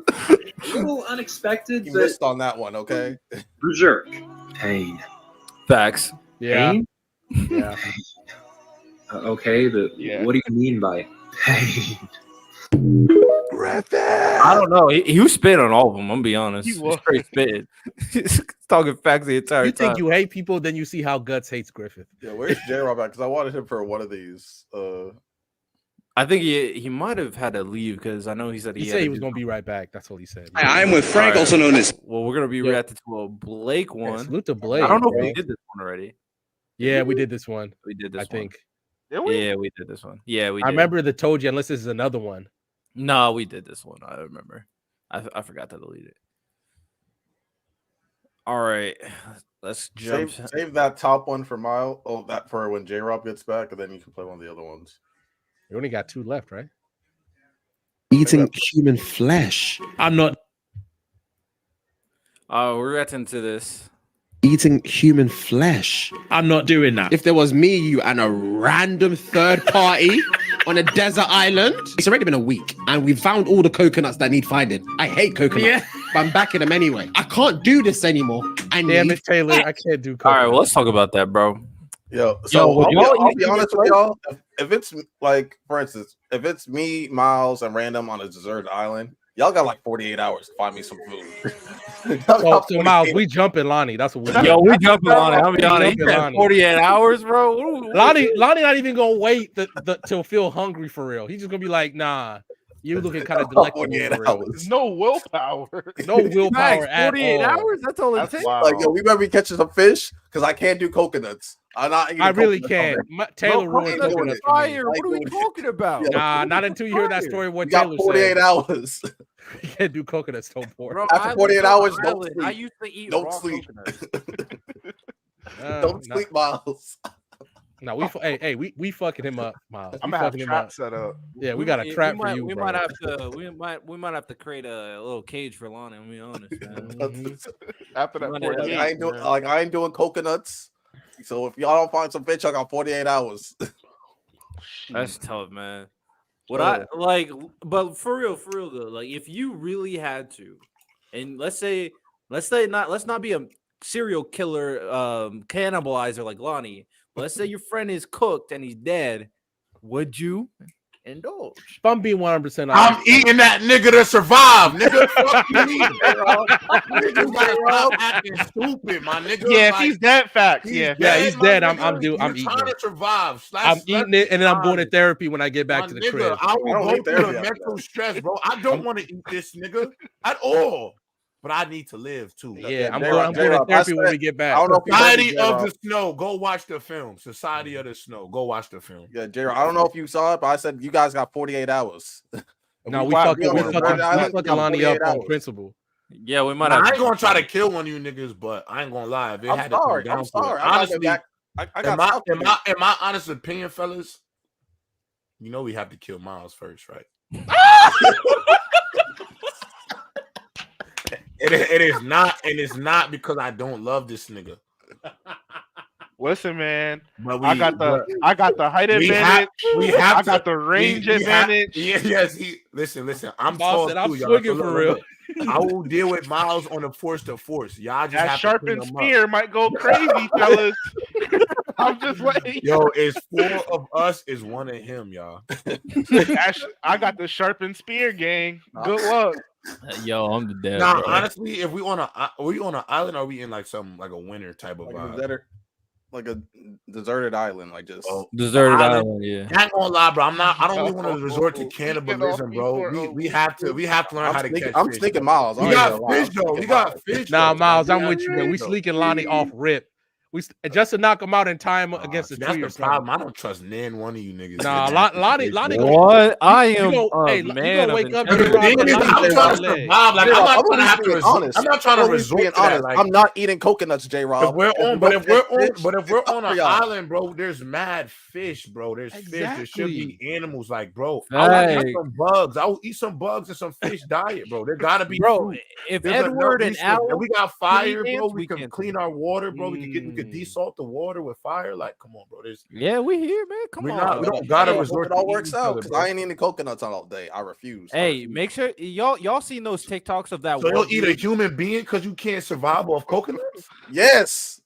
little unexpected. You missed on that one, okay? Berserk. Pain. Facts. Yeah. Pain? Yeah. Okay, but what do you mean by pain? I don't know. He was spitting on all of them. I'm gonna be honest. He was. Straight spitting. He's talking facts the entire You time. think you hate people, then you see how Guts hates Griffith. Yeah, where's J-Rob at? Because I wanted him for one of these. I think he might have had to leave because I know he said He said he was going to be right back. That's what he said. I'm with Frank, also known as. Well, we're gonna be reacting to a Blake one. Salute to Blake. I don't know if bro. we did this one already. Yeah, we did this one. We did this. I think. Did we? Yeah, we did this one. Yeah, we. I remember the told you unless this is another one. No, we did this one. I remember. I forgot to delete it. All right, let's jump. Save that top one for Mile. Oh, that for when J-Rob gets back, and then you can play one of the other ones. We only got 2 left, right? Eating human flesh. I'm not. We're getting to this. Eating human flesh. I'm not doing that. If there was me, you, and a random third party on a desert island, it's already been a week, and we've found all the coconuts that need finding. I hate coconuts, but I'm backing them anyway. I can't do this anymore. Damn it, Taylor. I can't do coconuts. All right, well, let's talk about that, bro. So I'll be honest with y'all. If it's like, for instance, if it's me, Miles, and Random on a deserted island, y'all got like 48 hours to find me some food. So Miles, we jumping Lonnie. That's what we do. Yo, we jumping Lonnie. I'll be honest. Jumping Lonnie. 48 hours, bro. Lonnie not even gonna wait till feel hungry for real. He's just gonna be like, nah. You looking kind of delectable. No willpower. No willpower at 48 all. hours? That's all it takes. Wow. Like, yo, we better be catching some fish because I can't do coconuts. I really can't. Taylor ruined coconuts. Fire. What are we talking about? Nah, not until you hear that story. What You got Taylor 48 said. hours. You can't do coconuts no more. Bro, After I 48 live on hours, an don't island. sleep. I used to eat Don't raw sleep. coconuts. Don't sleep, Miles. No, we fucking him up, Miles. I'm We gonna have fucking him trap up. set up. Yeah, we got a trap for you, we bro. we might have to create a little cage for Lonnie. I'm be honest, man. After that, Like, 48, I ain't doing coconuts. So if y'all don't find some fish, I got 48 hours. That's tough, man. What I like, but for real though, like if you really had to, and let's not be a serial killer cannibalizer like Lonnie. But let's say your friend is cooked and he's dead. Would you indulge? If I'm being 100%, I'm eating that nigga to survive, nigga. Fuck you, nigga. Stop acting stupid, my nigga. Yeah, if he's dead, facts. Yeah, he's dead. I'm You're eating trying to it. survive. I'm eating it, and then I'm going to therapy when I get back to the crib. I will don't go need through therapy the after mental stress, bro. I don't want to eat this nigga at all. But I need to live too. Yeah, I'm J-Rob, going to J-Rob, therapy I when said- we get back. I don't know if you heard me, Society of J-Rob. the Snow. Go watch the film. Society of the Snow. Go watch the film. Yeah, J-Rob, I don't know if you saw it, but I said you guys got 48 hours. No, we on fucking the desert island, Lonnie got up 48 on hours. principle. Yeah, we might. Now, have I ain't gonna try to kill one of you niggas, but I ain't gonna lie. If it had to come down I'm to it, sorry. honestly, I got in stuff to do. my honest opinion, fellas, you know we have to kill Miles first, right? It is not, and it's not because I don't love this nigga. Listen, man. But I got the height advantage. I got the range advantage. Yes. Listen. I'm Boss tall said, too, I'm y'all. swinging So for look, real. I will deal with Miles on a force to force. Y'all just That have sharpened to clean spear might go crazy, fellas. I'm just waiting. Yo, it's 4 of us, is 1 of him, y'all. I got the sharpened spear, gang. Good luck. Yo, I'm the dead. Nah, bro. honestly, if we on an island, or are we in like something like a winter type of vibe? like a deserted island, like just Deserted island. Yeah. I ain't gonna lie, bro. I don't really want to resort to cannibalism, bro. We have to learn how to catch I'm fish. sneaking Miles. We got fish though. We got fish. Nah, though. Miles, Like, I'm with you, man. We sleeking Lonnie off rip. We just to knock him out in time against the that's tree the or something. problem. I don't trust none one of you niggas. Nah, Lonnie. What? I am You a gonna man of wake up integrity. J-Rob, and I'm Lonnie trying to leg. survive. Like, I'm not trying to have to resort. I'm not trying to being resort to that. honest. Like, I'm not eating coconuts, J-Rob. But if we're on an y'all. island, bro, there's mad fish, bro. There's fish. There should be animals, like, bro. I will eat some bugs. I will eat some bugs and some fish diet, bro. There gotta be Bro, fruit. if There's Edward and Al, we got fire, can eat bro. ants, We we can can clean our water, bro. We could desalt the water with fire. Like, come on, bro. There's we here, man. Come on. we don't gotta resort. It all to works eating out each because other, I ain't eating coconuts all day. I refuse. Hey, make sure y'all seen those TikToks of that. So you'll eat a human being because you can't survive off coconuts? Yes.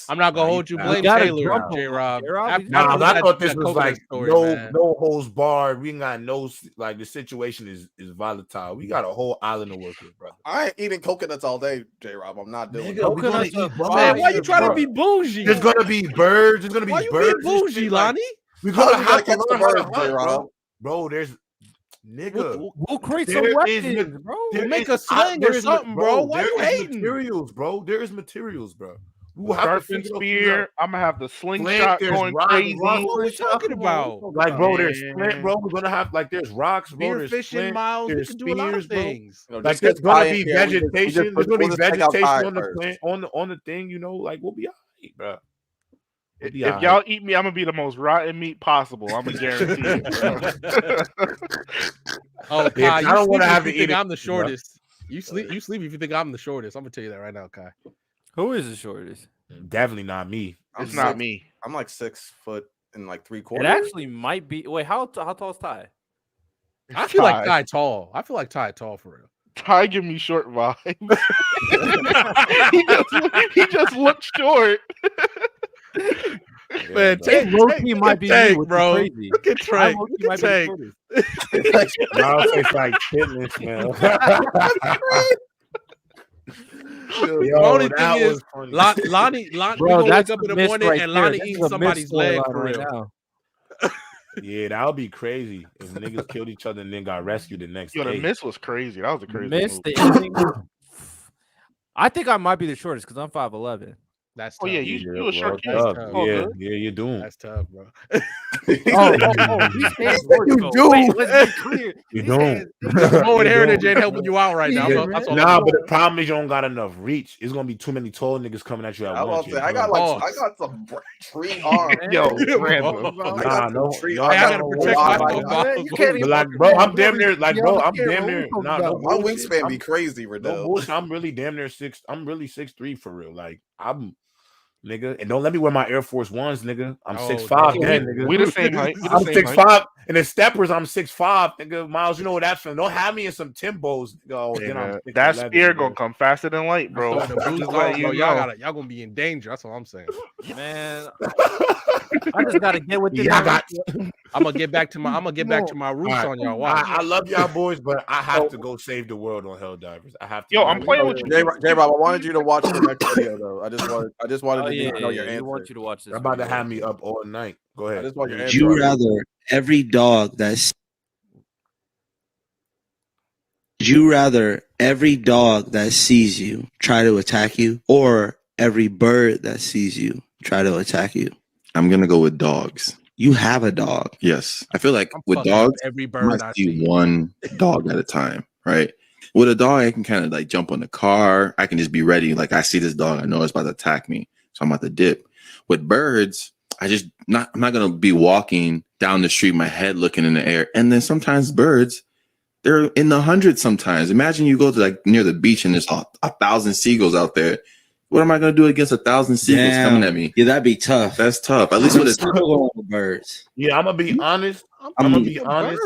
I'm not gonna hold you. Blame Taylor, J-Rob. Nah, I thought this was like no holds barred. We ain't got no, like, the situation is volatile. We got a whole island to work with, brother. I ain't eating coconuts all day, J-Rob. I'm not doing it. Coconuts are Man, why you trying to be bougie? There's gonna be birds. There's gonna be why you birds. being bougie, Lonnie? We're gonna have to catch the learn how to birds, hunt, J-Rob. bro. There's nigga. We'll create some There weapons, bro. We'll make a sling or something, bro. Why you hating? Materials, bro. There is materials, bro. We'll have to spear. I'm gonna have the slingshot going crazy. What are we talking about? Like, bro, there's flint, bro. We're gonna have, like, there's rocks, bro. Spear There's fishing, flint, Miles. We there's can do a lot of spears, things. bro. Like, there's gonna be vegetation. There's gonna be vegetation on the plant, on the thing. You know, like, we'll be alright, bro. If y'all eat me, I'm gonna be the most rotten meat possible. I'm gonna guarantee it. Oh, Kai, I don't want to have to eat. I'm the shortest. You sleep if you think I'm the shortest. I'm gonna tell you that right now, Kai. Who is the shortest? Definitely not me. It's not me. I'm like 6 foot and like 3/4. It actually might be. Wait, how tall is Ty? I feel like Ty tall. I feel like Ty tall for real. Ty give me short vibes. he just looked short. Man, Tank might be Tank, me, bro. crazy. Look at Tank. Look at Tank. Now it's like fitness, man. The only thing is, Lonnie, bro, we wake up in the morning and Lonnie eating somebody's leg for right real. now. Yeah, that would be crazy if niggas killed each other and then got rescued the next day. The Mist was crazy. That was a crazy Mist, movie. I think I might be the shortest because I'm 5'11". That's tough. Yeah, you a short kid. Yeah, you're doomed. That's tough, bro. These hands Wait, let's be clear. You're doomed. Forward heritage ain't helping you out right now. That's all Nah, but the problem is you don't got enough reach. It's gonna be too many tall niggas coming at you at once. I got some tree arms. Yo, no. I gotta protect myself. You can't even. Like, bro, I'm damn near. Like, bro, I'm damn near. My wingspan be crazy, Riddell. I'm really damn near 6. I'm really 6'3" for real. Like, I'm. Nigga, and don't let me wear my Air Force Ones, nigga. I'm 6'5", then, nigga. We the same height. I'm 6'5", and the steppers, I'm 6'5", nigga. Miles, you know what that feeling? Don't have me in some Timbos, nigga. That spear gonna come faster than light, bro. Y'all gonna be in danger. That's all I'm saying. Man, I just gotta get with it. I'm gonna get back to my roots on y'all. Watch. I love y'all boys, but I have to go save the world on Helldivers. I have to. Yo, I'm playing with you, J-Rob. I wanted you to watch the next video though. I just wanted to know your answer. I want you to watch this. I'm about to have me up all night. Go ahead. Would you rather every dog that sees you try to attack you, or every bird that sees you try to attack you? I'm gonna go with dogs. You have a dog. Yes, I feel like with dogs, every bird I see one dog at a time, right? With a dog, I can kind of like jump on the car. I can just be ready. Like, I see this dog, I know it's about to attack me, so I'm about to dip. With birds, I'm not gonna be walking down the street, my head looking in the air. And then sometimes birds, they're in the hundreds sometimes. Imagine you go to like near the beach and there's 1,000 seagulls out there. What am I gonna do against 1,000 seagulls coming at me? Yeah, that'd be tough. That's tough. At least with the birds. Yeah, I'm gonna be honest. I'm gonna be honest.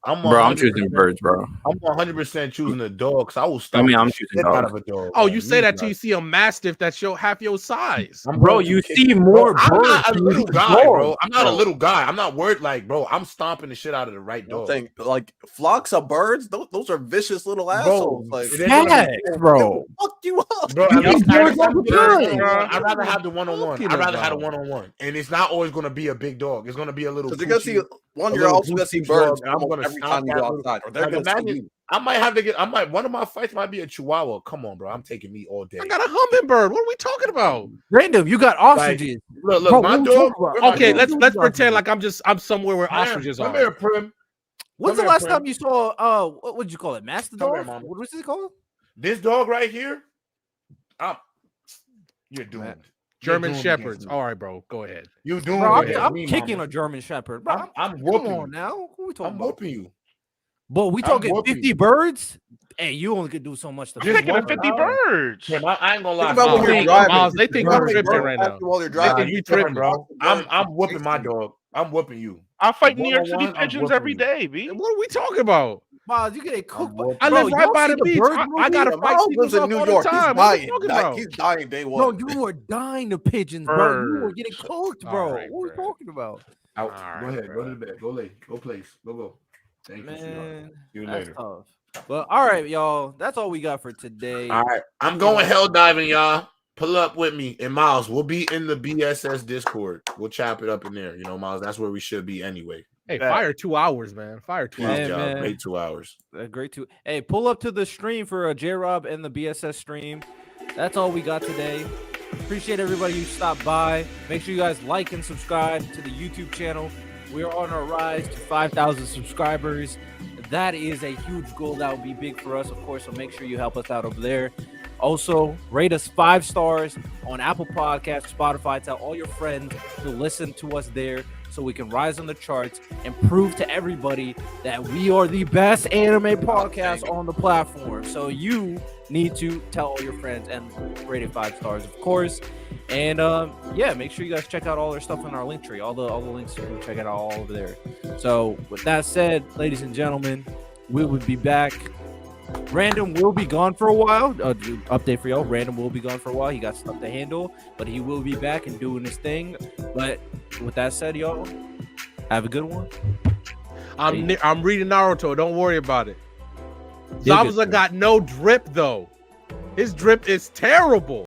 I'm choosing birds, bro. I'm 100% choosing a dog because I will stop. I'm choosing out dogs. of a dog. Oh, you say that till you see a mastiff that's half your size. Bro, you see more birds. I'm not a little guy, bro. I'm not a little guy. I'm not worried. Like, bro, I'm stomping the shit out of the right dog. Like flocks of birds, those are vicious little assholes. Like, bro. Fuck you up. Bro, I'd rather have the one-on-one. I'd rather have a about? one-on-one, and it's not always gonna be a big dog. It's gonna be a little. Because you're gonna see you're also gonna see birds. I'm gonna every time you go outside, or they're gonna see you. I might have to get. One of my fights might be a Chihuahua. Come on, bro. I'm taking me all day. I got a hummingbird. What are we talking about? Random, you got ostriches. Look, Bro, my what dog. Okay, let's pretend like I'm somewhere where ostriches Come are. here, Prim. When's the last time you saw what would you call it? Mastodon? Here, Mama. What was it called? This dog right here. You're doomed. German Shepherds. All right, bro. Go ahead. You doomed. Bro, with I'm me, kicking Mama. a German Shepherd. Bro, I'm whooping come you. on now. Who we talking I'm about? whooping you. But we talking whooping 50 you. birds? Hey, you only could do so much. I'm taking a 50 birds. Prim, I ain't gonna lie. Think about when you're driving. Miles, they think we're tripping right now. While you're They driving, think we tripping, bro. I'm whooping my dog. I'm whooping you. I fight New York City One-on-one, I'm pigeons whooping every you. day, B. What are we talking about? Miles, you get cooked. I live right by the beach. I gotta fight Miles seagulls lives in all New the York. time. He's What are we dying. talking about? He's dying day No, one. you were dying to pigeons, bro. You were getting cooked, bro. All right, what are we bro. talking about? Go right, ahead. bro. Go to bed. Go lay. Go place. Go. Thank you, sweetheart. Man, See you that's later. tough. But all right, y'all. That's all we got for today. All right. I'm going hell diving, y'all. Pull up with me. And Miles, we'll be in the B.S.S. Discord. We'll chop it up in there. You know, Miles, that's where we should be anyway. Hey, fire 2 hours, man. Fire 2 hours. Good job. man. Great 2 hours. Great to hey, pull up to the stream for J-Rob and the B.S.S. stream. That's all we got today. Appreciate everybody who stopped by. Make sure you guys like and subscribe to the YouTube channel. We are on our rise to 5,000 subscribers. That is a huge goal. That would be big for us, of course. So make sure you help us out over there. Also, rate us 5 stars on Apple Podcasts, Spotify. Tell all your friends to listen to us there so we can rise on the charts and prove to everybody that we are the best anime podcast on the platform. So you need to tell all your friends and rate it 5 stars, of course. And yeah, make sure you guys check out all our stuff in our link tree. All the links, you can check it out all over there. So with that said, ladies and gentlemen, we will be back. Random will be gone for a while. Update for y'all. Random will be gone for a while. He got stuff to handle, but he will be back and doing his thing. But with that said, y'all, have a good one. I'm reading Naruto. Don't worry about it. You'll get Zabuza got no drip though. His drip is terrible.